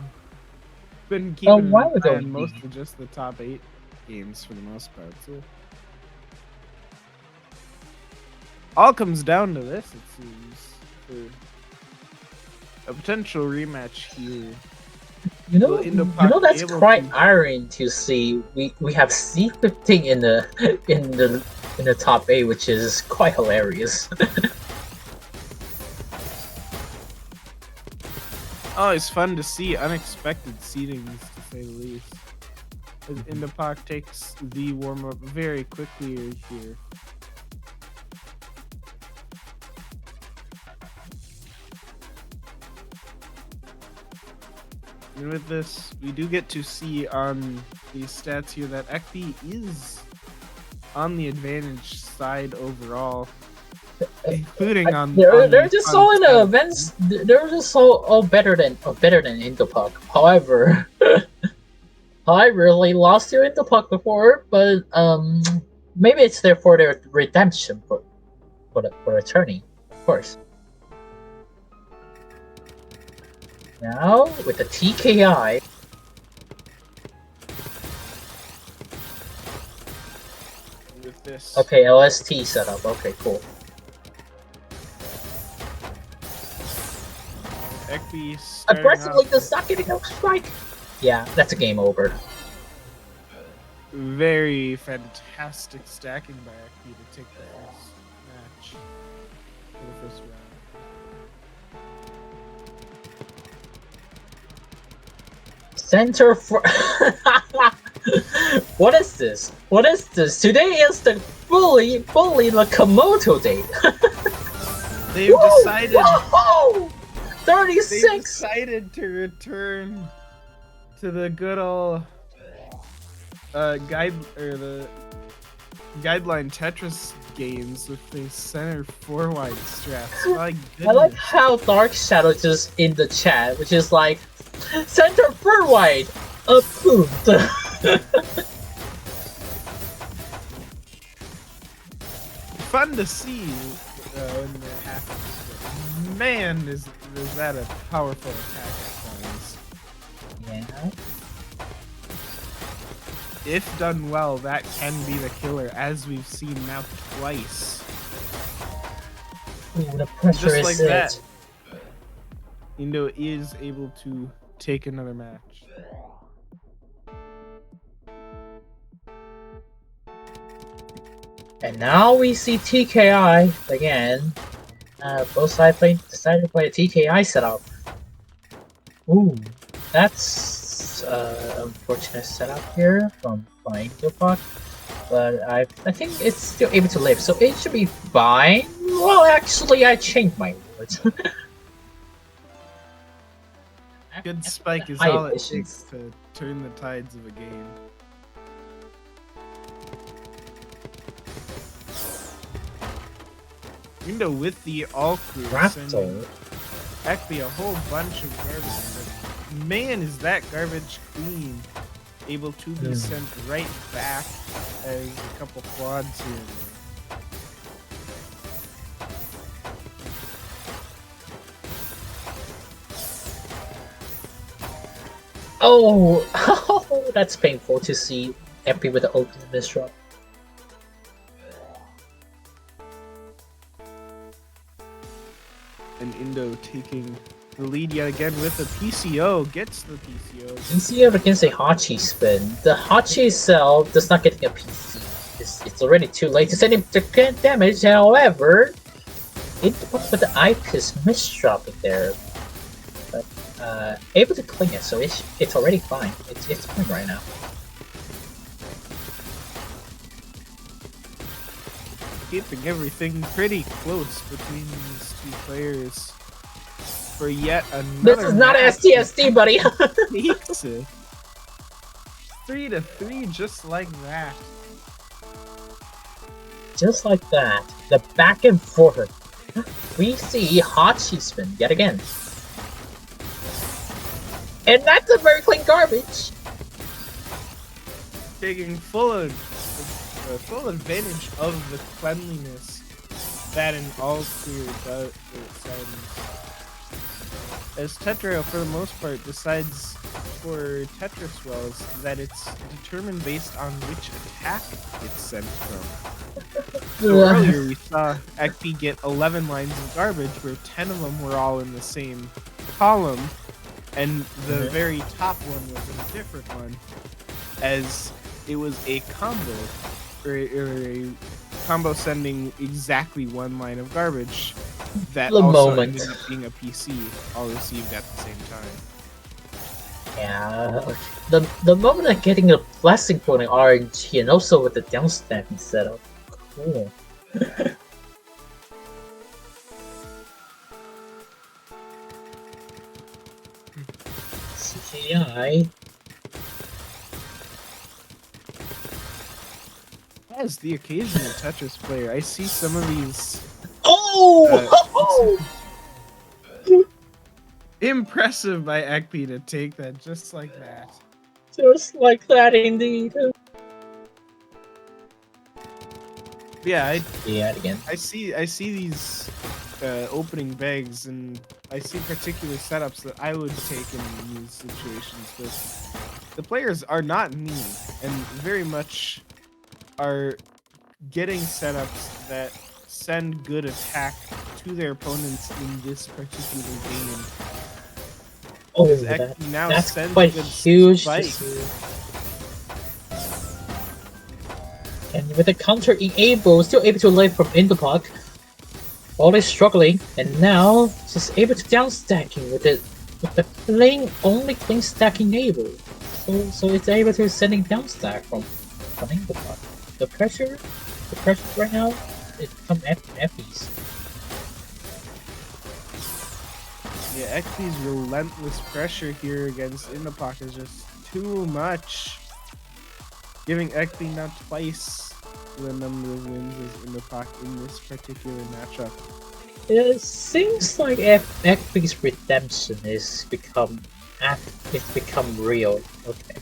Been keeping an eye on most of just the top 8 games for the most part. So all comes down to this, it seems, for a potential rematch here. You know that's quite irony to see. We have C15 in the in the top 8, which is quite hilarious. Oh, it's fun to see unexpected seedings, to say the least. As Indopak takes the warm-up very quickly here. And with this, we do get to see on these stats here that Ekpi is on the advantage side overall, including on. They're just all in the events. They're just all better than Indopak. However, I really lost to Indopak before, but maybe it's there for their redemption for attorney, of course. Now with the TKI. With this. Okay, LST setup. Okay, cool. Ekpi Aggressively does not getting no strike. Yeah, that's a game over. Very fantastic stacking by Ekpi to take the first match for the first round. Center for What is this? What is this? Today is the fully Locomoto day. They've decided. Whoa! 36. They've decided to return to the good old the guideline Tetris games with the center 4-wide straps. My goodness. I like how Dark Shadow just in the chat, which is like center 4-wide approved. Fun to see when that happens. But man, is that a powerful attack at times. Yeah. If done well, that can be the killer, as we've seen now twice. Ooh, the pressure Just is like it. that. Indo is able to take another match. And now we see TKI again. Both sides decided to play a TKI setup. Ooh, that's unfortunate setup here from Indopak. But I think it's still able to live, so it should be fine. Well, actually, I changed my words. Good spike is High all it efficiency. takes to turn the tides of a game. Indo with the all clear, Raptor. Ekpi a whole bunch of garbage. But man, is that garbage clean, able to be sent right back as a couple quads here. Oh, that's painful to see Epi with the ultimate disrupt. And Indo taking the lead yet again with the PCO, gets the PCO. PCO against a Hachi spin. The Hachi itself does not getting a PC. It's already too late to send him to get damage, however, it with the Ipis misdropping there. But able to clean it, so it's already fine. It's fine right now. Keeping everything pretty close between these two players for yet another. This is not match. STSD, buddy. Takes it. 3-3, just like that. Just like that, the back and forth. We see Hachi spin yet again. And that's a very clean garbage. Taking full advantage of the cleanliness that an all clear does. As Tetra, for the most part, decides for Tetris Wells that it's determined based on which attack it's sent from. So earlier we saw Ekpi get 11 lines of garbage where 10 of them were all in the same column, and the very top one was in a different one, as it was a combo, or a combo sending exactly one line of garbage that The also moment. ended up being a PC, all received at the same time. Yeah, the moment of getting a blessing for an RNG and also with the downstacking setup. Cool. CKI. As the occasional Tetris player, I see some of these Oh! impressive by Ekpi to take that just like that. Just like that, indeed. Yeah, Yeah, again. I see these opening bags, and I see particular setups that I would take in these situations. But the players are not me, and very much are getting setups that send good attack to their opponents in this particular game. Oh, Because Ekpi now that's sends quite good huge to spike. see. And with the counter still able to live from Interpuck, always struggling, and now just able to downstacking with the only clean stacking able. So it's able to sending downstack from Interpuck. The pressure right now, it come Effie's. Yeah, Ekpi's relentless pressure here against Indopak is just too much. Giving Ekpi now twice the number of wins as Indopak in this particular matchup. It seems like Effie's redemption is become real. Okay.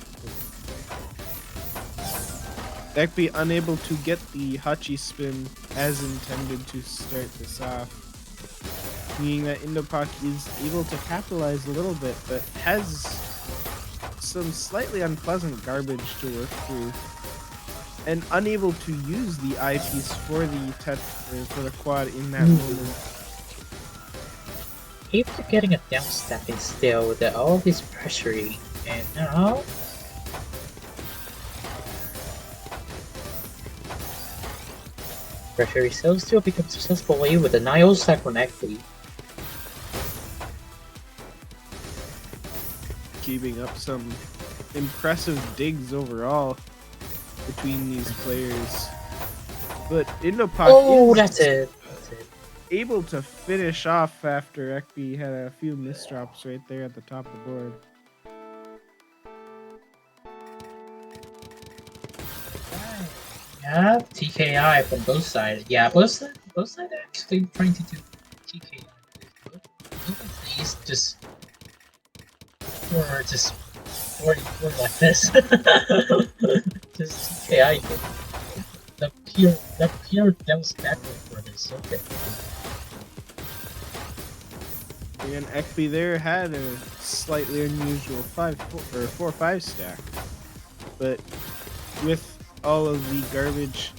Ekpi unable to get the Hachi spin as intended to start this off. Meaning that Indopak is able to capitalize a little bit, but has some slightly unpleasant garbage to work through. And unable to use the eyepiece for the quad in that moment. After getting a downstacking still with all this pressuring, and now pressure still becomes successfully with the Nile sack on Ekpi. Keeping up some impressive digs overall between these players. But Indopak That's it. able to finish off after Ekpi had a few misdrops right there at the top of the board. Yeah, TKI from both sides. Yeah, both sides actually trying to do TKI. Both of these just or like this. Just TKI. The pure downstacking for this. Okay. And Ekpi there had a slightly unusual 4-5 stack, but with all of the garbage,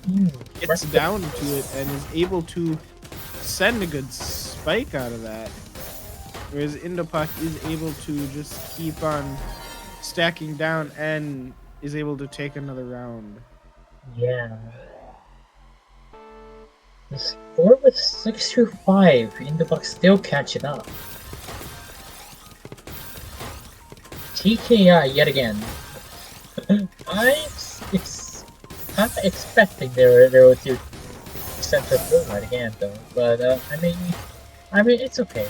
gets down to it and is able to send a good spike out of that. Whereas Indopak is able to just keep on stacking down and is able to take another round. Yeah. The score with 6-5, Indopak still catching up. TKI yet again. I'm expecting they would do central format again though, but I mean it's okay.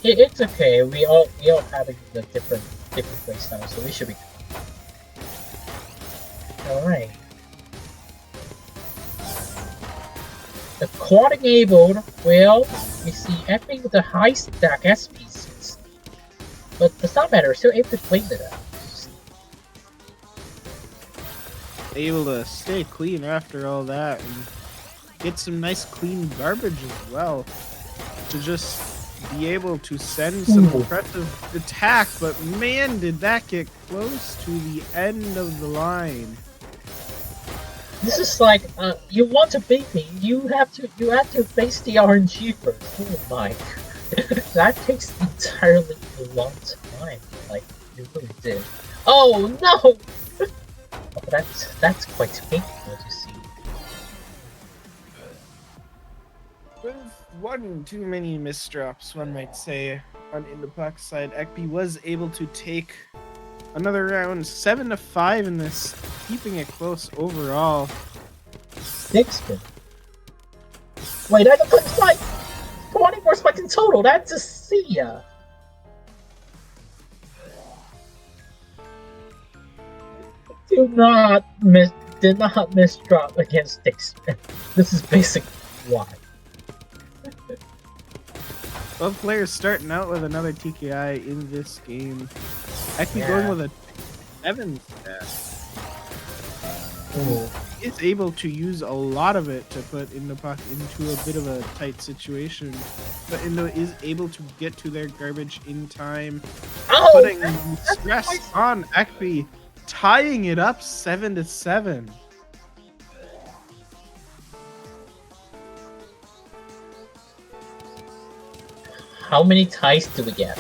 It's okay. We all having the different playstyles, so we should be all right. The quad enabled. Well, we see Epic with the high stack SPCs, but does not matter. Still able to play it out. Able to stay clean after all that and get some nice clean garbage as well to just be able to send some impressive attack, but man did that get close to the end of the line. This is like you want to beat me, you have to face the RNG first. Oh my, that takes entirely a long time. Like you really did. Oh no! Oh, that's quite painful to see. With one too many misdrops, one might say, on Indopak's side, Ekpi was able to take another round 7-5 in this, keeping it close overall. 6 spin. Wait, I got 24 spikes in total. That's a see ya. Do not misdrop against 6 spin. This is basic why. Both players starting out with another TKI in this game. Ekpi going with a 7 stat. Ooh. Is able to use a lot of it to put Indopak into a bit of a tight situation, but Indo is able to get to their garbage in time, putting stress on Ekpi, tying it up 7-7. How many ties do we get?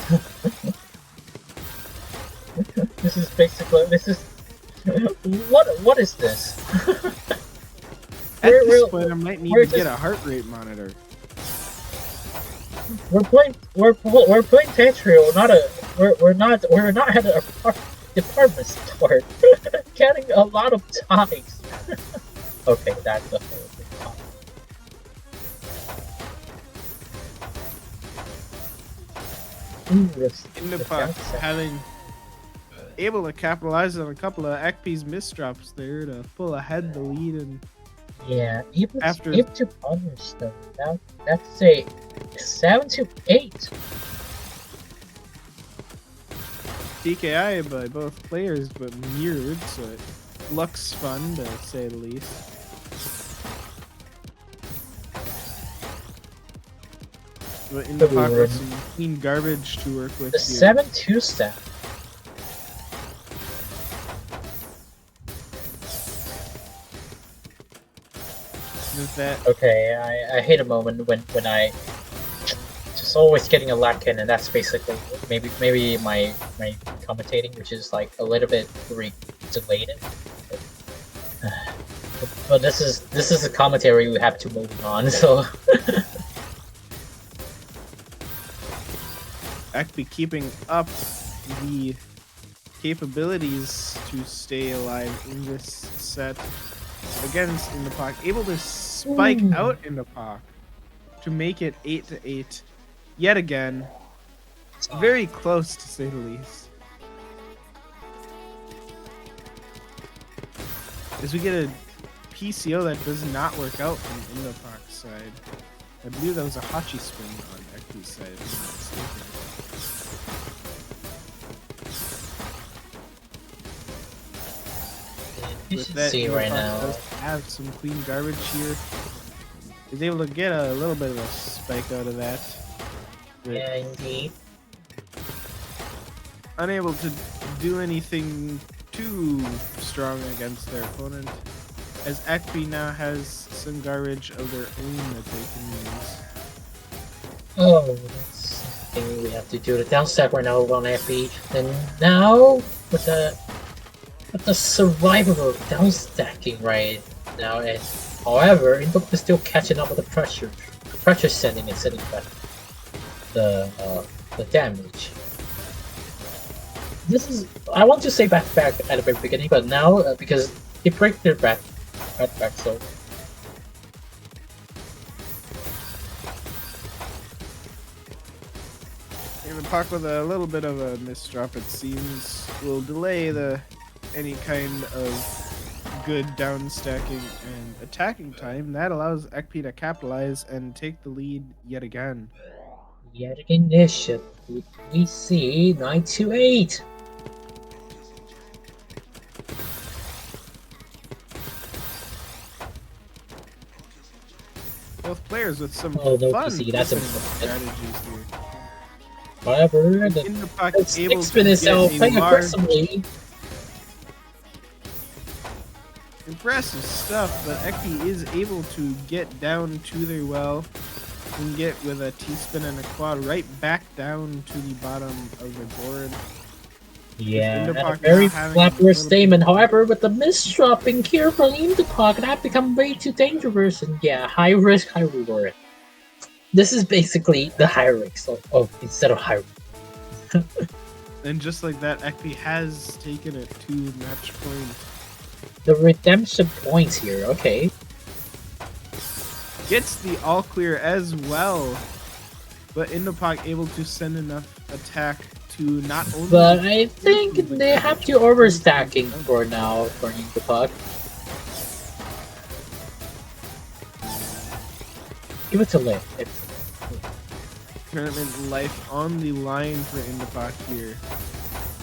This is what is this? At this point, I might need to get a heart rate monitor. We're playing Tetrio, we're not at a department store. Getting a lot of ties. Okay, that's a whole big topic. Indopak having able to capitalize on a couple of Ekpi's misdrops there to pull ahead the lead, and able to punish them. That's a 7-8. TKI by both players, but mirrored, so it looks fun to say the least. But Indopak with some clean garbage to work with. The 7-2 stat. Okay, I hate a moment when I just always getting a lag in, and that's basically maybe my commentating, which is like a little bit delayed. But this is a commentary we have to move on. So Ekpi keeping up the capabilities to stay alive in this set against Indopak, able to spike out Indopak to make it 8-8 yet again. Very close, to say the least. As we get a PCO that does not work out from Indopak's side. I believe that was a Hachi spin on Ekpi's side, if I'm not mistaken. you should see right now. Does have some clean garbage here. Is able to get a little bit of a spike out of that. Yeah, indeed. Unable to do anything too strong against their opponent, as Ekpi now has some garbage of their own that they can use. Oh, that's something we have to do. The downstep right now on Ekpi, and now with the survival downstacking right now, and however, Indopak is still catching up with the pressure. The pressure sending back the damage. This is, I want to say back at the very beginning, but now because they break their back, so. Indopak with a little bit of a misdrop, it seems, will delay any kind of good downstacking and attacking time. That allows Ekpi to capitalize and take the lead yet again. Yet again, this we see 9-8. Both players with some no fun PC, that's strategies here. However, the able spin is playing aggressively. Impressive stuff, but Ekpi is able to get down to their well and get with a T-spin and a quad right back down to the bottom of the board. Yeah, a very flat statement. However, with the misdropping here from Indopak, that become way too dangerous, and yeah, high risk, high reward. This is basically the hierarchy of instead of hierarchy. And just like that, Ekpi has taken it to match point. The redemption points here, okay. Gets the all clear as well. But Indopok able to send enough attack to not only... But I think they have to overstacking for now for Indopok. Give it to Lin. Tournament life on the line for Indopok here,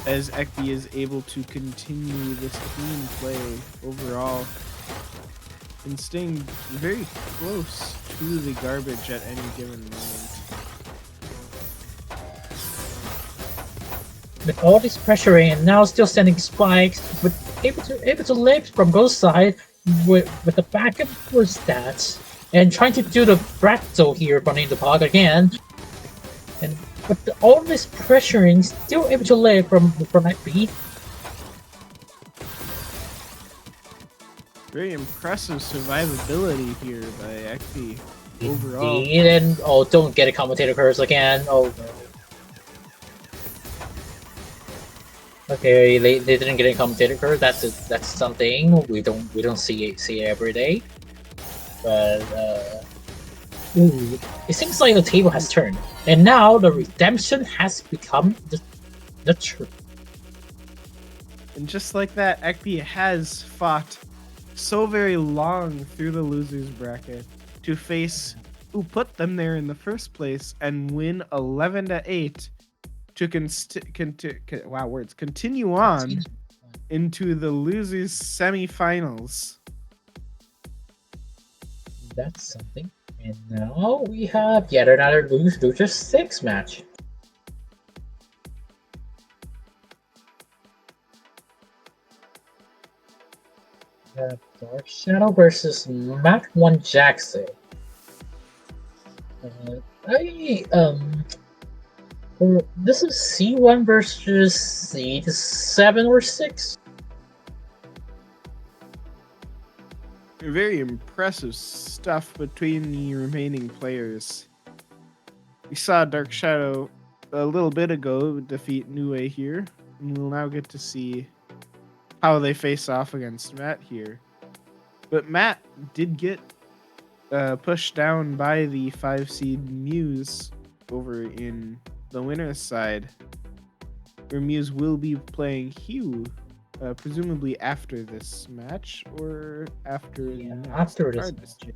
as Ekpi is able to continue this clean play overall and staying very close to the garbage at any given moment. With all this pressuring and now still sending spikes, but able to live from both sides with the backup for stats and trying to do the Bratzo here from Indopok again. And with all this pressuring, still able to live from Ekpi. Very impressive survivability here by Ekpi overall. Indeed, and oh, don't get a commentator curse again. Oh no. Okay, they didn't get a commentator curse. That's something we don't see every day. But ooh, it seems like the table has turned, and now the redemption has become the truth. And just like that, Ekpi has fought so very long through the losers bracket to face who put them there in the first place and win 11-8 to continue on into the losers semifinals. That's something. And now we have yet another Loser 6 match. Dark Shadow versus Matt 1 Jackson. This is C1 versus C7 or 6. Very impressive stuff between the remaining players. We saw Dark Shadow a little bit ago defeat Nue here, and we'll now get to see how they face off against Matt here. But Matt did get pushed down by the 5 seed Muse over in the winner's side, where Muse will be playing Hugh, presumably after this match or after After this match.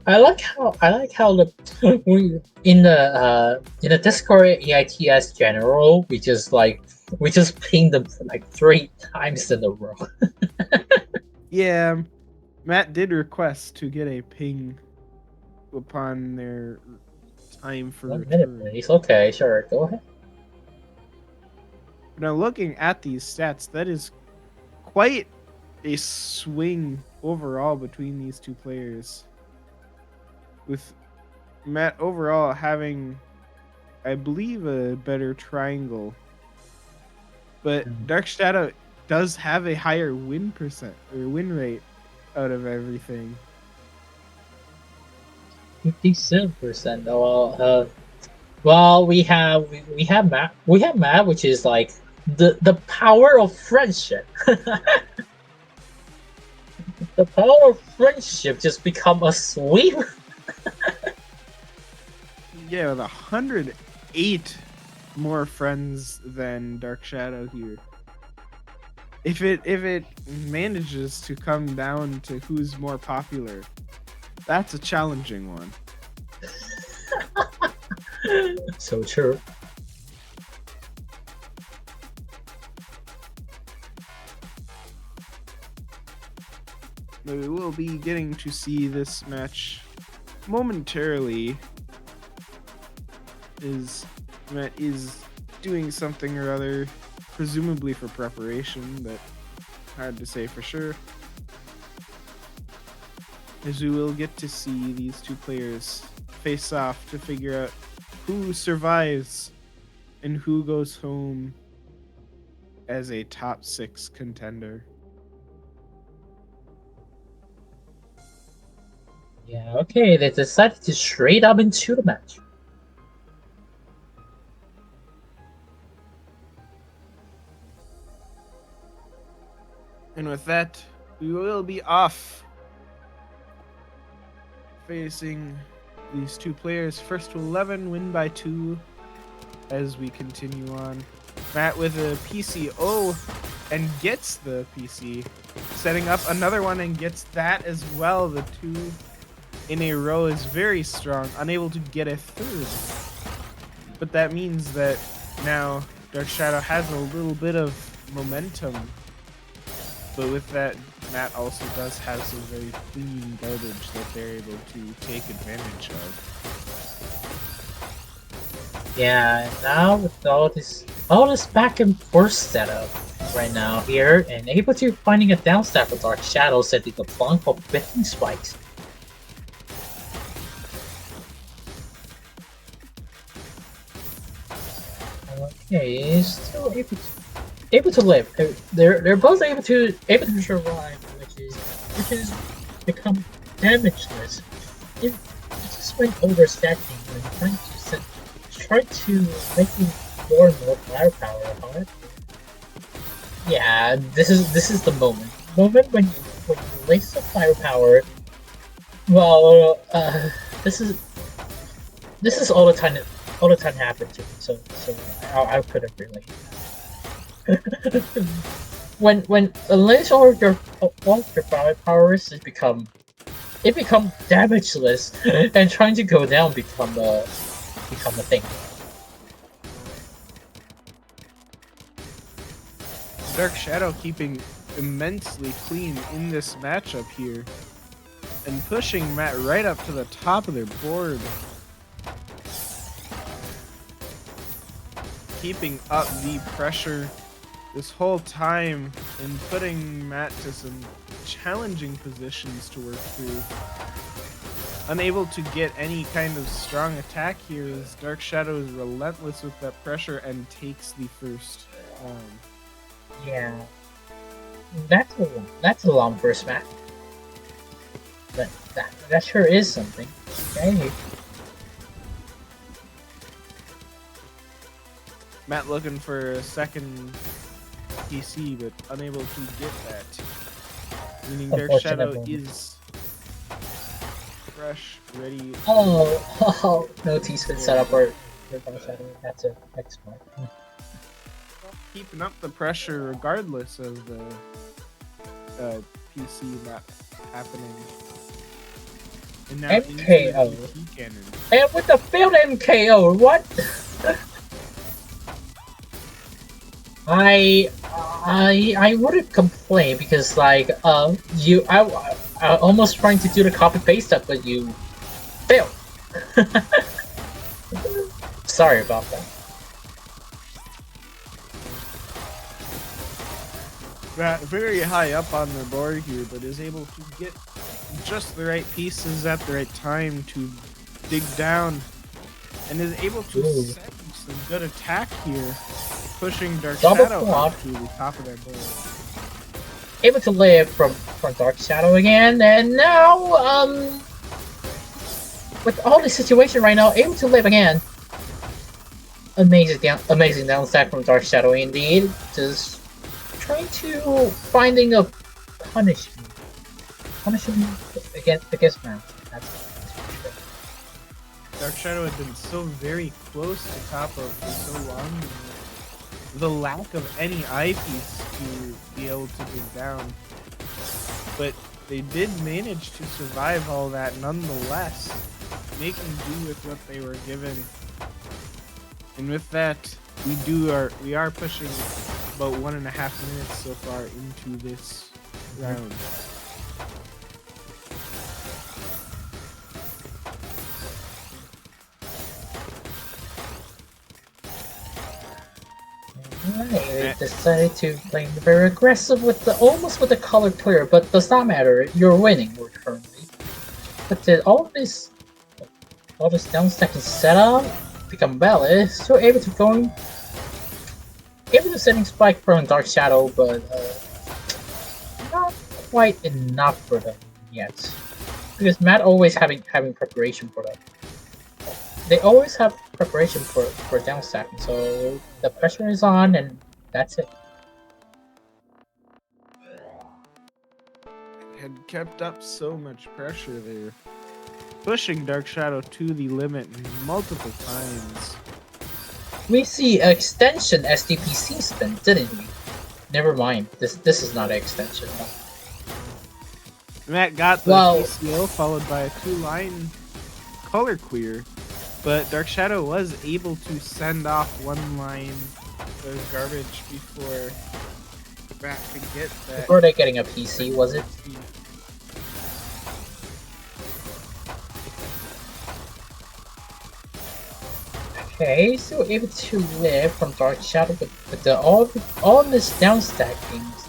I like how in the Discord EITS general we just pinged them like 3 times in a row. Yeah, Matt did request to get a ping upon their time for 1 minute, return. please. Okay, sure, go ahead. Now looking at these stats, that is quite a swing overall between these two players, with Matt overall having, I believe, a better triangle, but Dark Shadow does have a higher win rate out of everything. 57%. Well, we have Matt, which is like the power of friendship. The power of friendship just become a sweep. Yeah, with 108 more friends than Dark Shadow here. If it manages to come down to who's more popular, that's a challenging one. So true. We will be getting to see this match momentarily, as Matt is doing something or other, presumably for preparation, but hard to say for sure. As we will get to see these two players face off to figure out who survives and who goes home as a top 6 contender. Yeah, okay, they decided to straight up into the match. And with that, we will be off. Facing these two players, first to 11, win by 2. As we continue on, Matt with a PCO and gets the PC, setting up another one and gets that as well. The 2 in a row is very strong, unable to get a third. But that means that now Dark Shadow has a little bit of momentum. But with that, Matt also does have some very clean garbage that they're able to take advantage of. Yeah, now with all this back and forth setup right now here, and able to finding a downstep with Dark Shadow setting the flank for 15 spikes. Okay, still able to live. They're both able to survive, which is become damageless. It just went overstacking and try to make you more and more firepower, huh? Yeah, this is the moment. Moment when you waste the firepower. Well, this is all the time happened to me. So I couldn't really. when unless all of your powers become damageless, and trying to go down become a thing. Dark Shadow keeping immensely clean in this matchup here, and pushing Matt right up to the top of their board. Keeping up the pressure this whole time and putting Matt to some challenging positions to work through. Unable to get any kind of strong attack here as Dark Shadow is relentless with that pressure and takes the first round. Yeah, that's a long first match. That sure is something. Okay. Matt looking for a second PC, but unable to get that. Meaning Dark Shadow is fresh, ready. Oh, no T-spin setup or Dark Shadow. That's a next part. Keeping up the pressure regardless of the PC not happening. And now MKO. into the DP cannon. And with the failed MKO, what? I wouldn't complain because like I almost trying to do the copy paste stuff, but you failed. Sorry about that. Matt very high up on the board here, but is able to get just the right pieces at the right time to dig down, and is able to set some good attack here, pushing Dark Shadow up to the top of their board. Able to live from Dark Shadow again, and now with all the situation right now, able to live again. Amazing downstack from Dark Shadow indeed. Just trying to finding a punishment against man. Dark Shadow had been so very close to top of for so long. The lack of any eyepiece to be able to dig down, but they did manage to survive all that nonetheless, making do with what they were given. And with that, we are pushing about 1.5 minutes so far into this round. They decided to play very aggressive with almost with the color clear, but does not matter. You're winning currently. But all this downstacking setup become valid. Still able to setting spike from Dark Shadow, but not quite enough for them yet. Because Matt always having preparation for that. They always have preparation for down stacking, so the pressure is on, and that's it. Had kept up so much pressure there, pushing Dark Shadow to the limit multiple times. We see an extension SDPC spin, didn't we? Never mind. This is not an extension. No. Matt got the Well- PCO followed by a 2-line color queer, but Dark Shadow was able to send off 1 line of garbage before Matt could get that. Before they getting a PC, was it? Okay, so able to live from Dark Shadow with the all this down stackings,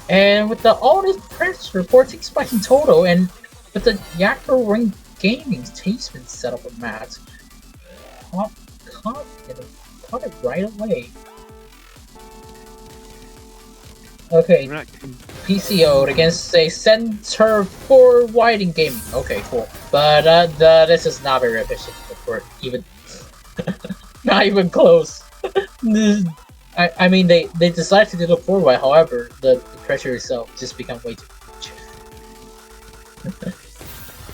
and with all this pressure, 14 spikes in total, and with the Yakro Ring Gaming's tasteman setup with Matt, caught it right away. Okay, PCO'd against a center for Whiting Gaming. Okay, cool. But this is not very efficient for even. Not even close. I mean, they decided to do the 4-wide, however, the pressure itself just become way too much.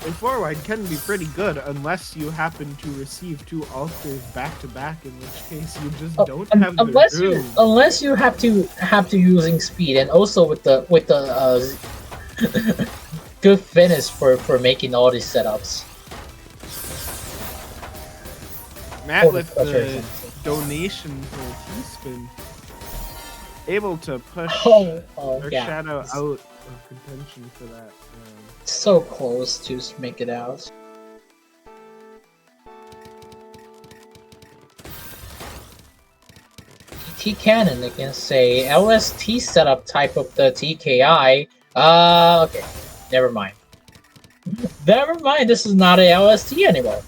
A 4-wide can be pretty good unless you happen to receive 2 alters back to back, in which case you just don't have the room. Unless you have to using speed, and also with the good finish for making all these setups. Matt with the donation for T-Spin, able to push Dark Shadow out of contention for that. So close to make it out. T Cannon against a LST setup type of the TKI. Okay, never mind. Never mind. This is not a LST anymore.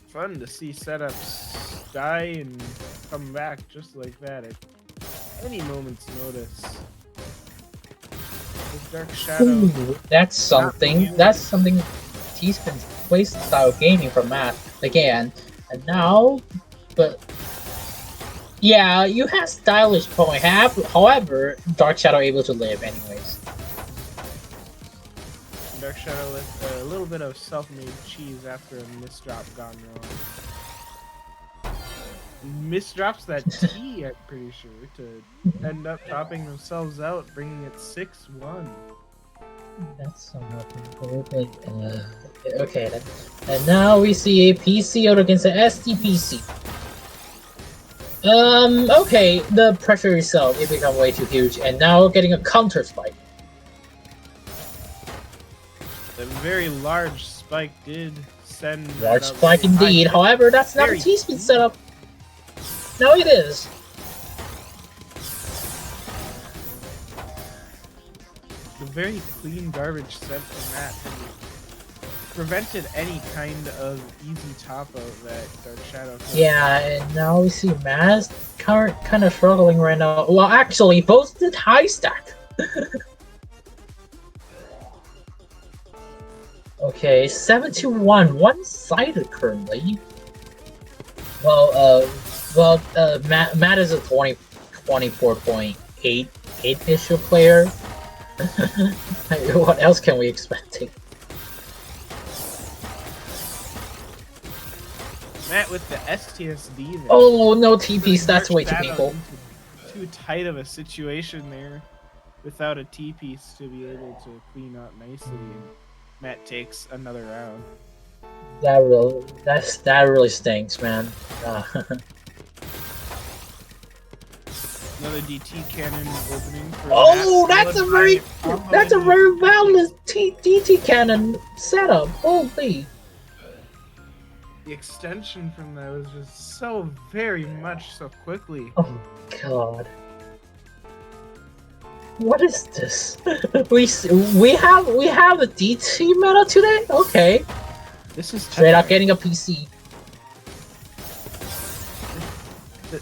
Fun to see setups die and come back just like that at any moment's notice. With Dark Shadow. Ooh, that's something. That's something. T-Spin's playstyle gaming for Matt again, and now, but yeah, you have stylish point. However, Dark Shadow able to live anyways. Dark Shadow with a little bit of self-made cheese after a misdrop gone wrong. Misdrops that T, I'm pretty sure, to end up topping themselves out, bringing it 6-1. That's somewhat probably. Okay then. And now we see a PCO against an SDPC. Okay, the pressure itself, it become way too huge, and now getting a counter spike. The very large spike did send... Large spike indeed, however, that's not a T-Spin setup. No, it is. The very clean garbage sent from that prevented any kind of easy top out that Dark Shadow could. Yeah, and now we see Maz kind of struggling right now. Well, actually, both did high stack. Okay, 7-1, one-sided currently. Well, Matt is a 24.8 issue player. What else can we expect? Matt with the STSD there. Oh no, TPs, that's way too painful. Too tight of a situation there without a T-piece to be able to clean up nicely, and Matt takes another round. That really stinks, man. Another DT cannon opening for oh, Matt, that's a very valid DT cannon setup. Holy. The extension from that was just so very much so quickly. Oh god. What is this? we have a DT meta today? Okay. This is straight up getting a PC.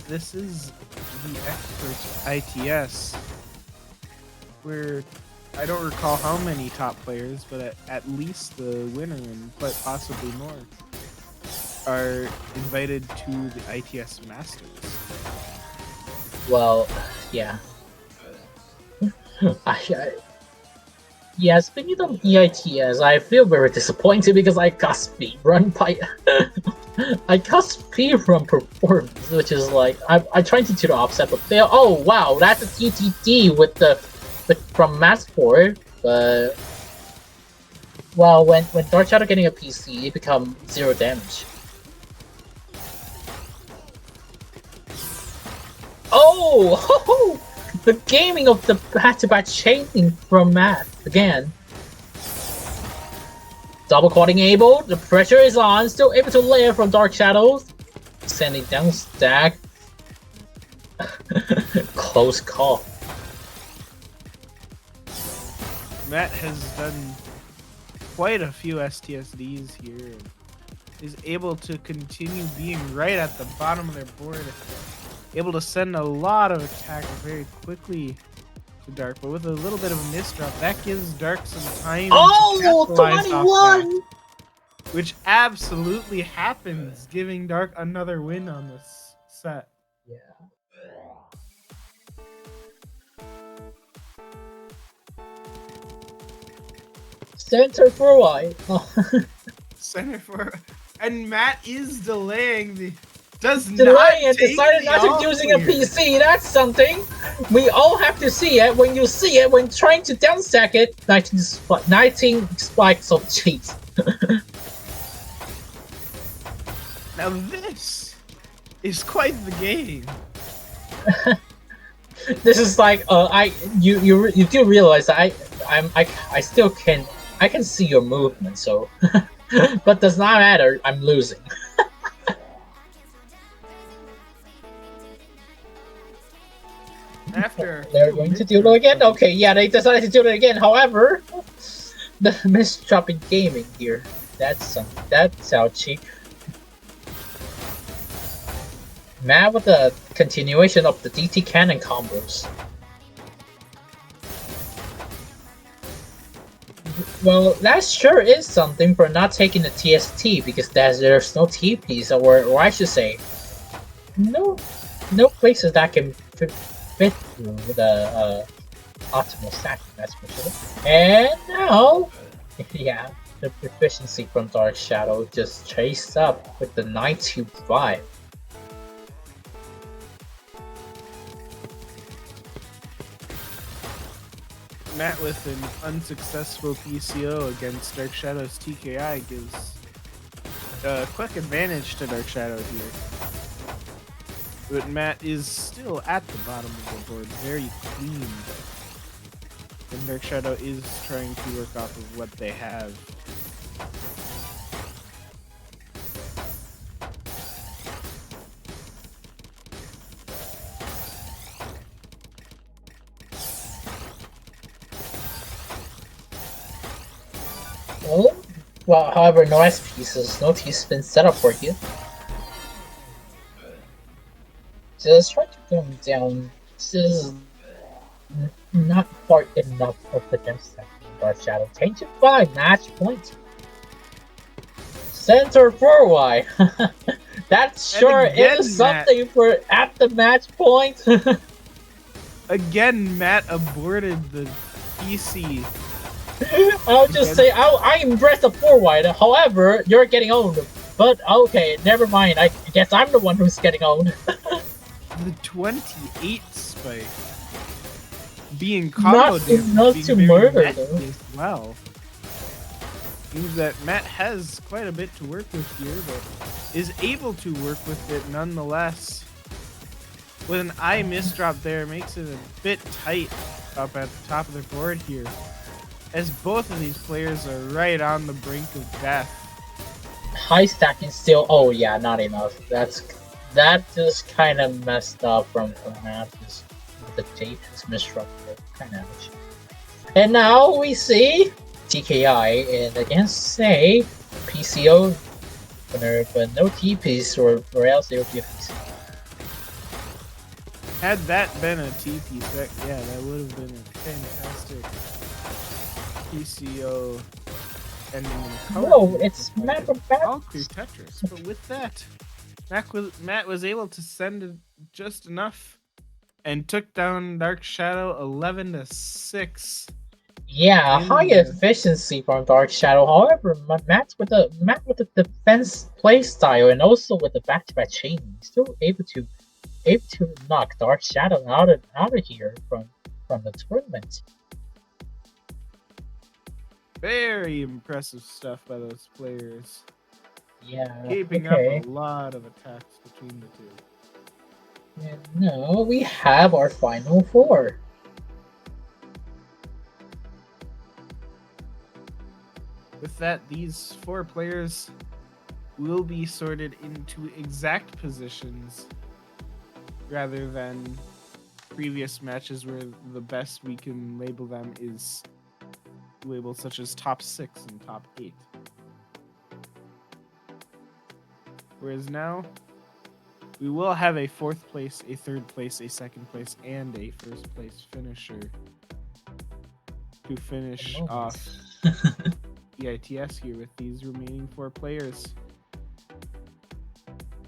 This is the expert ITS. where I don't recall how many top players, but at least the winner and quite possibly more are invited to the ITS Masters. Well, yeah. Yeah, speaking of EITS, I feel very disappointed because I got speedrun by I got speedrun performance, which is like I tried to do the offset but fail. Oh wow, that's a TTD from Mass 4, but well, when Dark Shadow getting a PC, it becomes 0 damage. Oh, the gaming of the back-to-back chaining from Matt again. Double carding able, the pressure is on, still able to layer from Dark Shadows. Sending down stack. Close call. Matt has done quite a few STSDs here and is able to continue being right at the bottom of their board. Able to send a lot of attack very quickly to Dark, but with a little bit of a misdrop, that gives Dark some time to capitalize off that, which absolutely happens, giving Dark another win on this set. Yeah. Center for why? Center for, and Matt is delaying the. Delaying and decided not to using a PC, that's something! We all have to see it. When you see it, when trying to downstack it, 19 spikes of cheese. Now this is quite the game. This is like you do realize that I still can see your movement, so but does not matter, I'm losing. After they're going to do it again? Okay, yeah, they decided to do it again. However, the misdrop in gaming here. That's how cheap. Mad with the continuation of the DT cannon combos. Well, that sure is something for not taking the TST because there's no TPs, or I should say, no places that can fit through the optimal stacking, that's for sure. And now, yeah, the proficiency from Dark Shadow just chased up with the 925. Matt with an unsuccessful PCO against Dark Shadow's TKI gives a quick advantage to Dark Shadow here. But Matt is still at the bottom of the board, very clean. And Dark Shadow is trying to work off of what they have. Oh, well, however, no S pieces, no T-spin set up for you. Just try to go down. This is not far enough of the jump stack. Dark Shadow changed it by match point. Center 4Y. That sure again, is something for at the match point. Again, Matt aborted the PC. I'll just say I embrace the 4Y. However, you're getting owned. But okay, never mind. I guess I'm the one who's getting owned. The 28 spike being combo not enough to murder though. As well. Means that Matt has quite a bit to work with here, but is able to work with it nonetheless. With an eye misdrop there, makes it a bit tight up at the top of the board here, as both of these players are right on the brink of death. High stacking still. Oh yeah, not enough. That just kind of messed up from Matt. The tape is misstructured, kind of. And now we see TKI and against say PCO winner, but no TPs or else they would be a PC. Had that been a TP spec, yeah, that would have been a fantastic PCO ending in a color. No, it's Matt with Valkyrie Tetris. But with that, Matt was able to send it just enough and took down Dark Shadow 11-6. Yeah, high efficiency from Dark Shadow. However, Matt with the defense playstyle and also with the back-to-back chain, still able to knock Dark Shadow out of here from the tournament. Very impressive stuff by those players. Yeah, Keeping okay. up a lot of attacks between the two. And now we have our final four. With that, these 4 players will be sorted into exact positions rather than previous matches where the best we can label them is labels such as top 6 and top 8. Whereas now, we will have a 4th place, a 3rd place, a 2nd place, and a 1st place finisher to finish off EITS here with these remaining 4 players.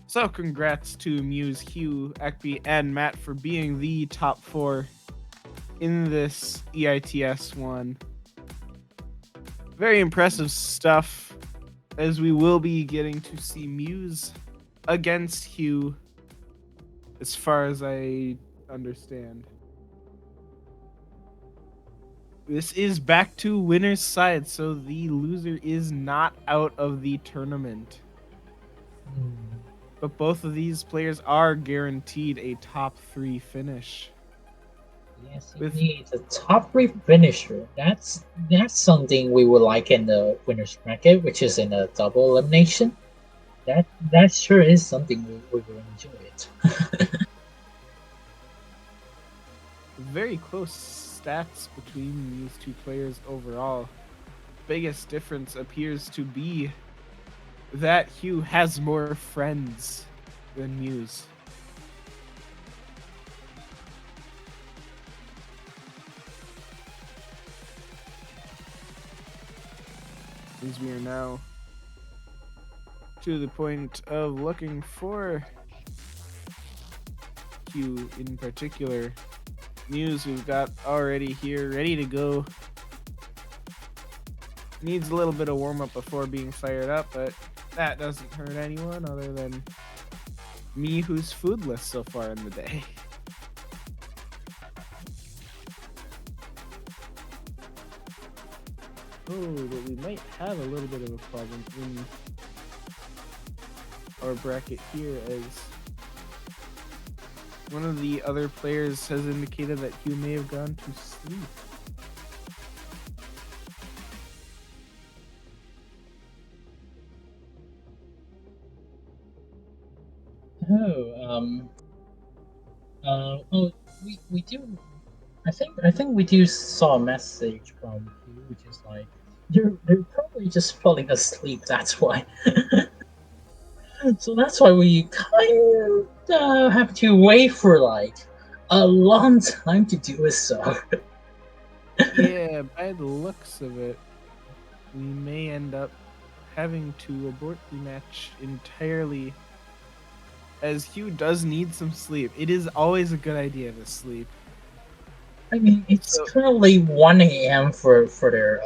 So congrats to Muse, Hugh, Ekby, and Matt for being the top 4 in this EITS one. Very impressive stuff, as we will be getting to see Muse against Hugh, as far as I understand. This is back to winner's side, so the loser is not out of the tournament. But both of these players are guaranteed a top 3 finish. Yes, indeed. The top 3 finisher. That's something we would like in the winner's bracket, which is in a double elimination. That sure is something we will enjoy it. Very close stats between these 2 players overall. Biggest difference appears to be that Hugh has more friends than Muse. As we are now to the point of looking for Hugh in particular. Muse we've got already here, ready to go. Needs a little bit of warm-up before being fired up, but that doesn't hurt anyone other than me, who's foodless so far in the day. Oh, but we might have a little bit of a problem in our bracket here, as one of the other players has indicated that Hugh may have gone to sleep. We do. I think we do saw a message from you, which is like they're probably just falling asleep. That's why. So that's why we kind of have to wait for like a long time to do it. So. Yeah, by the looks of it, we may end up having to abort the match entirely, as Hugh does need some sleep. It is always a good idea to sleep. I mean, it's currently 1 a.m. for their.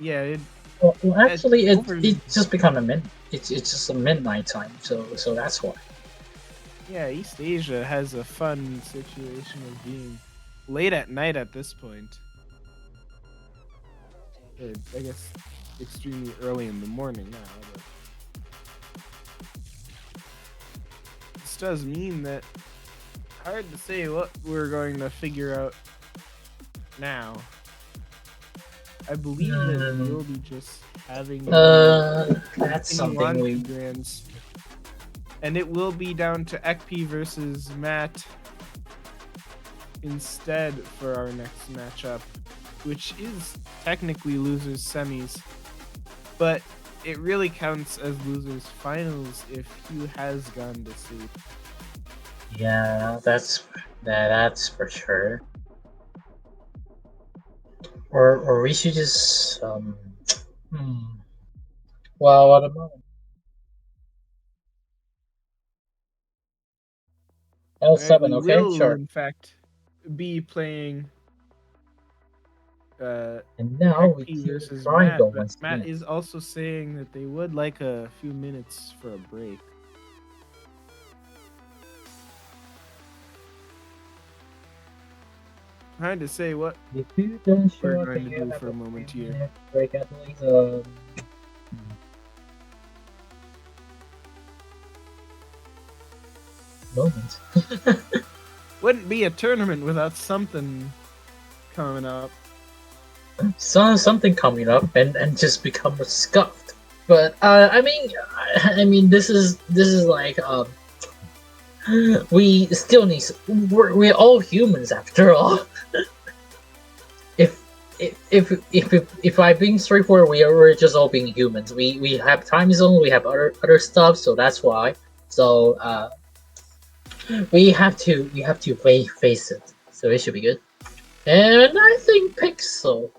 Yeah. Well, actually, it's just become it's just a midnight time, so that's why. Yeah, East Asia has a fun situation of being late at night at this point. Or, I guess extremely early in the morning now. But this does mean that hard to say what we're going to figure out now. I believe that we'll be just having that's something we grands. And it will be down to Ekby versus Matt instead for our next matchup, which is technically losers semis. But it really counts as losers finals if Hugh has gone to sleep. Yeah, that's for sure. Or we should just hmm. Well, what about Alright, L7? we Okay, will sure. in fact be playing And now we XP Team versus Matt, Triangle but once Matt again. is also saying that they would like a few minutes for a break. Trying to say what If you don't we're show up going and to you do have for a a moment here. 3-minute break at least, moment. Wouldn't be a tournament without something coming up. Something coming up and just become scuffed. But I mean, this is like we still need. We're all humans after all. if if I being straightforward, we're just all being humans. We have time zone, we have other stuff, so that's why. So we have to face it. So it should be good. And I think Pixel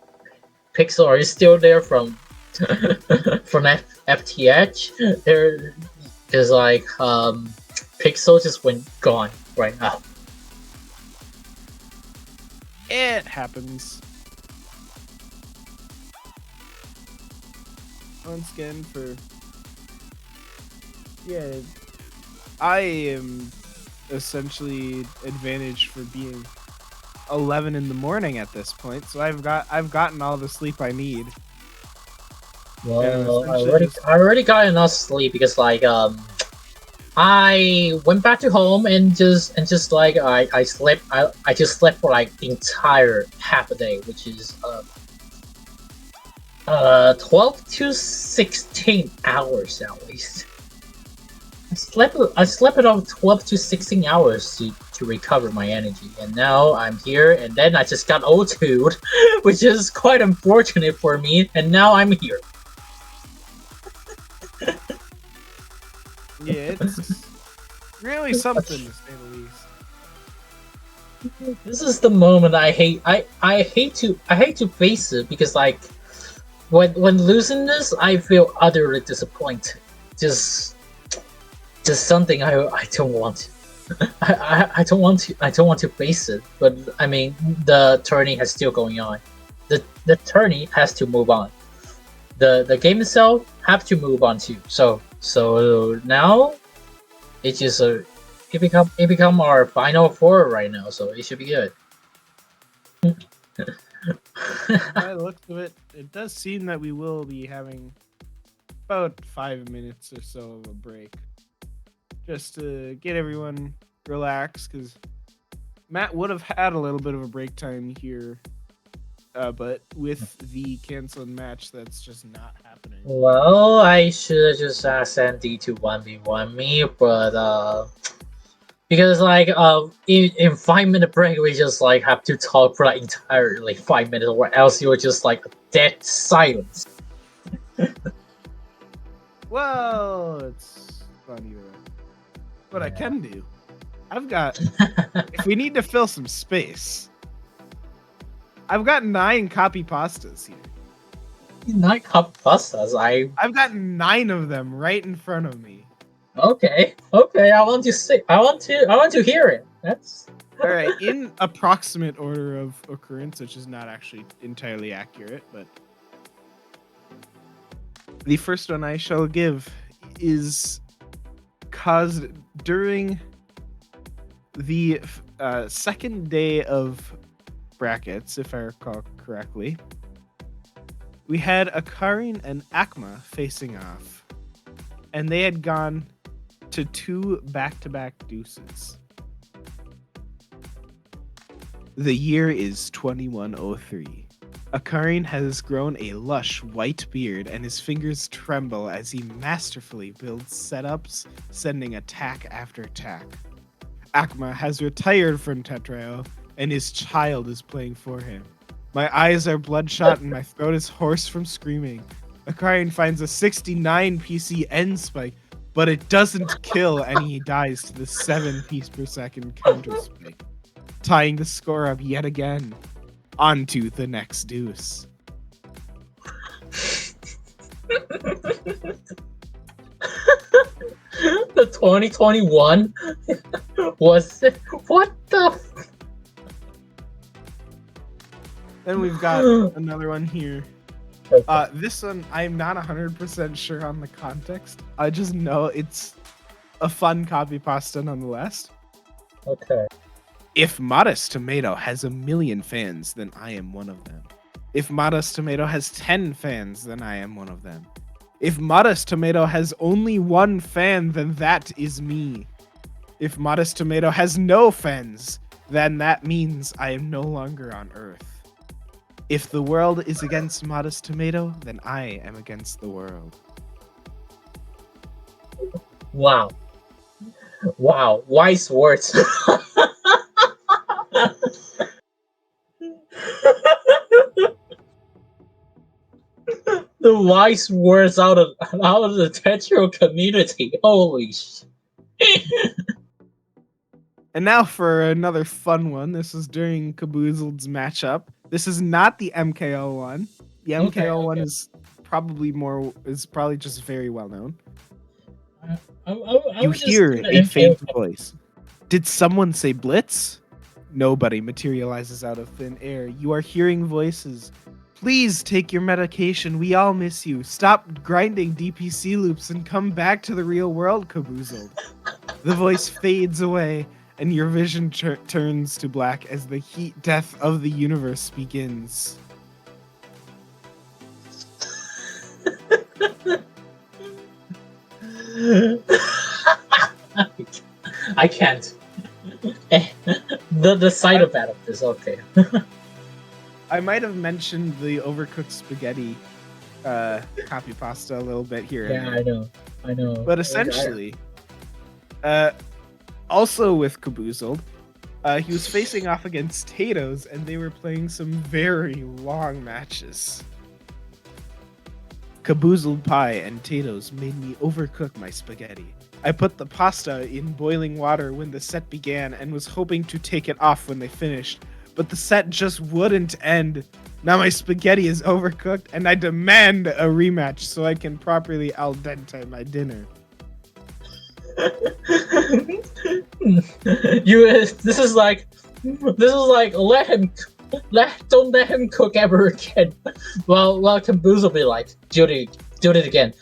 is still there from from FTH. There is like Pixel just went gone right now. It happens. Once again for yeah, I am essentially advantaged for being 11 in the morning at this point, so I've gotten all the sleep I need. Well, essentially I already got enough sleep because like I went back to home and just like I slept I just slept for like the entire half a day, which is 12 to 16 hours at least. I slept around 12 to 16 hours to recover my energy, and now I'm here, and then I just got O2'd, which is quite unfortunate for me, and now I'm here. Yeah, it's really something to say the least. This is the moment I hate. I hate to face it because like when losing this, I feel utterly disappointed. Just something I don't want. I don't want to face it. But I mean, the tourney has still going on. The tourney has to move on. The game itself have to move on too. So now it just it become our final four right now. So it should be good. By the looks of it, it does seem that we will be having about 5 minutes or so of a break. Just to get everyone relaxed, because Matt would have had a little bit of a break time here, but with the canceled match, that's just not happening. Well, I should have just asked Andy to 1v1 me, but because like in 5 minute break we just like have to talk for like entirely 5 minutes, or else you're just like dead silence. Well, it's fun either way. What I can do, I've got. If we need to fill some space, I've got 9 copy pastas here. 9 cup pastas. I've got 9 of them right in front of me. Okay. I want to see. I want to hear it. That's All right, in approximate order of occurrence, which is not actually entirely accurate, but the first one I shall give is caused during the second day of brackets, if I recall correctly. We had Akarin and Akma facing off, and they had gone to 2 back-to-back deuces. The year is 2103. Akarin has grown a lush white beard, and his fingers tremble as he masterfully builds setups, sending attack after attack. Akma has retired from Tetrao, and his child is playing for him. My eyes are bloodshot and my throat is hoarse from screaming. Akarian finds a 69 PC end spike, but it doesn't kill, and he dies to the 7 piece per second counter spike, tying the score up yet again. Onto the next deuce. The 2021 was what the? Then we've got another one here. This one, I'm not 100% sure on the context. I just know it's a fun copy pasta nonetheless. Okay. If Modest Tomato has 1 million fans, then I am one of them. If Modest Tomato has 10 fans, then I am one of them. If Modest Tomato has only 1 fan, then that is me. If Modest Tomato has no fans, then that means I am no longer on Earth. If the world is against Modest Tomato, then I am against the world. Wow. Wow. Wise words. The wise words out of the Tetro community. Holy shit. And now for another fun one. This is during Caboozled's matchup. This is not the MKO one. The MKO one is probably just very well known. You hear a faint voice. Did someone say Blitz? Nobody materializes out of thin air. You are hearing voices. Please take your medication. We all miss you. Stop grinding DPC loops and come back to the real world, Caboozled. The voice fades away, and your vision turns to black as the heat death of the universe begins. I can't. The side effect of this, okay. I might have mentioned the overcooked spaghetti copy pasta a little bit here. Yeah, I know. But essentially, also with Caboozled, he was facing off against Tatoes, and they were playing some very long matches. Caboozled Pie and Tatoes made me overcook my spaghetti. I put the pasta in boiling water when the set began and was hoping to take it off when they finished, but the set just wouldn't end. Now my spaghetti is overcooked, and I demand a rematch so I can properly al dente my dinner. This is like don't let him cook ever again. Well, Caboose will be like, do it again.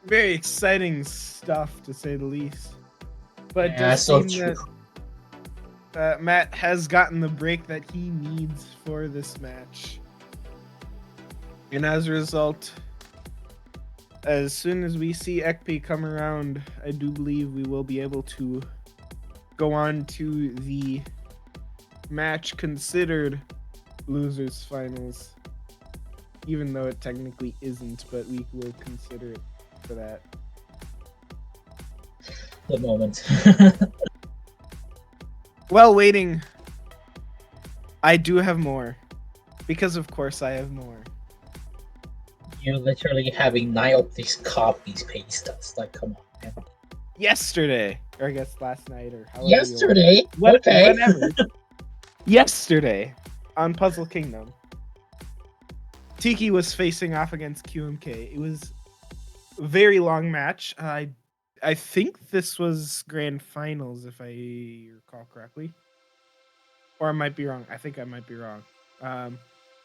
Very exciting stuff, to say the least. But it Yeah, does so seem that Matt has gotten the break that he needs for this match. And as a result, as soon as we see Ekpe come around, I do believe we will be able to go on to the match considered losers finals. Even though it technically isn't, but we will consider it for that. The moment. While waiting, I do have more. Because of course I have more. You're literally having 9 of these copies pasted. Like, come on, man. Yesterday, or I guess last night, or however Yesterday? Okay. Whenever. Yesterday, on Puzzle Kingdom, Tiki was facing off against QMK. It was a very long match. I think this was grand finals, if I recall correctly. Or I might be wrong. I think I might be wrong.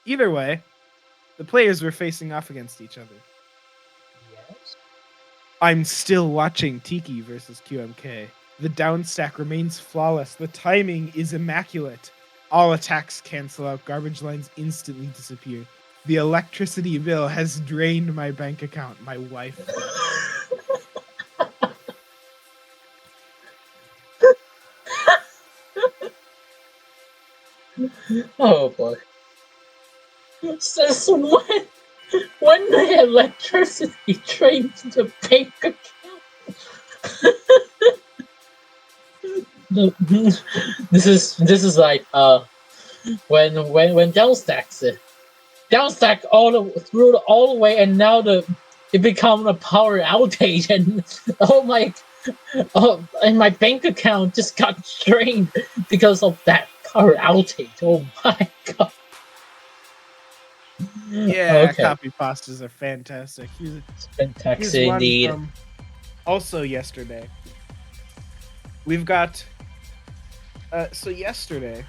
Either way, the players were facing off against each other. Yes. I'm still watching Tiki versus QMK. The down stack remains flawless. The timing is immaculate. All attacks cancel out. Garbage lines instantly disappear. The electricity bill has drained my bank account. My wife. Oh boy. Since when the electricity drains the bank account? This is like when downstacks like all the way, and now it become a power outage, and and my bank account just got drained because of that power outage. Oh my god! Yeah, Okay, copy pastas are fantastic. Here's fantastic one indeed. from also yesterday. We've got so yesterday,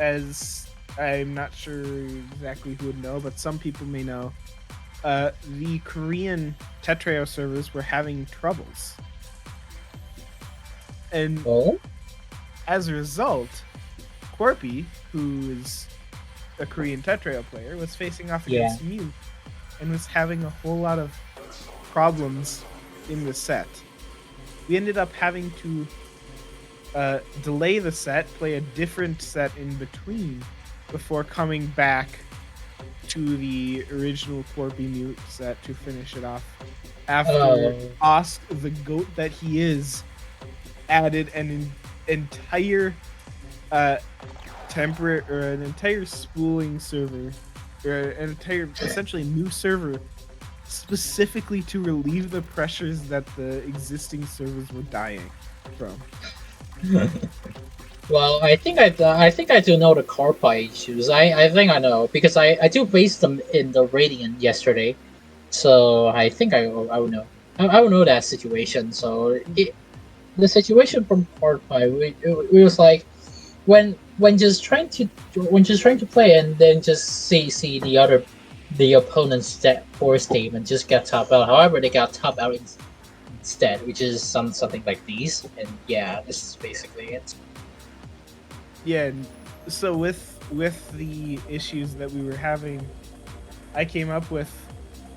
as I'm not sure exactly who would know, but some people may know, the Korean Tetrao servers were having troubles. And Oh, as a result, Corpy, who is a Korean Tetrao player, was facing off yeah. against Mew and was having a whole lot of problems in the set. We ended up having to delay the set, play a different set in between before coming back to the original Corpy Mute set to finish it off. After Osk, the goat that he is, added an entire an entire spooling server, or an entire essentially new server specifically to relieve the pressures that the existing servers were dying from. Well, I think I do know the Carpi issues. I think I know because I do face them in the Radiant yesterday, so I think I will know. I will know that situation. So the situation from Carpi, it was like when just trying to play and then just see the opponent's force team and just get top out. However, they got top out instead, which is something like these. And yeah, this is basically it. Yeah, so with the issues that we were having, I came up with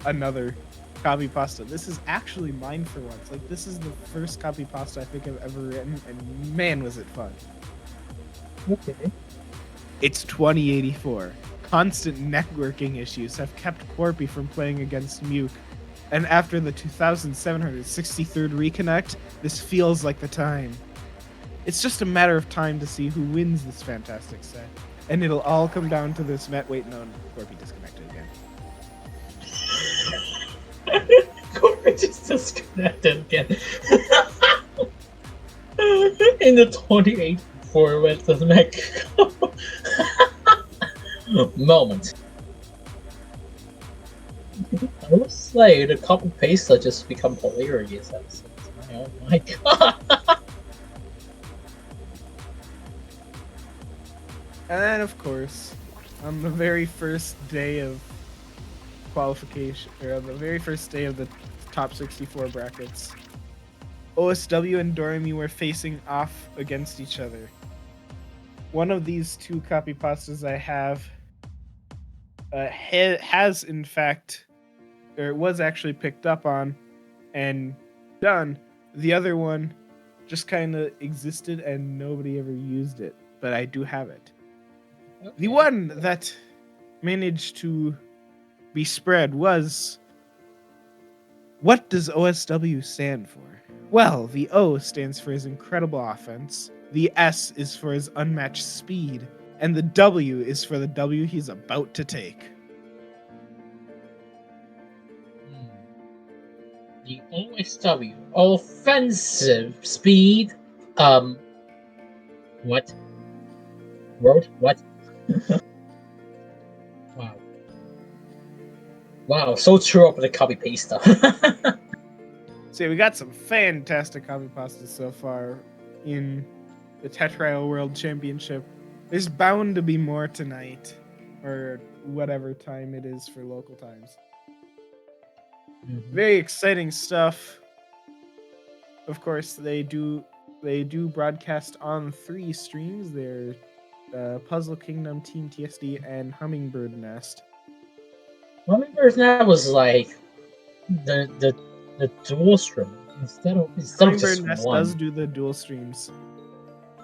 another copy pasta. This is actually mine for once. Like, this is the first copy pasta I think I've ever written, and man, was it fun. Okay. It's 2084. Constant networking issues have kept Corpy from playing against Muke, and after the 2763rd reconnect, this feels like the time. It's just a matter of time to see who wins this fantastic set. And it'll all come down to this Met. Wait, no, Corpy disconnected again. Corpy just disconnected again. In the 28 format of the mech moment. I would say the copy paste just become hilarious. Oh my god. And then, of course, on the very first day of qualification, or on the very first day of the top 64 brackets, OSW and Doremi were facing off against each other. One of these two copy pastas I have has in fact, or was actually picked up on and done. The other one just kind of existed and nobody ever used it, but I do have it. Okay. The one that managed to be spread was, what does OSW stand for? Well, the O stands for his incredible offense, the S is for his unmatched speed, and the W is for the W he's about to take. The OSW, offensive speed, what? Word? What? Wow, so true of the copy paste stuff. So yeah, we got some fantastic copy pastas so far in the Tetrao World Championship. There's bound to be more tonight, or whatever time it is for local times. Mm-hmm. Very exciting stuff. Of course, they do broadcast on 3 streams. They're Puzzle Kingdom, Team TSD, and Hummingbird Nest. Hummingbird Nest was like the dual stream instead of just Nest one. Does do the dual streams.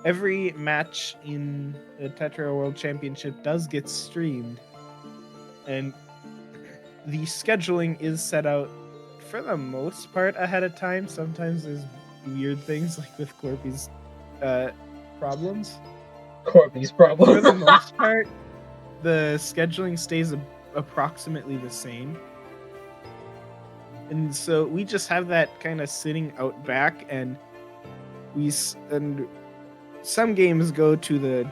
Every match in the Tetrao World Championship does get streamed, and the scheduling is set out for the most part ahead of time. Sometimes there's weird things like with Corpy's problems. Corpy's problem. For the most part, the scheduling stays approximately the same. And so we just have that kind of sitting out back, and and some games go to the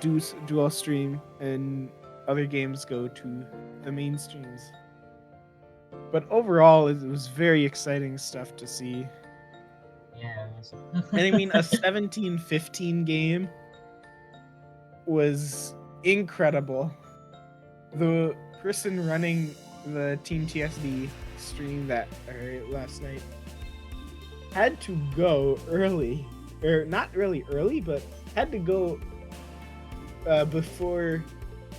dual stream, and other games go to the main streams. But overall, it was very exciting stuff to see. Yeah. And I mean, a 17-15 game was incredible. The person running the Team TSD stream last night had to go early, or not really early, but had to go before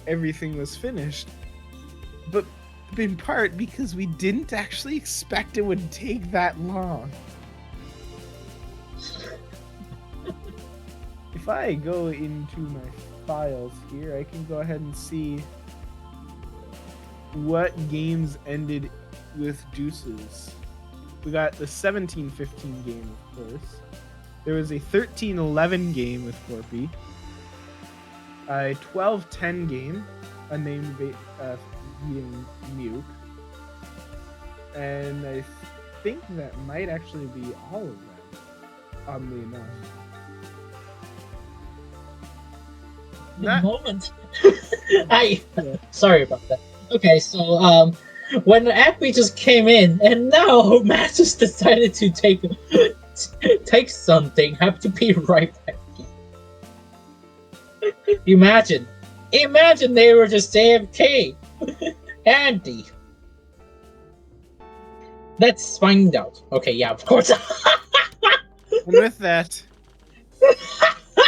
everything was finished. But in part because we didn't actually expect it would take that long. If I go into my files here, I can go ahead and see what games ended with deuces. We got the 17-15 game, of course. There was a 13-11 game with Corpy. A 12-10 game, unnamed being Muke. And I think that might actually be all of them, oddly enough. Moment. Sorry about that. Okay, so when Abby just came in, and now Matt just decided to take something. Have to be right back. Imagine they were just AFK. Andy. Let's find out. Okay, yeah, of course. And with that,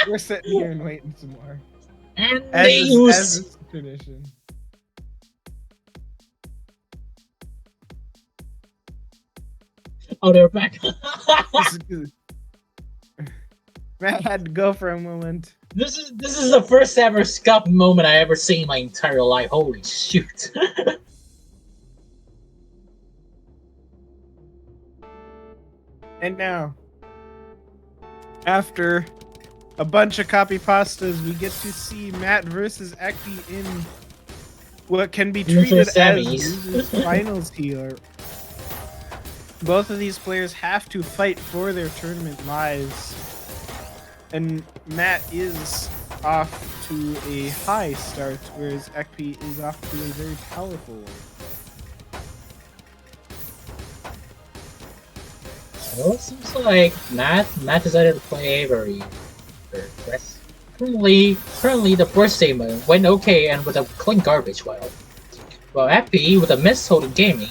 we're sitting here and waiting some more. And As is tradition. Oh, they're back. Matt had to go for a moment. This is the first ever scuff moment I ever seen in my entire life. Holy shoot. And now, after a bunch of copy pastas, we get to see Matt versus Ekpi in what can be treated as losers finals here. Both of these players have to fight for their tournament lives. And Matt is off to a high start, whereas Ekpi is off to a very powerful one. Well, it seems like Matt decided to play very aggressive. Currently the first statement went okay and with a clean garbage well Epi with a miss holding gaming.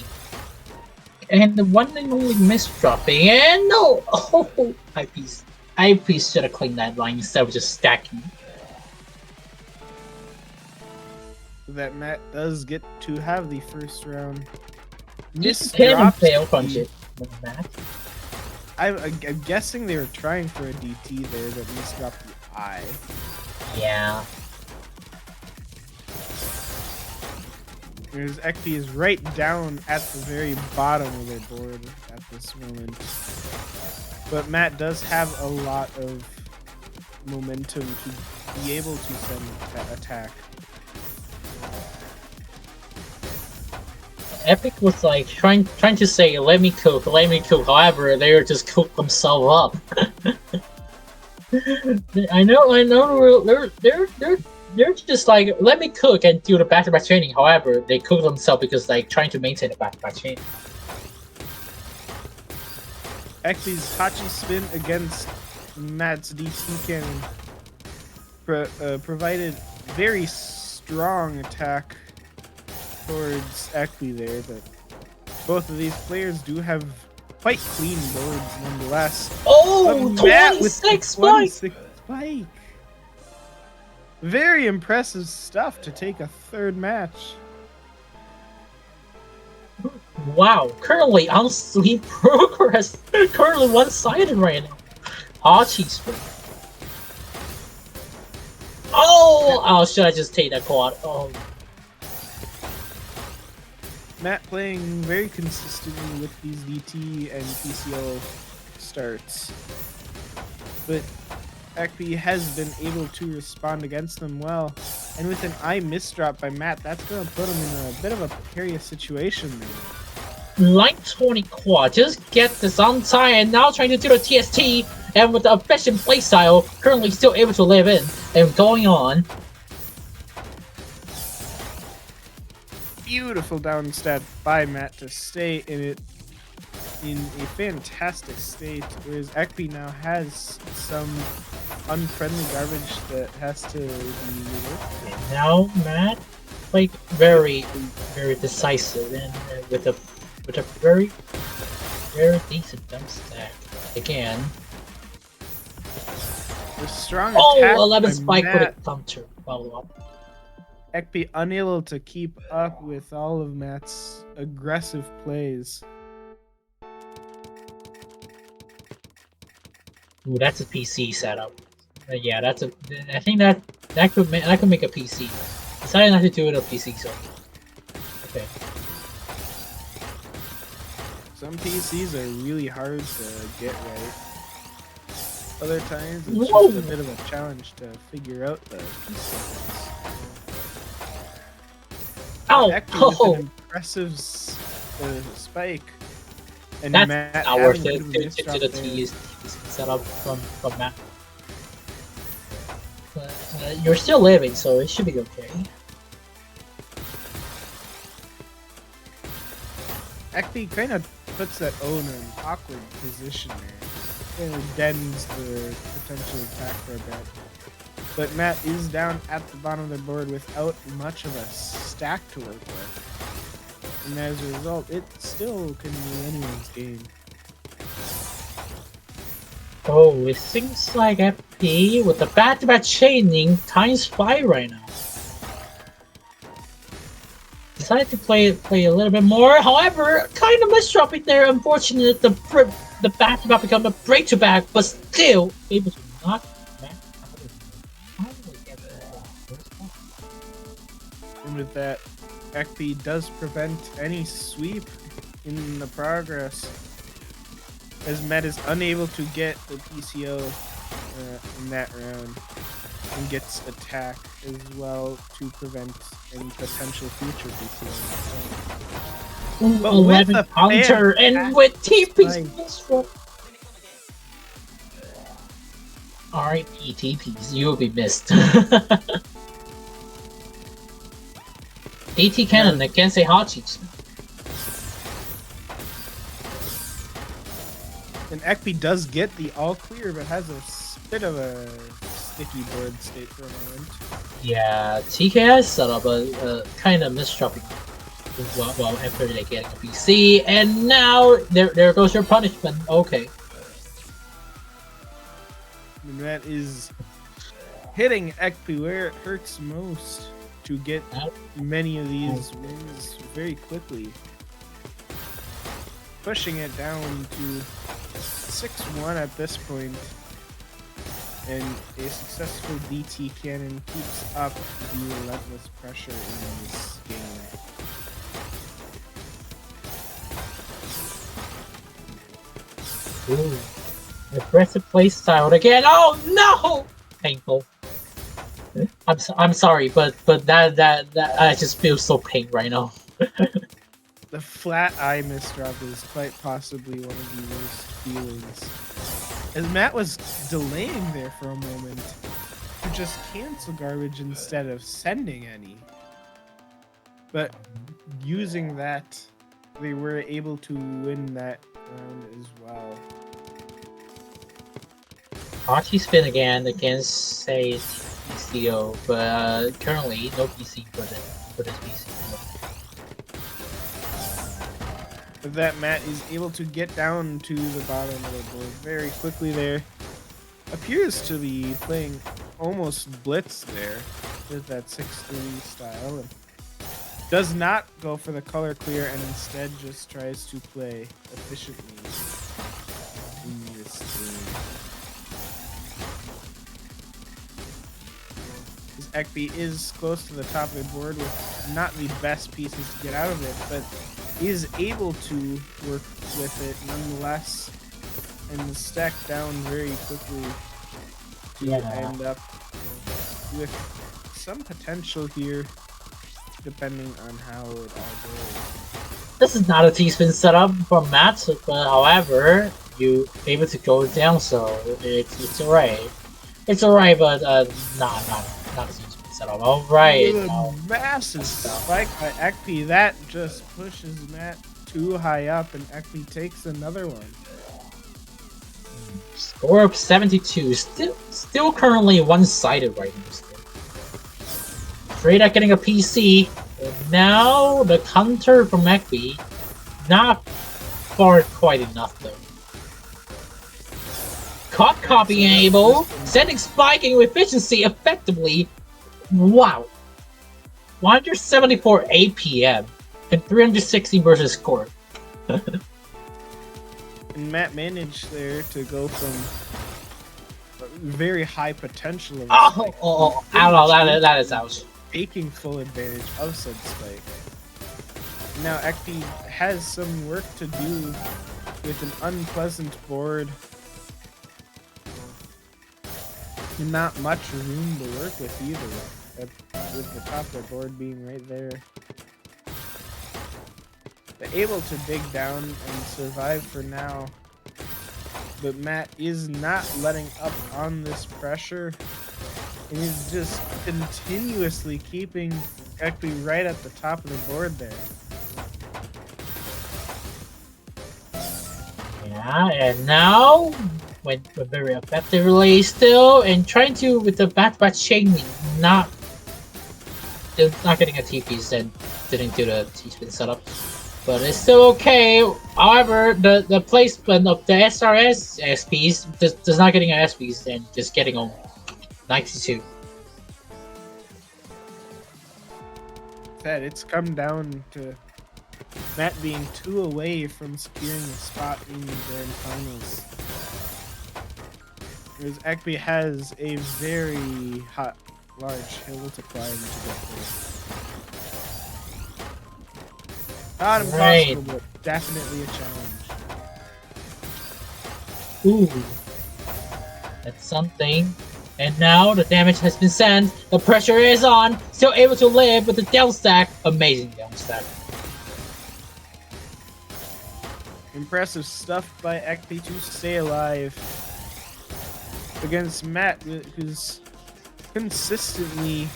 And the one and only miss dropping, and no! Oh, eyepiece should have cleaned that line instead of just stacking. That Matt does get to have the first round. Can fail punch it, Matt. I'm guessing they were trying for a DT there that misdropped the eye. Yeah. Whereas Ekpi is right down at the very bottom of their board at this moment. But Matt does have a lot of momentum to be able to send that attack. Epic was like trying to say let me cook. However, they were just cook themselves up. I know. They're just like let me cook and do the back-to-back training. However, they cook themselves because like trying to maintain the back-to-back training. Ekpi's Hachi spin against Matt's DT cannon provided very strong attack towards Ekpi there, but both of these players do have quite clean boards nonetheless. Oh, 26 spike! Very impressive stuff to take a third match. Wow, currently on sweet progress. Currently one-sided right now. Hachi spin. Oh, should I just take that quad? Oh. Matt playing very consistently with these DT and PCO starts. But Ekpi has been able to respond against them well. And with an eye misdrop by Matt, that's going to put him in a bit of a precarious situation there. Line 20 quad, just get this on time and now trying to do the TST, and with the efficient playstyle, currently still able to live in and going on. Beautiful down stat by Matt to stay in it in a fantastic state, whereas Ekpi now has some unfriendly garbage that has to be worked. And now Matt, like very decisive and with a very decent dump stack again. The strong Oh, attack 11 by spike with a Matt. counter follow up. Ekpi unable to keep up with all of Matt's aggressive plays. Ooh, that's a PC setup. Yeah, that's a. I think that could make a PC. Decided not to do it on PC, so okay. Some PCs are really hard to get right. Other times it's Whoa. just a bit of a challenge to figure out the piece sequence. Ow! Ekpi with Oh, an impressive spike. And that's Matt not having worth a it. bit of a To misdrop the there. T is setup from Matt. You're still living, so it should be okay. Ekpi kind of puts that O in an awkward position there. Kind of deadens the potential attack for a bit. But Matt is down at the bottom of the board without much of a stack to work with. And as a result, it still can be anyone's game. Oh, it seems like FP with the back-to-back chaining times 5 right now. Decided to play a little bit more. However, kind of misdropping there. Unfortunate, the back-to-back become a break-to-back, but still able to knock back out of it. And with that, Ekpi does prevent any sweep in the progress, as Matt is unable to get the PCO in that round, and gets attack as well to prevent any potential future PCO. Ooh, But with 11 a counter and with fantastic TP's misdrop. R.I.P. TP's, you will be missed. DT Cannon against a Hachis. And Ekpi does get the all clear, but has a bit of a sticky board state for a moment. Yeah, TKS set up a kind of misdropping well after they get a PC, and now there goes your punishment. Okay. And that is hitting Ekpi where it hurts most to get many of these wins very quickly. Pushing it down to 6-1 at this point. And a successful DT cannon keeps up the relentless pressure in this game. Ooh. Aggressive playstyle again. Oh no! Painful. I'm sorry, but that I just feel so pain right now. The flat eye misdrop is quite possibly one of the worst feelings. As Matt was delaying there for a moment to just cancel garbage instead of sending any. But using that, they were able to win that round as well. Archie spin again against say PCO, but currently no PC for this PC. With that, Matt is able to get down to the bottom of the board very quickly there. Appears to be playing almost blitz there with that 6-3 style. And does not go for the color clear and instead just tries to play efficiently in this game. As Ekpi is close to the top of the board with not the best pieces to get out of it, but is able to work with it nonetheless and stack down very quickly to end up with some potential here, depending on how it all goes. This is not a T-spin setup for Matt, but however, you able to go down, so it's alright. It's alright, but not a T-spin setup. Alright. With a massive spike by Ekpi, that just pushes Matt too high up, and Ekpi takes another one. Score of 72. Still currently one-sided right now. Still. Freda getting a PC. And now the counter from Ekpi. Not far quite enough though. Caught being able, sending spiking with efficiency effectively. Wow. 174 APM and 360 versus score. And Matt managed there to go from very high potential of I don't know, that is out. taking full advantage of said spike. Now Ekpi has some work to do with an unpleasant board. And not much room to work with either, with the top of the board being right there. They're able to dig down and survive for now, but Matt is not letting up on this pressure, and is just continuously keeping Ekpi right at the top of the board there. Yeah, and now went very effectively still, and trying to with the back chaining, not getting a TP, and didn't do the T-spin setup. But it's still okay. However, the placement of the SRS SPs does not getting an SPs and just getting on 92. That it's come down to Matt being 2 away from securing a spot in the Grand Finals. Because Ekpi has a very large hill to climb to get there. Not impossible, but definitely a challenge. Ooh, that's something. And now the damage has been sent. The pressure is on. Still able to live with the down stack. Amazing down stack. Impressive stuff by Ekpi to stay alive against Matt, who's consistently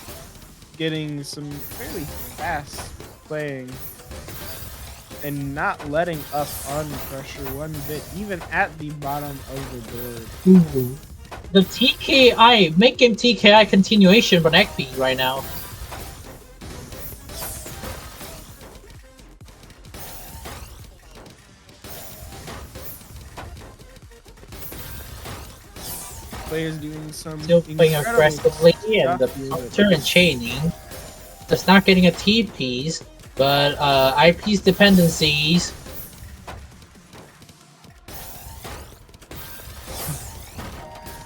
getting some fairly fast playing and not letting up on pressure one bit, even at the bottom of the board. Ooh. The TKI, make him TKI continuation for Ekpi right now. Players doing some Still playing aggressively, and the here, counter and chaining. Just not getting a TPs, but IP's dependencies.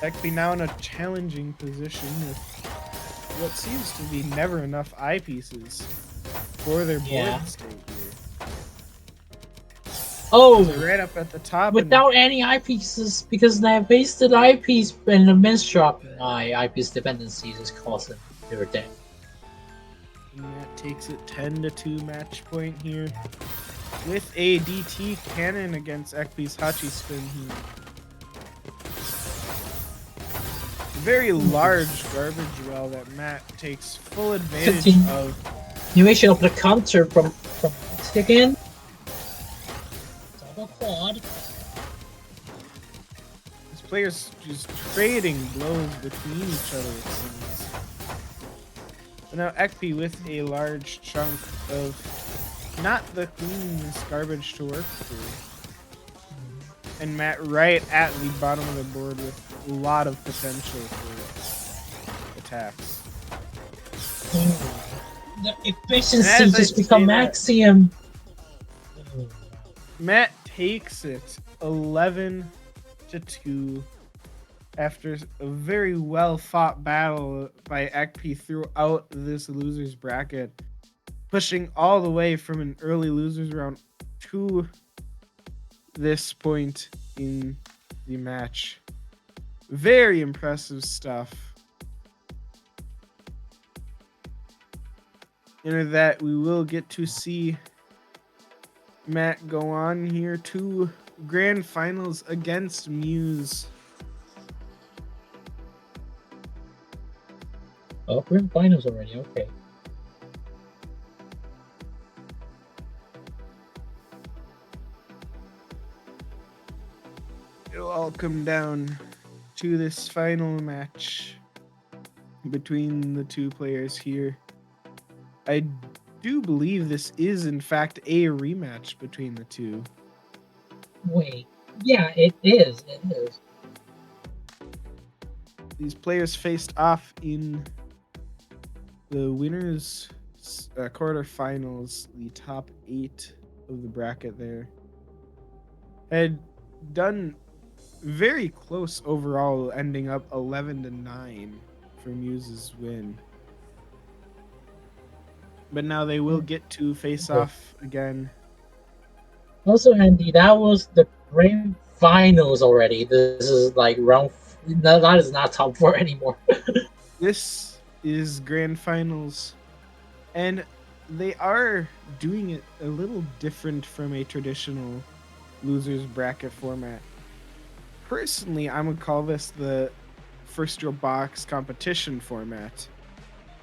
Ekpi now in a challenging position with what seems to be never enough eyepieces for their board state here. Oh, They're right up at the top. without any eyepieces, because they have wasted eyepiece and the miss drop eyepiece dependencies is causing their death. And that takes it 10-2 match point here. With a DT cannon against Ekpi's Hachi spin here. Very large garbage well that Matt takes full advantage of. Continuation of the counter from again. Double quad. These players just trading blows between each other, it seems. But now Ekpi with a large chunk of not the cleanest garbage to work through. And Matt right at the bottom of the board with a lot of potential for attacks. The efficiency just become Axiom. Matt takes it 11-2 after a very well fought battle by Ekpi throughout this losers bracket, pushing all the way from an early losers round to this point in the match. Very impressive stuff. Enter that we will get to see Matt go on here to grand finals against Muse. Oh, we're in finals already. Okay. It'll all come down to this final match between the two players here. I do believe this is in fact a rematch between the two. Wait. Yeah, it is. It is. These players faced off in the winners quarterfinals, the top 8 of the bracket there. Had done very close overall, ending up 11-9 for Muse's win. But now they will get to face off again. Also, Andy, that was the grand finals already. This is like round. No, that is not top 4 anymore. This is grand finals, and they are doing it a little different from a traditional losers bracket format. Personally, I'm gonna call this the first real box competition format,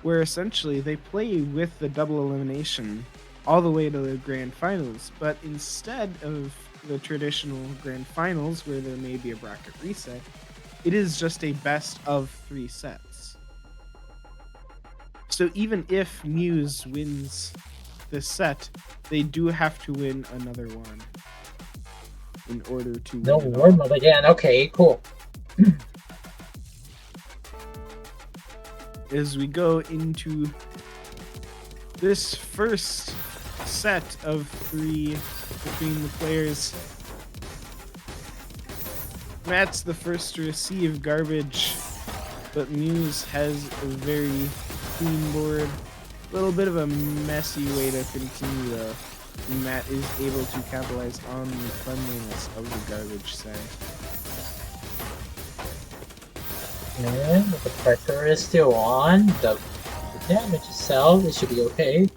where essentially they play with the double elimination all the way to the grand finals, but instead of the traditional grand finals where there may be a bracket reset, it is just a best of 3 sets. So even if Muse wins this set, they do have to win another one in order to No win it all. warm up again. Okay, cool. As we go into this first set of 3 between the players, Matt's the first to receive garbage, but Muse has a very clean board. A little bit of a messy way to continue though. Matt is able to capitalize on the cleanliness of the garbage set. And the pressure is still on. The damage itself, it should be okay.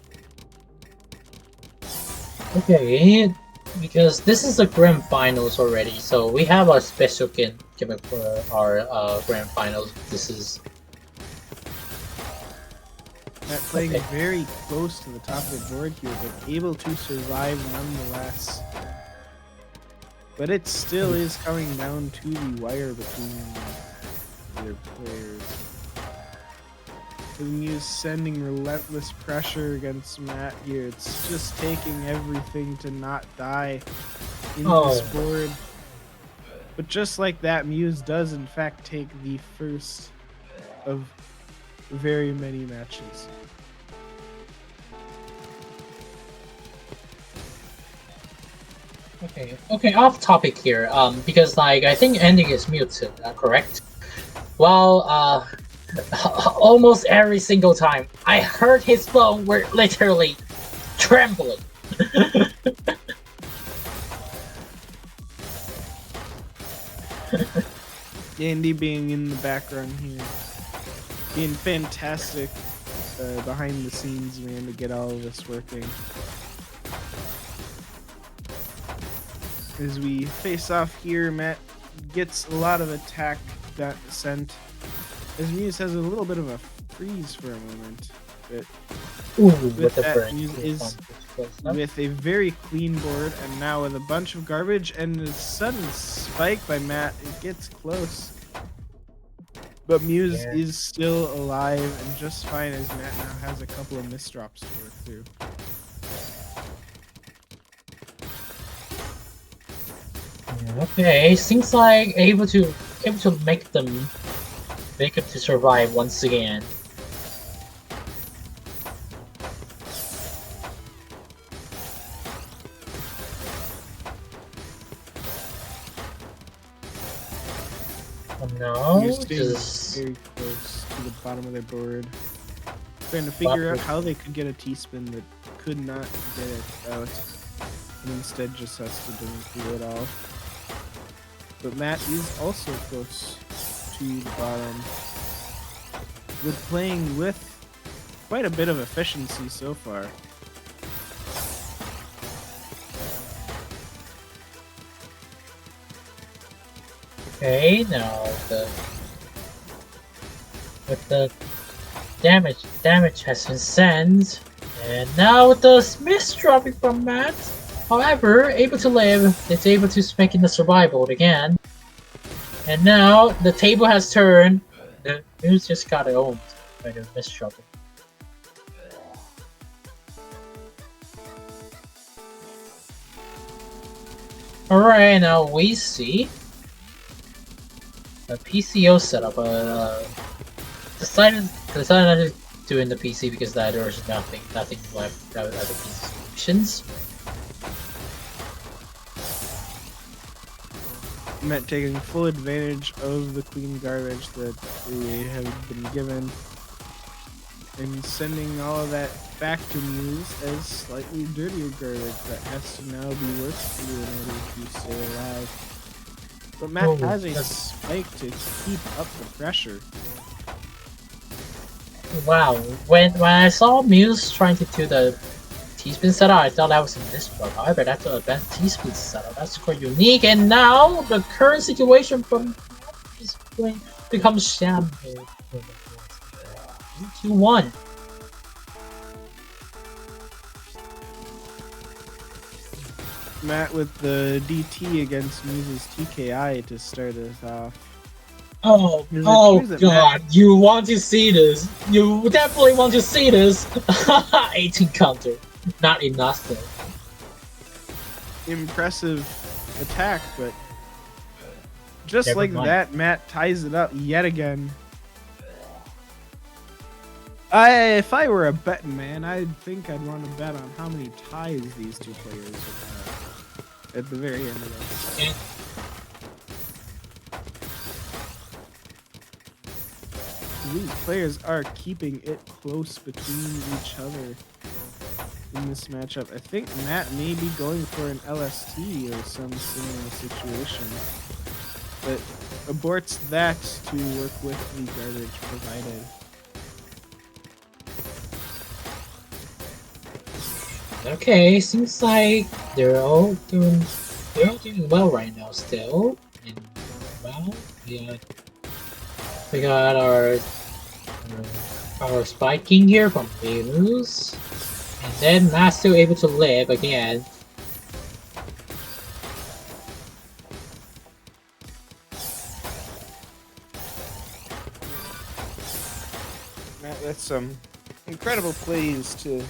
Okay, because this is the grand finals already, so we have a special gimmick for our grand finals. This is Matt playing very close to the top of the board here, but able to survive nonetheless. But it still is coming down to the wire between their players. The Muse sending relentless pressure against Matt here. It's just taking everything to not die in this board. But just like that, Muse does in fact take the first of very many matches. Okay, off topic here, because like I think ending is muted, correct? Well, almost every single time I heard his phone were literally trembling. Andy being in the background here, being fantastic behind the scenes, man, to get all of this working. As we face off here, Matt gets a lot of attack that sent. As Muse has a little bit of a freeze for a moment, but with that, Muse is with a very clean board, and now with a bunch of garbage and a sudden spike by Matt, it gets close. But Muse is still alive and just fine, as Matt now has a couple of misdrops to work through. Okay, seems like able to make it to survive once again. Oh no, You're staying very close to the bottom of their board, trying to figure out how they could get a T-spin, but could not get it out, and instead just has to do it all. But Matt is also close to the bottom. With playing with quite a bit of efficiency so far. Okay, now with the damage has been sent, and now with the miss dropping from Matt. However, able to live, it's able to make in the survival again. And now the table has turned. The news just got owned by the miss dropping. Alright, now we see a PCO setup. Decided not to do in the PC because there's nothing left out of the PC solutions. Met taking full advantage of the queen garbage that they have been given and sending all of that back to Muse as slightly dirtier garbage that has to now be worked through in order to stay alive. But Matt has a spike to keep up the pressure. Wow, when I saw Muse trying to do the T-spin setup, I thought that was a misplay. However, that's an advanced T-spin setup. That's quite unique. And now the current situation from is going becomes shambles. 2-1. Matt with the DT against Muse's TKI to start us off. Oh god, you want to see this. You definitely want to see this. 18 counter. Not enough though. Impressive attack, but just like that, Matt ties it up yet again. If I were a betting man, I think I'd want to bet on how many ties these two players would have at the very end of this. These players are keeping it close between each other in this matchup. I think Matt may be going for an LST or some similar situation, but aborts that to work with the garbage provided. Okay, seems like they're all doing well right now still. And well, we got our spiking here from Venus. And then Matt's still able to live again. Matt with some incredible plays to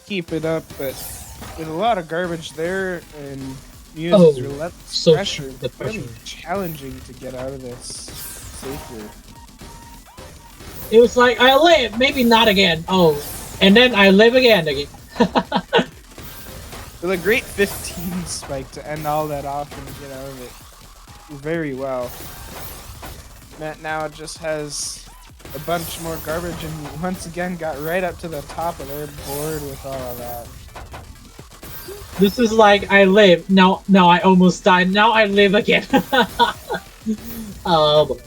keep it up, but with a lot of garbage there and Muse's relentless pressure, it's really challenging to get out of this safely. It was like, I live, maybe not again. Oh, and then I live again. With a great 15 spike to end all that off and get out of it very well. Matt now just has a bunch more garbage and once again got right up to the top of their board with all of that. This is like, I live, now I almost died, now I live again. Oh boy.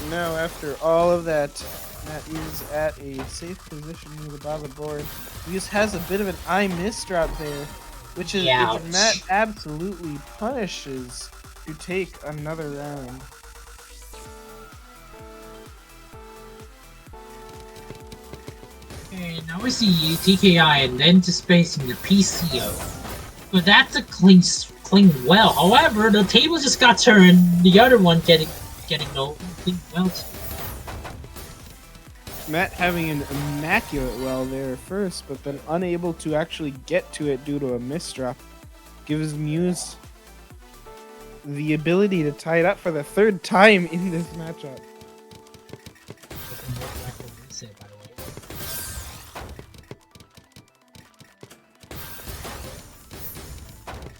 Now after all of that, Matt is at a safe position near the bottom of the board. He just has a bit of an eye miss drop there, which is which Matt absolutely punishes to take another round. Okay, now we see TKI and then to spacing the PCO. But that's a clean well. However, the table just got turned. The other one getting no clean well. Matt having an immaculate well there first, but then unable to actually get to it due to a misdrop, gives Muse the ability to tie it up for the third time in this matchup.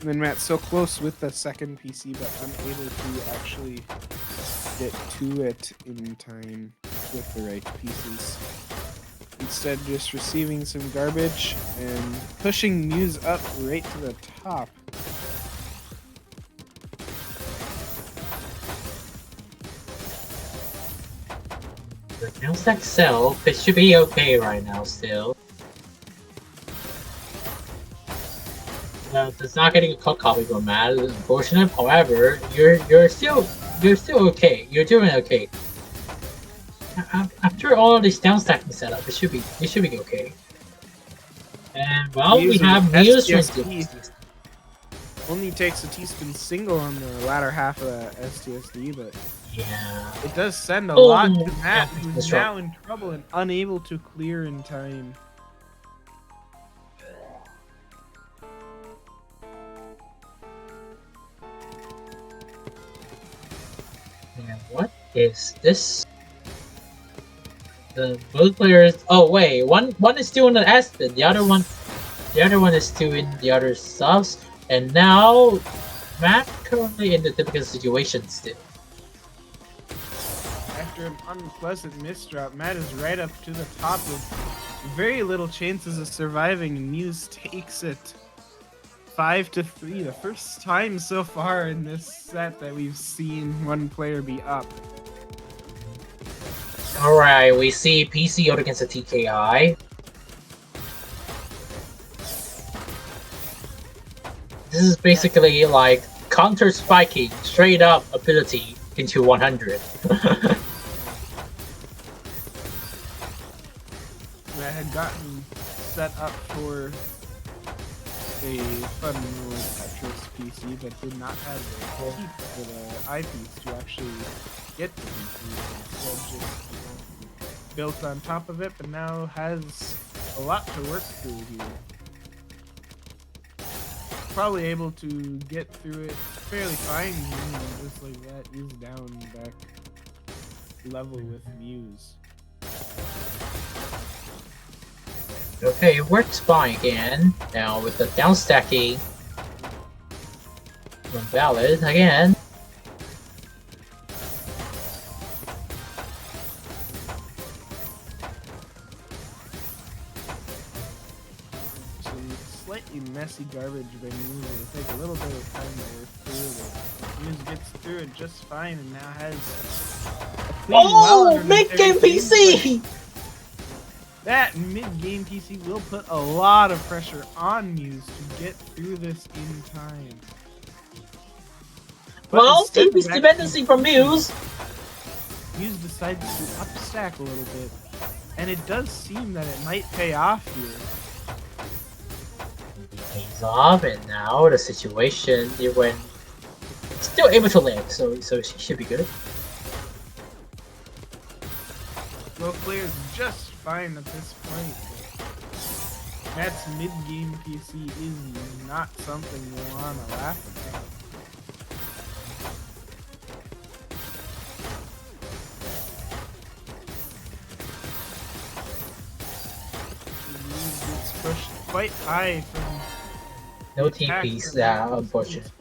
And then Matt's so close with the second PC, but unable to actually get to it in time with the right pieces. Instead, just receiving some garbage and pushing Muse up right to the top. The downstack itself, it should be okay right now still. Well, it's not getting a cut copy from Matt is unfortunate. However, you're still okay. You're doing okay. After all of this downstacking setup, it should be okay. And well, we have Muse STSD. Only takes a T-spin single on the latter half of the STSD, but yeah, it does send a lot to Matt, yeah, who's now in trouble and unable to clear in time. And what is this? The both players. Oh wait, one is doing an Aspen. The other one is doing the other subs. And now, Matt currently in the difficult situation still. After an unpleasant misdrop, Matt is right up to the top with very little chances of surviving, and Muse takes it 5-3. The first time so far in this set that we've seen one player be up. Alright, we see PC out against a TKI. This is basically like counter spiking straight up ability into 100. I had gotten set up for a fun little Tetris PC, but did not have the heat for the eyepiece to actually get the PC. Instead, just built on top of it, but now has a lot to work through here. Probably able to get through it fairly fine, just like that. Is down back level with Muse. Okay, it works fine again. Now with the downstacking from Valid again. Slightly messy garbage by Muse. It'll take a little bit of time to work through it. Muse gets through it just fine and now has a clean Oh, mid-game PC! That mid-game PC will put a lot of pressure on Muse to get through this in time. But Well, instead TP's of dependency from Muse. Muse decides to upstack a little bit, and it does seem that it might pay off here. Pays off, and now the situation it went still able to live, so she should be good. Both players just fine at this point. Matt's mid-game PC is not something you want to laugh about. Muse gets pushed quite high from No the attack TPs, from unfortunate.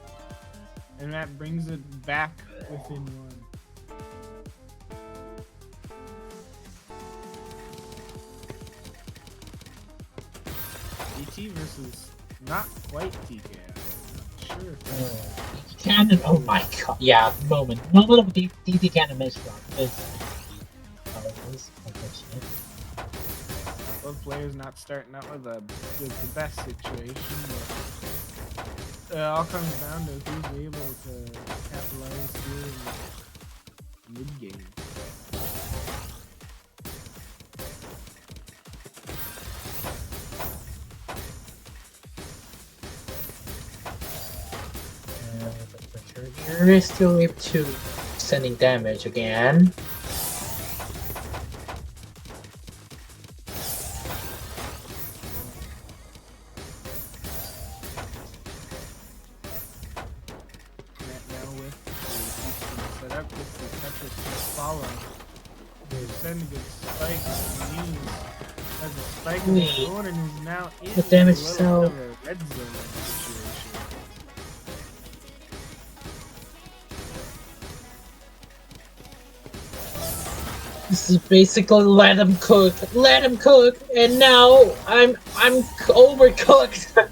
and Matt brings it back within one. DT versus not quite TK. Not sure. Cannon, oh my god, yeah, moment of DT cannon misdrop. Unfortunate. Both players not starting out with the best situation, but it all comes down to who's able to capitalize here in mid-game. Here is still able to sending damage again. Now with the set up with the Tetris to follow, send a good spike on Muse. Has a spike in the corner and is now in The damage a little cell. bit of a red zone situation. This is basically let him cook, and now I'm overcooked.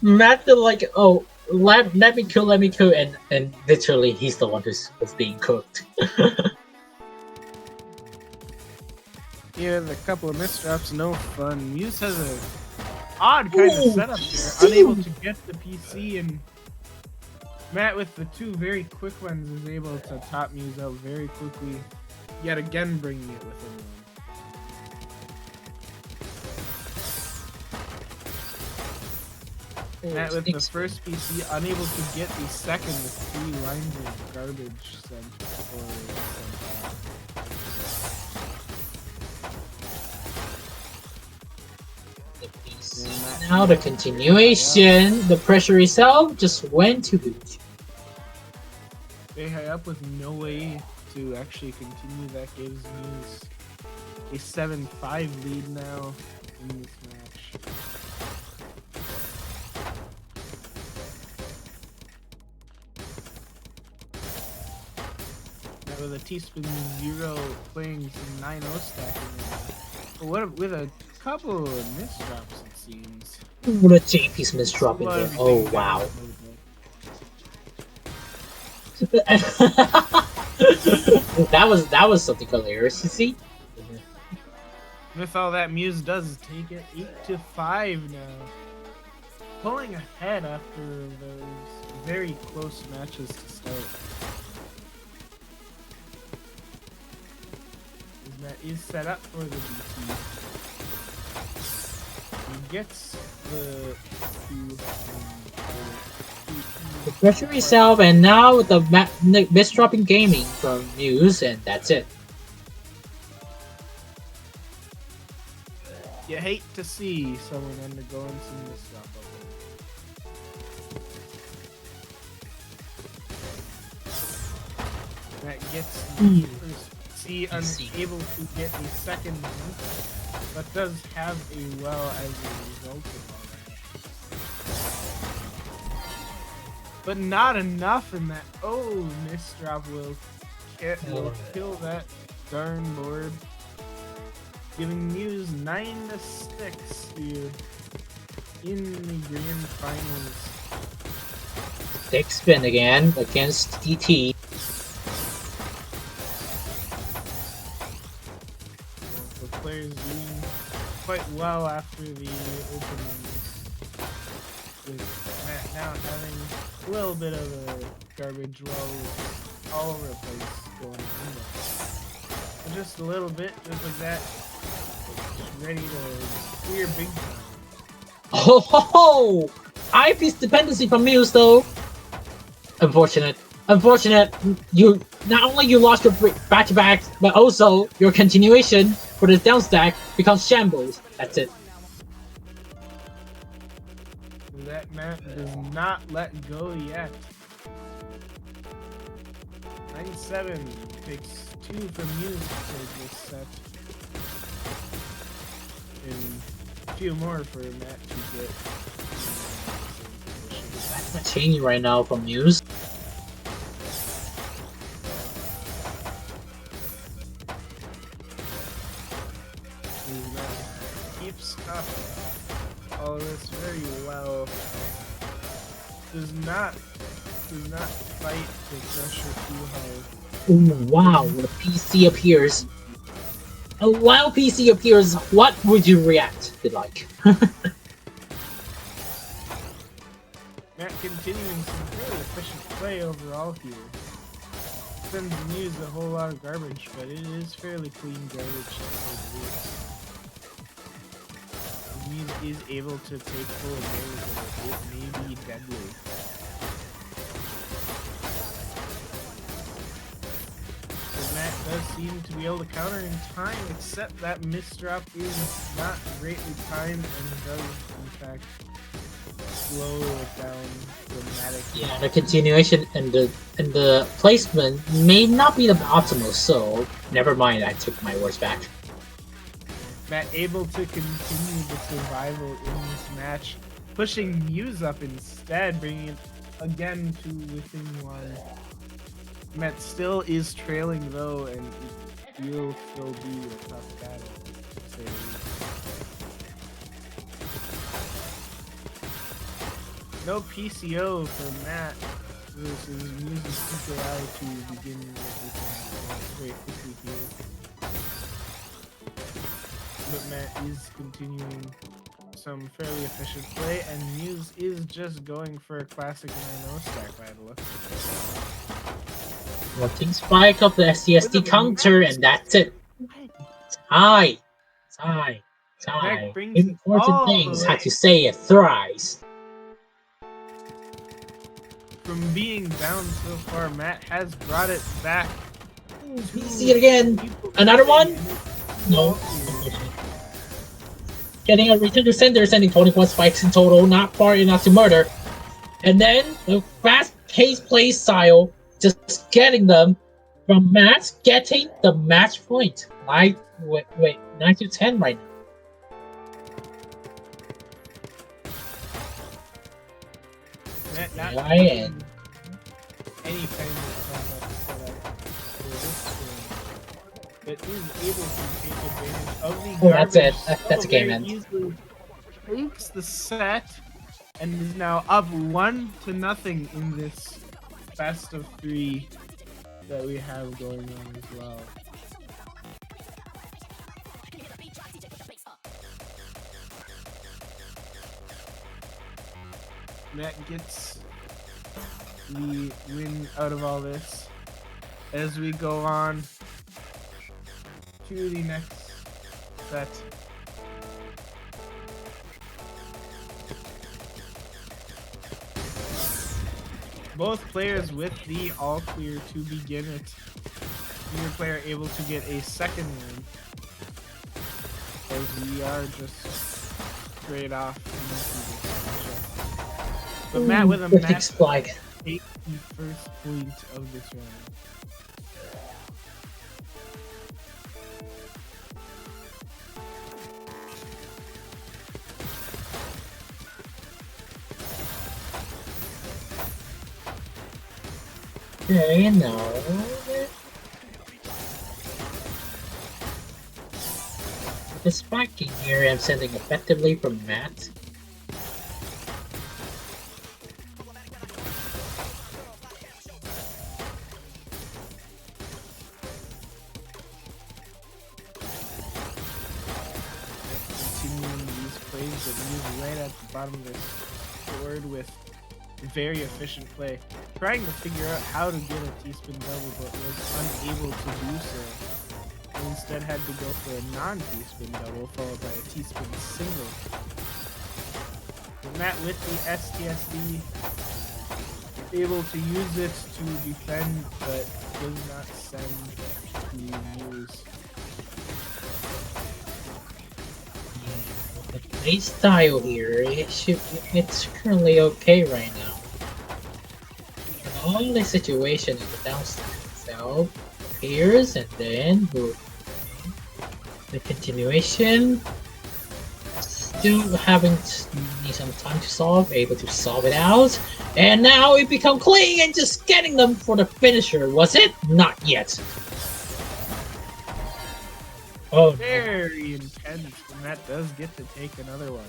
Matt like, oh, let me kill, and literally he's the one who's being cooked. Yeah, the couple of misdrops, no fun. Muse has a odd kind of setup there, unable to get the PC, and Matt with the two very quick ones is able to top Muse out very quickly, yet again bringing it within one. Matt with the first PC, unable to get the second with 3 lines of garbage sent for Now the continuation, the pressure itself just went to boot. They high up with no way to actually continue. That gives Muse a 7-5 lead now in this match. Now with a teaspoon 0 playing some 9-0 stacking. But with a couple of misdrops, it seems. What a JP's misdrop in there. Oh wow. that was something hilarious, you see? With all that, Muse does take it 8-5 now. Pulling ahead after those very close matches to start. That is set up for the DC. He gets the pressure itself, and now the misdropping gaming from Muse, and that's it. You hate to see someone undergoing some misdrop. That gets the first C unable to get a second one, but does have a well as a result of all that. But not enough in that. Oh, misdrop will kill that darn board. Giving Muse 9-6 here in the grand finals. Big spin again against DT. The players doing quite well after the openings. With Matt now having a little bit of a garbage roll all over the place going on. Just a little bit, just like that. Ready to clear big time. Oh ho ho! Eyepiece dependency from Muse though. Unfortunate. You not only you lost your back-to-back, but also your continuation for the down stack becomes shambles. That's it. That Matt does not let go yet. 9-7 takes 2 from Muse to take this set. And a few more for Matt to get. That's not changing right now from Muse. Keeps up all of this very well. Does not fight the pressure too hard. Ooh, wow, when a PC appears. While PC appears, what would you react to like? Matt continuing some really efficient play overall here. Sends Muse a whole lot of garbage, but it is fairly clean garbage to say the least. Muse is able to take full advantage of it. It may be deadly. Matt does seem to be able to counter in time, except that misdrop is not greatly timed and does, in fact, slow it down dramatically. Yeah, the continuation and the placement may not be the optimal, so never mind, I took my words back. Matt able to continue the survival in this match, pushing Muse up instead, bringing it again to within one. Matt still is trailing though, and it will still be a tough battle, to say the least. No PCO for Matt versus Muse's PKI to begin with this very quickly here. but Matt is continuing some fairly efficient play, and Muse is just going for a classic 9-0 stack by the looks of Wanting spike of the SCSD counter, and that's it. Tie. Mac brings it Important all the things way. had to say it thrice. From being down so far, Matt has brought it back. See it again. Another one? No. Getting a return to sender, sending 21 spikes in total, not far enough to murder. And then the fast-paced play style, just getting them from Matt, getting the match point. 9 to 10 right now. Matt not Why getting and any kind of setup for this game, but is able to take advantage of the oh, that's it. garbage That's a game very end. easily. Takes the set and is now up 1-0 in this best of 3 that we have going on as well. Matt gets the win out of all this as we go on to the next set. Both players with the all clear to begin it. Neither player able to get a second win, as we are just straight off into this matchup. But Matt with a match spike. take the first point of this round. Okay, no. The spiking here I'm sending effectively from Matt. Continuing these plays that move right at the bottom of this board with very efficient play. Trying to figure out how to get a T-spin double, but was unable to do so. And instead had to go for a non-T-spin double, followed by a T-spin single. And Matt with the STSD, able to use it to defend, but does not send the Muse. The play style here, it's currently okay right now. All the situation in the downside itself appears, and then the continuation still having need some time to solve, able to solve it out, and now it become clean and just getting them for the finisher. Was it? Not yet. Oh, no. Very intense, and that does get to take another one.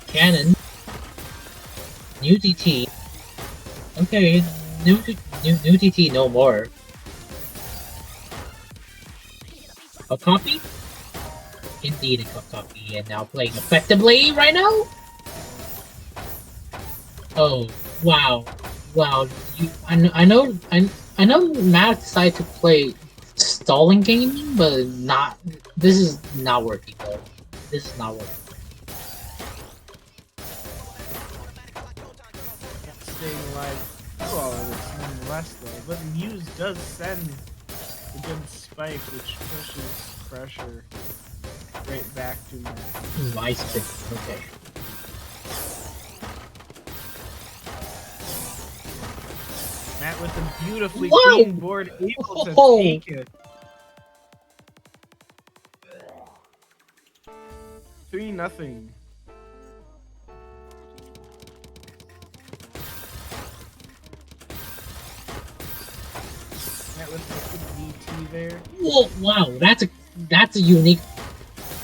Cannon. New DT. Okay, new DT no more. A copy? Indeed a copy, and now playing effectively right now? Oh, wow. Wow, I know Matt decided to play stalling gaming, but not, this is not working though. This is not working. Staying alive through all of this nonetheless though, but Muse does send a good spike which pushes pressure right back to Matt. Nice pick, okay. Matt with a beautifully Whoa! clean board, able to Oh! take it. 3-0. Matt with the DT there. Whoa, wow, that's a unique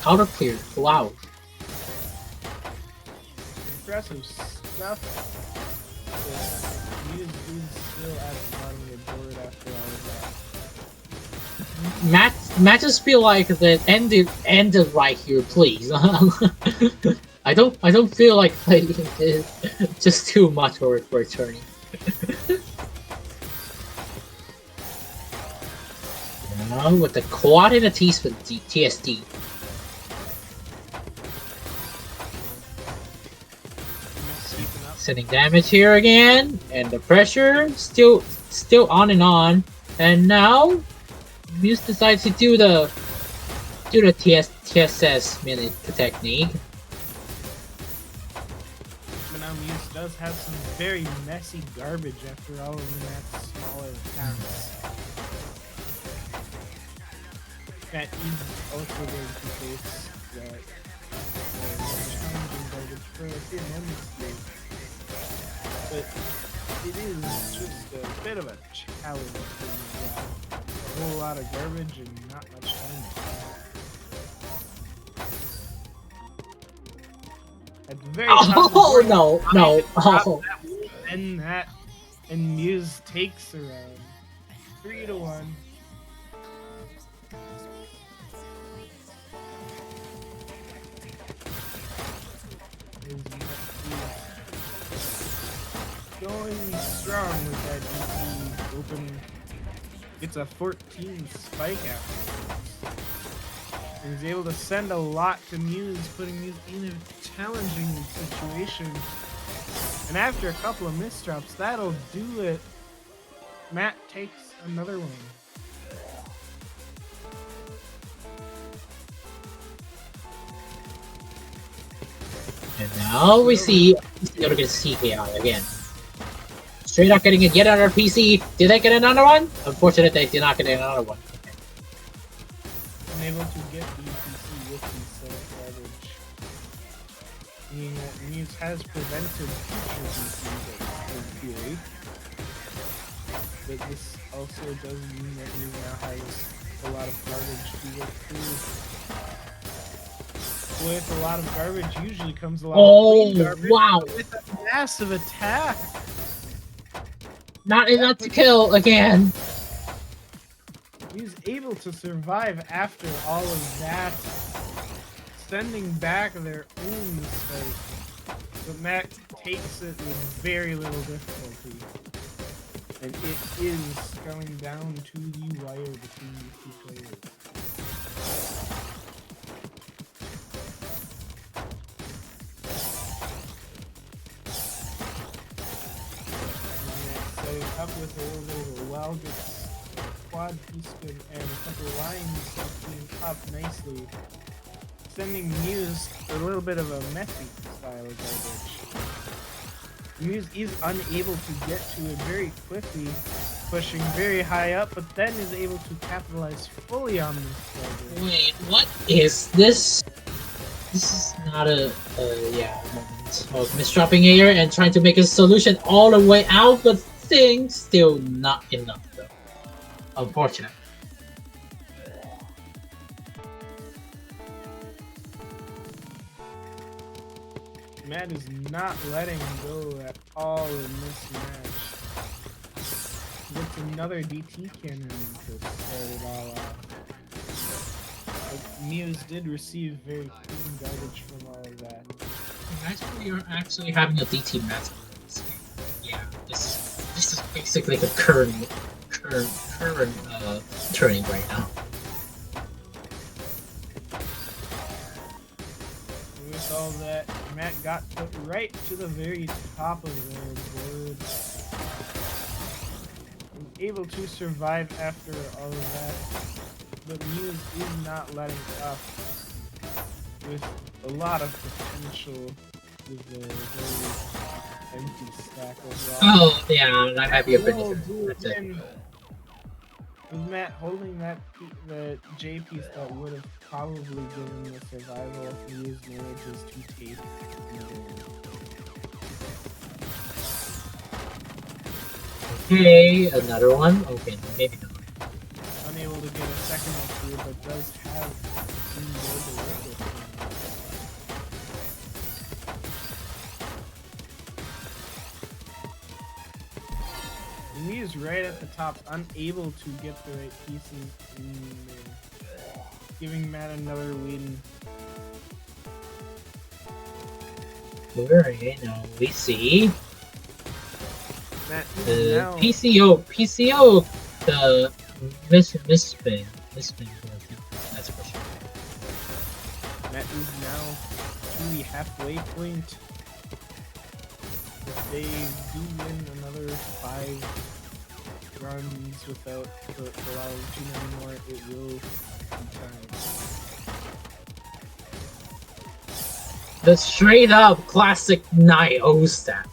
counter clear. Wow. impressive stuff. But Muse is still at the bottom of the board after all of that. Matches feel like that ended right here, please. I don't feel like playing it. Just too much for turning. Now with the quad and a teaspoon TSD. Sending damage here again, and the pressure still on and on. And now Muse decides to do the TSS minute technique. But now Muse does have some very messy garbage after all of Matt's smaller attacks. That is also going to face that challenging garbage for a few moments here. But it is just a bit of a challenge when you've got a whole lot of garbage and not much time. At the very top of the board, no. And Muse takes around 3-1. Going strong with that DP open. It's a 14 spike after. He's able to send a lot to Muse, putting Muse in a challenging situation. And after a couple of misdrops, that'll do it. Matt takes another one. And now we see we're gonna see AI again. Straight up getting yet another PC. Did they get another one? Unfortunately, they did not get another one. Unable to get the PC with the self-garbage. Meaning that Muse has prevented future DCs in theory. But this also does mean that Muse now has a lot of garbage to work through. With a lot of garbage usually comes a lot of clean garbage. Wow! With a massive attack! Not enough to kill again. He's able to survive after all of that, sending back their own mistake. But Matt takes it with very little difficulty. And it is going down to the wire between the two players. Up with a little bit of a well, gets quad P-spin and a couple of lines clean up nicely, sending Muse a little bit of a messy style of garbage. Muse is unable to get to it very quickly, pushing very high up, but then is able to capitalize fully on this garbage. Wait, what is this? This is not a moment of misdropping air and trying to make a solution all the way out, but thing still not enough though. Unfortunate. Matt is not letting go at all in this match. Gets another DT cannon to start it all off. But Muse did receive very clean garbage from all of that. Actually, you're actually having a DT match. Yeah, this is basically the current turning right now. With all that, Matt got put right to the very top of their board. And able to survive after all of that. But Muse is not letting up. With a lot of potential with the very empty stack overall. Oh, yeah, that might be a We'll finisher. do That's it. again. With Matt holding that the J piece that would have probably given the survival if Muse manages to take Okay, another one. Okay, maybe not. unable to get a second or two, but does have more to work with. Losers right at the top, unable to get the right pieces in there. Giving Matt another win. Alright, now we see Matt is the now PCO, the misspin, that's for sure. Matt is now to the halfway point. If they do win another 5 runs without allowing too many more, it will be time. The straight up classic 9-0 stat.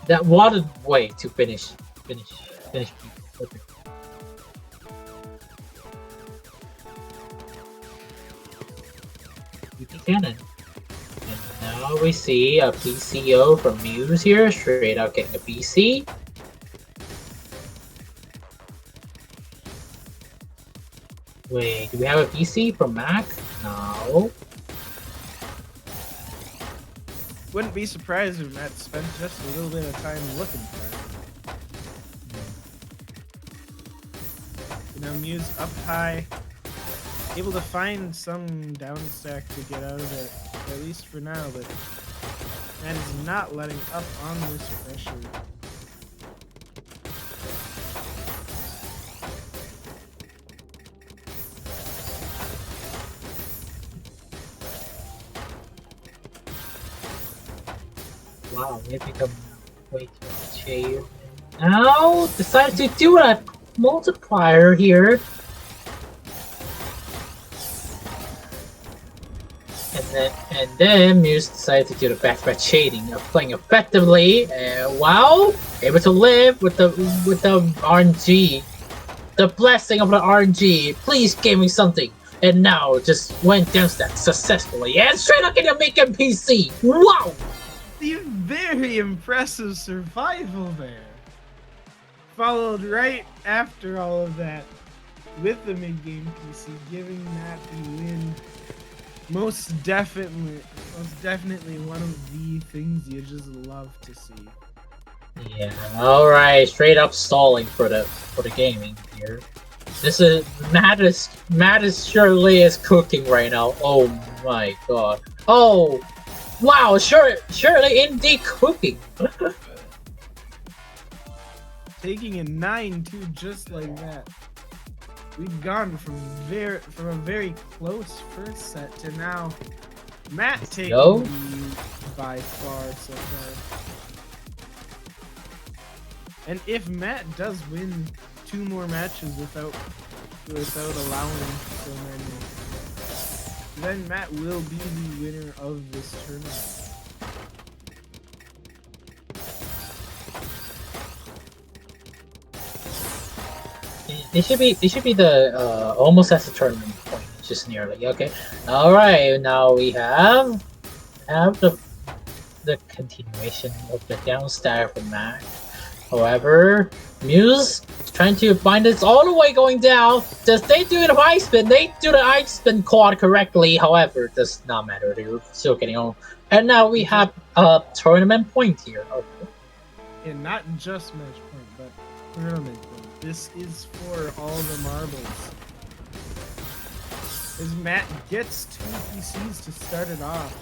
That what a way to finish people. UP Cannon. And now we see a PCO from Muse here, straight out getting a PC. Wait, do we have a PC from Mac? No. Wouldn't be surprised if Matt spent just a little bit of time looking for it. Now Muse up high, able to find some down stack to get out of it, at least for now, but Matt is not letting up on this pressure. Wow, we have become way too much here. Now decided to do a multiplier here. And then Muse decided to do the back-to-back shading of playing effectively, and wow, able to live with the RNG. The blessing of the RNG, please give me something. And now just went down stack successfully and straight up gonna make him PC. Wow! The very impressive survival there. Followed right after all of that with the mid-game PC, giving Matt the win. Most definitely one of the things you just love to see. Yeah, alright, straight up stalling for the gaming here. This is Matt is surely is cooking right now. Oh my god. Oh wow, surely indeed cooking. Taking a 9-2 just like that. We've gone from a very close first set to now Matt taking the lead by far so far. And if Matt does win 2 more matches without allowing so many, then Matt will be the winner of this tournament. It should be the almost as a tournament point, just nearly. Okay. Alright, now we have the continuation of the down stack from Mac. However, Muse trying to find this all the way going down. Does they do the high spin? They do the high spin quad correctly. However, it does not matter. They're still getting on. And now we have a tournament point here. Okay. And not just match point, but tournament point. This is for all the marbles. As Matt gets 2 PCs to start it off.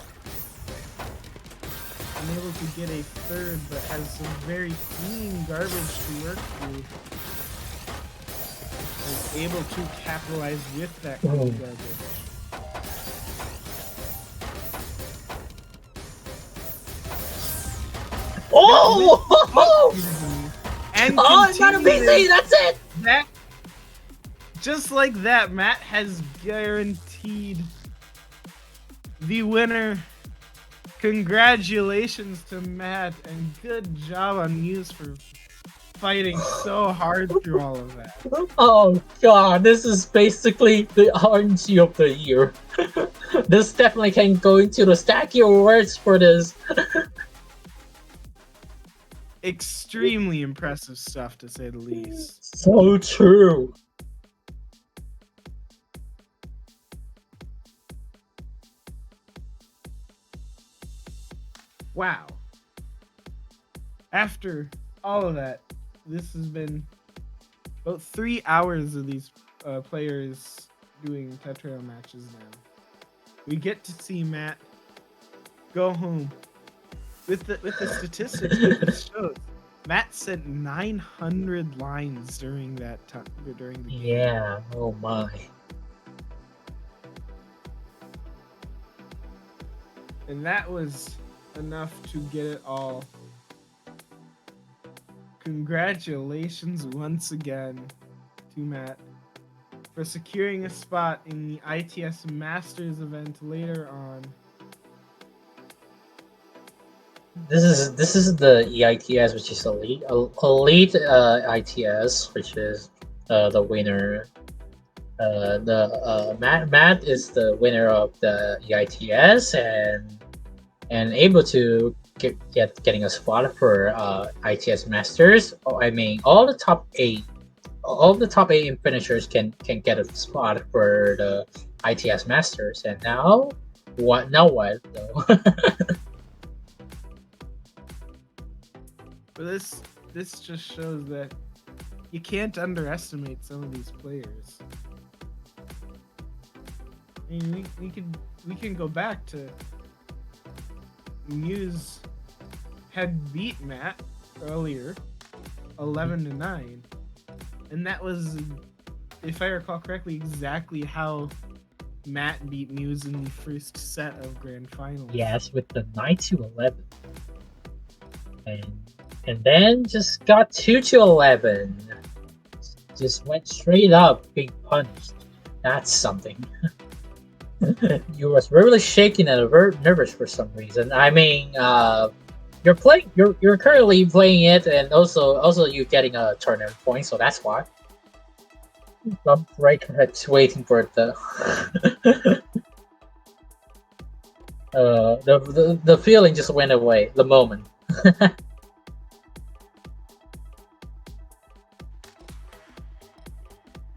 Unable to get a third, but has some very clean garbage to work through. Is able to capitalize with that clean garbage. Oh! And oh, not a PC, that's it! That, just like that, Matt has guaranteed the winner. Congratulations to Matt, and good job on Muse for fighting so hard through all of that. Oh god, this is basically the RNG of the year. This definitely can go into the Stacky Awards for this. Extremely impressive stuff, to say the least. So true. Wow. After all of that, this has been about 3 hours of these players doing Tetrail matches now. We get to see Matt go home with the statistics that this shows. Matt sent 900 lines during that time during the game. Yeah. Oh my. And that was enough to get it all. Congratulations once again to Matt for securing a spot in the ITS Masters event later on. This is the EITS, which is elite ITS, which is the winner. Matt is the winner of the EITS and able to getting a spot for ITS Masters. I mean, all the top eight finishers can get a spot for the ITS Masters. And now what? Now what? Though? But this just shows that you can't underestimate some of these players. I mean, we can go back to Muse had beat Matt earlier, 11-9, and that was, if I recall correctly, exactly how Matt beat Muse in the first set of Grand Finals. Yes, with the 9-11, and then just got 2-11. Just went straight up, being punched. That's something. You was really shaking and very nervous for some reason. I mean, you're currently playing it, and also you getting a tournament point, so that's why. I'm right waiting for the the feeling just went away the moment.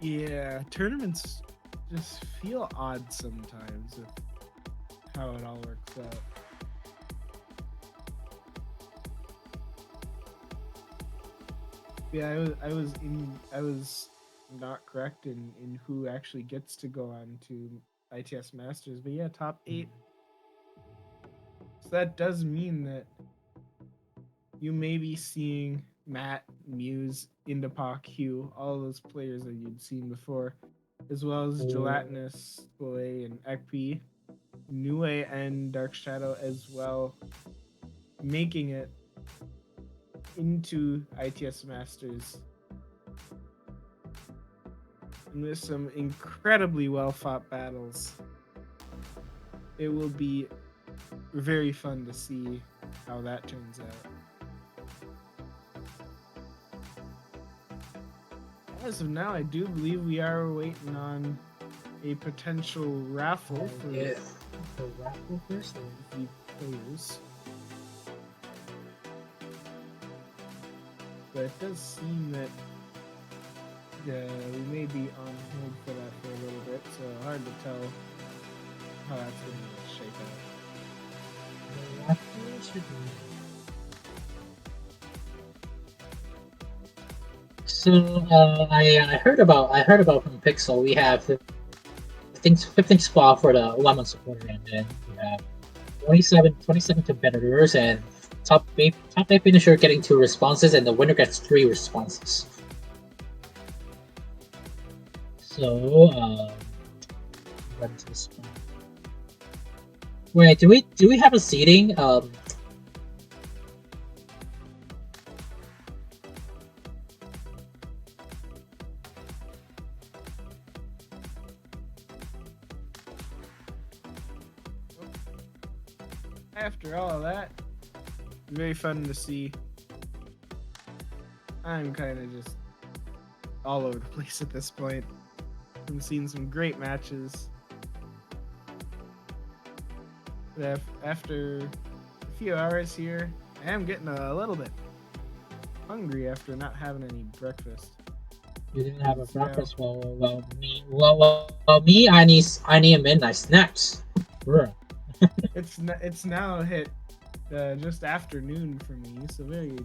Yeah, tournaments just feel odd sometimes with how it all works out. Yeah, I was not correct in who actually gets to go on to ITS Masters, but yeah, top 8. So that does mean that you may be seeing Matt, Muse, Indapak, Hugh, all those players that you'd seen before, as well as Gelatinous, Boy, and Ekp, Nue, and Dark Shadow as well, making it into ITS Masters. And with some incredibly well-fought battles, it will be very fun to see how that turns out. As of now, I do believe we are waiting on a potential raffle for the raffle first. the players. But it does seem that we may be on hold for that for a little bit, so hard to tell how that's going to shake out. The raffle should be. So I heard about from Pixel. We have 15th spot for the lemon supporter, and then we have 27 competitors, and top eight finisher getting 2 responses, and the winner gets 3 responses. So what's this one? Wait, do we have a seating? After all of that, very fun to see. I'm kind of just all over the place at this point. I'm seeing some great matches. But after a few hours here, I am getting a little bit hungry after not having any breakfast. You didn't have a breakfast. Well, me, I need a midnight snacks. Bruh. It's now hit just afternoon for me, so very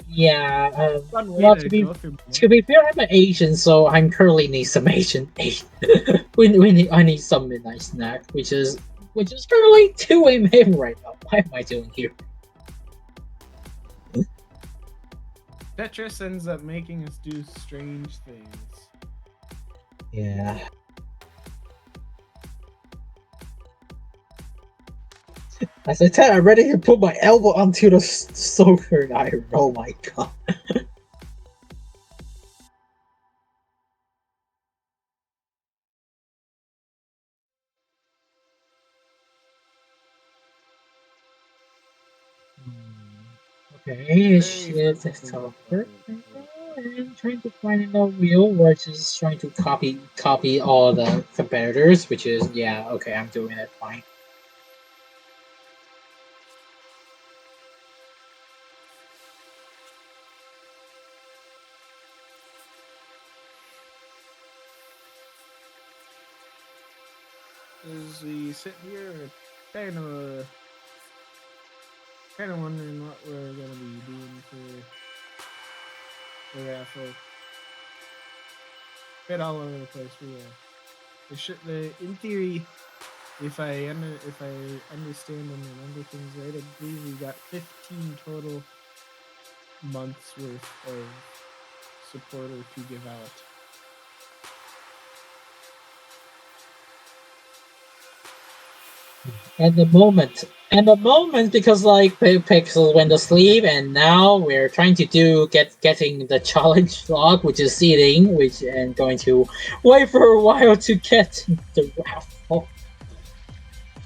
Yeah, Fun way well, to to go through. be fair, I'm an Asian, so I'm currently need some Asian. I need some midnight snack, which is currently 2 a.m. right now. Why am I doing here? Tetris ends up making us do strange things. Yeah. As I said, I'm ready to put my elbow onto the soldering iron. Oh my god. Okay, shit, so I'm trying to find a wheel or just trying to copy all the competitors, which is yeah, okay, I'm doing it fine. As we sit here, kind of wondering what we're gonna be doing for the raffle. Bit all over the place. In theory, if I understand and remember things right, I believe we got 15 total months worth of supporter to give out. At the moment, because like Pixel went to sleep, and now we're trying to getting the challenge log, which is seeding, which and going to wait for a while to get the raffle.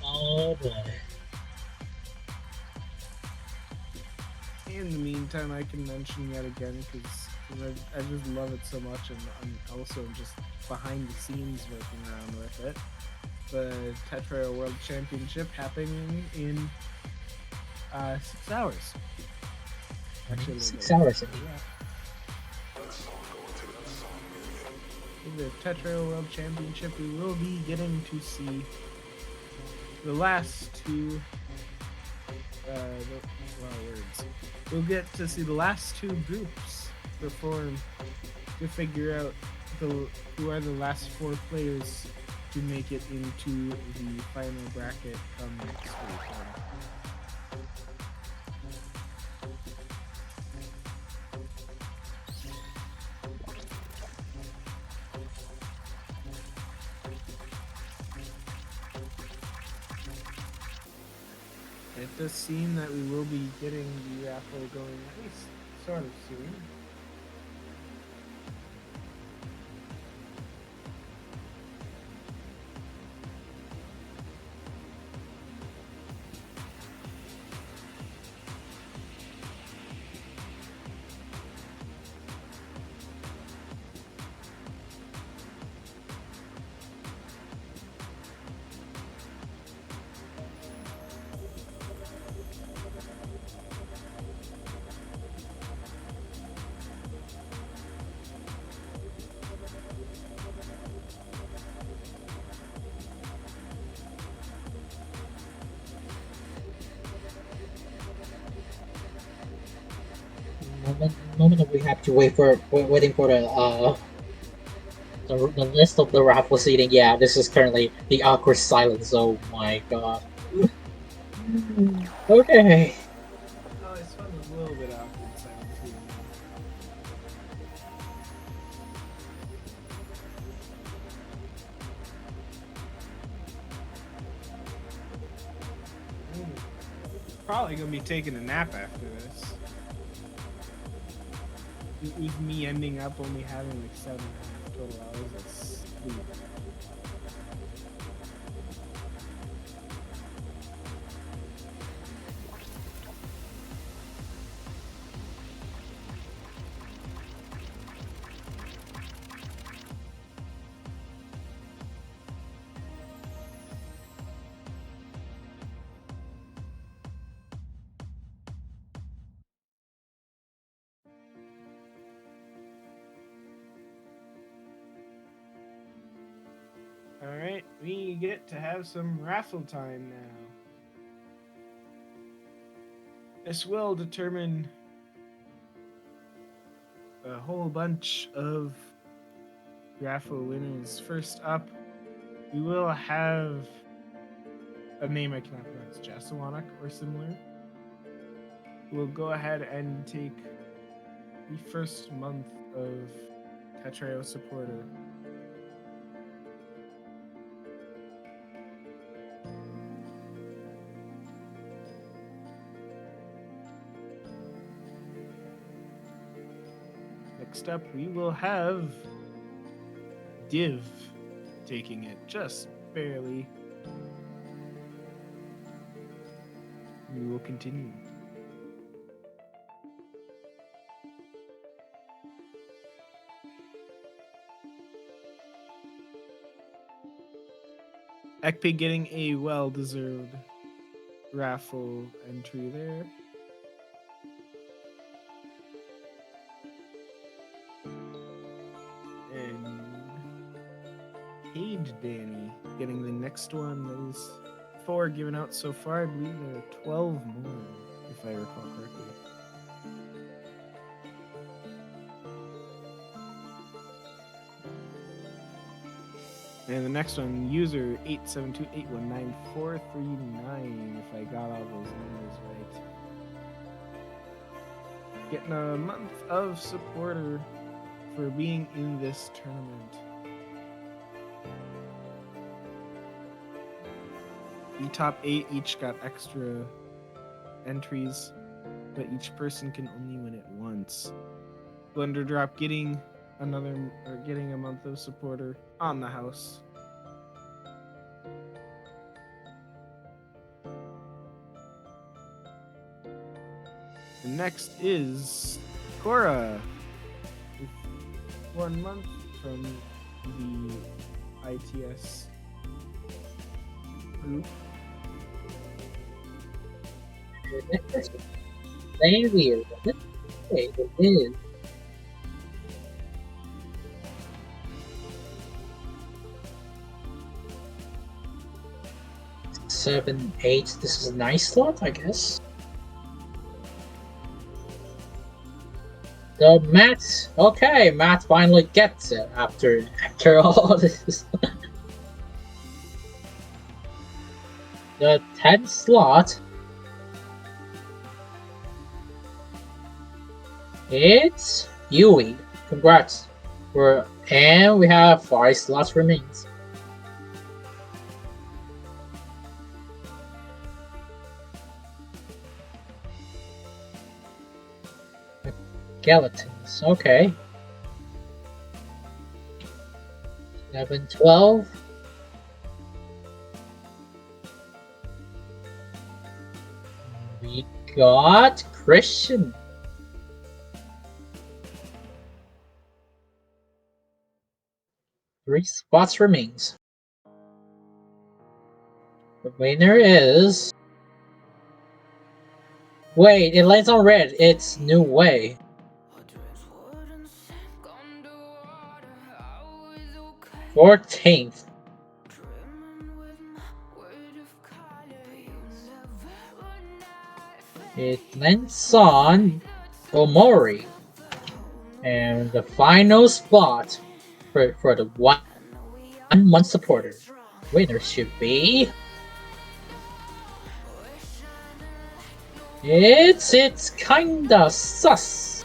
Oh boy. In the meantime, I can mention yet again because I just love it so much, and I'm also just behind the scenes working around with it. The Tetra World Championship happening in 6 hours. Actually, 6 hours. In the Tetra World Championship, we will be getting to see the last two. Words. We'll get to see the last two groups perform to figure out who are the last 4 players to make it into the final bracket come next week. It does seem that we will be getting the raffle going at least sort of soon. Moment we have to waiting for the list of the raffle seating. Yeah, this is currently the awkward silence. Oh my god. Okay. Oh, it's fun a little bit awkward silence. Probably gonna be taking a nap after this. With me ending up only having like 7.5 total hours of sleep. Alright, we get to have some raffle time now. This will determine whole bunch of raffle winners. First up, we will have a name I cannot pronounce, Jasawanic or similar. We'll go ahead and take the first month of Tetrao supporter. Next up, we will have Div taking it just barely. We will continue. Ekpig getting a well-deserved raffle entry there. And Cage Danny getting the next one. There's 4 given out so far. I believe there are 12 more, if I recall correctly. And the next one, user 872819439, if I got all those numbers right. Getting a month of supporter for being in this tournament. The top 8 each got extra entries, but each person can only win it once. Blender Drop getting a month of supporter on the house. The next is Cora with 1 month from the ITS group. Very weird. Okay, it is. Seven, 8. This is a nice slot, I guess. So Matt, okay, Matt finally gets it after all this. The 10th slot. It's Yui. Congrats. And we have 5 slots remains. Skeletons, okay. 11, 12. We got Christian. Three spots remains. The winner is... Wait, it lands on red. It's New Way. 14th. It lands on Omori. And the final spot for the 1 month supporter. Winner should be... It's kinda sus.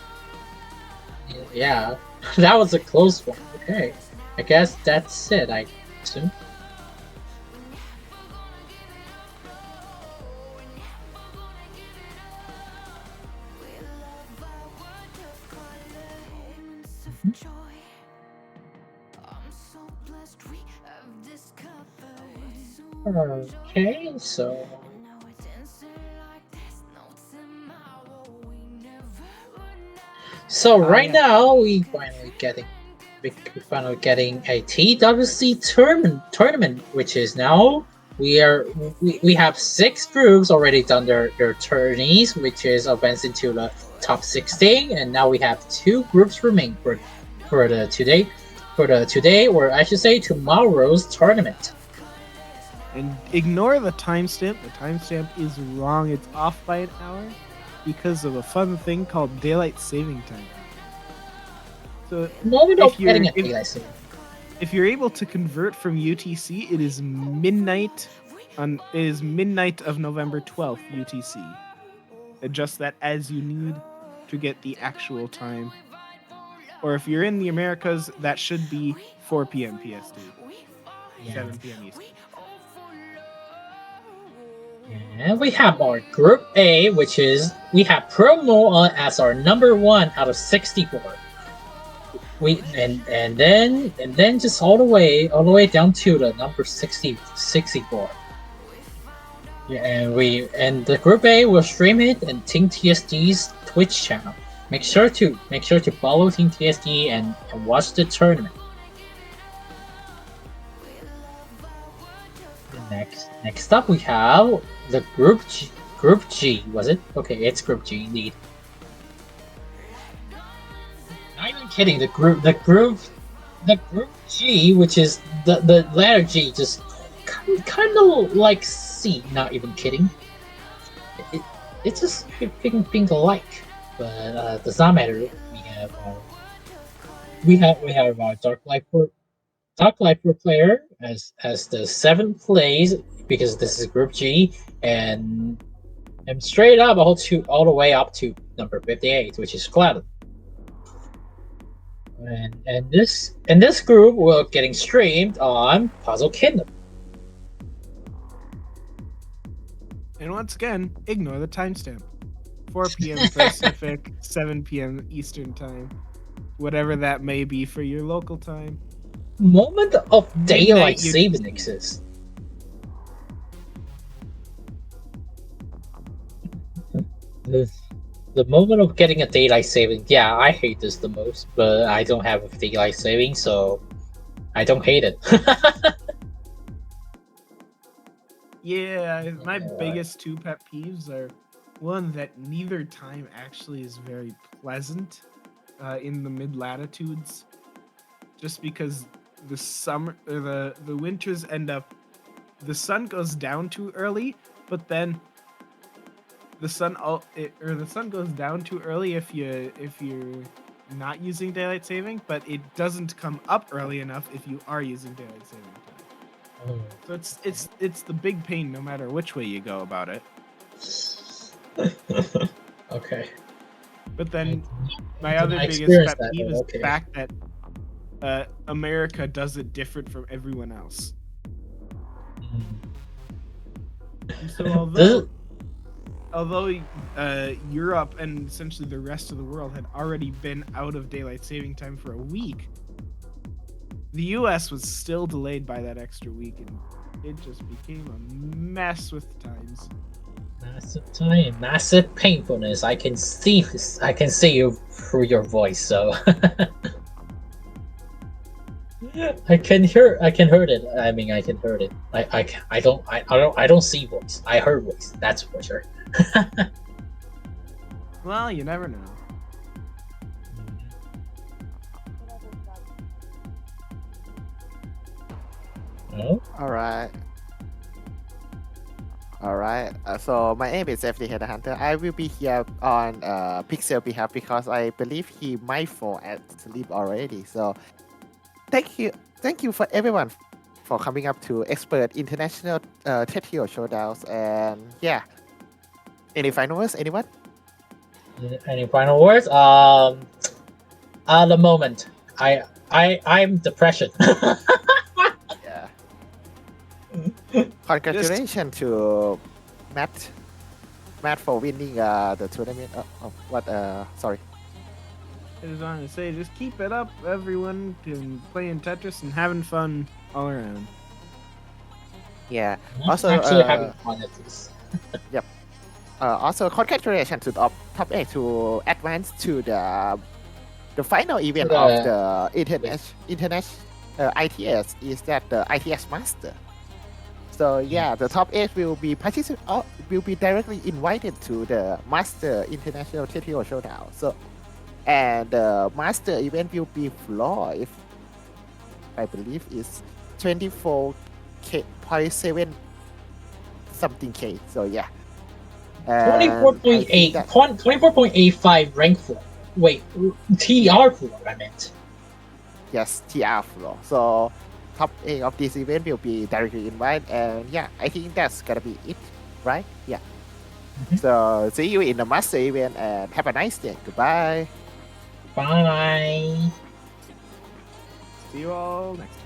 Yeah, that was a close one. Okay. I guess that's it, I assume. Okay, so... So right now we finally getting a TWC tournament, which is now we have 6 groups already done their tourneys, which is advanced into the top 16, and now we have 2 groups remaining for the today, or I should say tomorrow's tournament. And ignore the timestamp. The timestamp is wrong. It's off by an hour because of a fun thing called daylight saving time. So Moment of if you're getting a daylight saving. if you're able to convert from UTC, it is midnight of November 12th UTC. Adjust that as you need to get the actual time. Or if you're in the Americas, that should be 4 p.m. PST, Yeah. 7 p.m. Eastern. And we have our Group A, which is we have Promo as our number 1 out of 64. And then just all the way down to the number 64. Yeah, and the Group A will stream it in Team TSD's Twitch channel. Make sure to follow Team TSD and watch the tournament. Next up we have the Group G, was it? Okay, it's Group G indeed. Not even kidding, the group G, which is the letter G, just kind of like C. Not even kidding. It's just being alike, but does not matter. We have our Dark Life player as the 7th place because this is Group G, and straight up all the way up to number 58, which is Cloud. And this group will getting streamed on Puzzle Kingdom. And once again, ignore the timestamp. 4 p.m. Pacific, 7 p.m. Eastern time. Whatever that may be for your local time. Moment of daylight Midnight saving exists. The moment of getting a daylight saving, yeah, I hate this the most, but I don't have a daylight saving, so I don't hate it. Yeah, my biggest 2 pet peeves are one, that neither time actually is very pleasant in the mid latitudes, just because the summer or the winters end up, the sun goes down too early, but then the sun goes down too early if you're not using daylight saving, but it doesn't come up early enough if you are using daylight saving time. So it's the big pain no matter which way you go about it. Okay. But then my I other did not biggest experience pet that, peeve but is okay. the fact that America does it different from everyone else. And so although Europe and essentially the rest of the world had already been out of daylight saving time for a week, the US was still delayed by that extra week, and it just became a mess with the times. Massive time, massive painfulness. I can see this. I can see you through your voice, so I can hear it. I mean, I can hear it. I don't see voice. I heard voice. That's for sure. Well, you never know. No? Alright. So my name is FD Headhunter. I will be here on Pixel behalf because I believe he might fall asleep already. So thank you for everyone for coming up to Expert International Tetrio Showdowns. And yeah, any final words, anyone? Any final words? At the moment, I'm depression. Yeah. Congratulations to Matt for winning the tournament. Sorry. I just wanted to say, just keep it up, everyone, and playing Tetris and having fun all around. Yeah. I'm Also, actually having fun at this. Also, congratulations to the top 8 to advance to the final event of the internet ITS is that the ITS Master. So yeah, the top 8 will be directly invited to the Master International TTO Showdown. So, and the Master event will be floor, if I believe is 24.7 something K. So yeah. 24.8, 24.85 rank 4. Wait, TR 4, I meant. just TR floor. So top 8 of this event will be directly invited, and yeah, I think that's gonna be it, right? Yeah. So see you in the master event and have a nice day. Goodbye. Bye. See you all next time.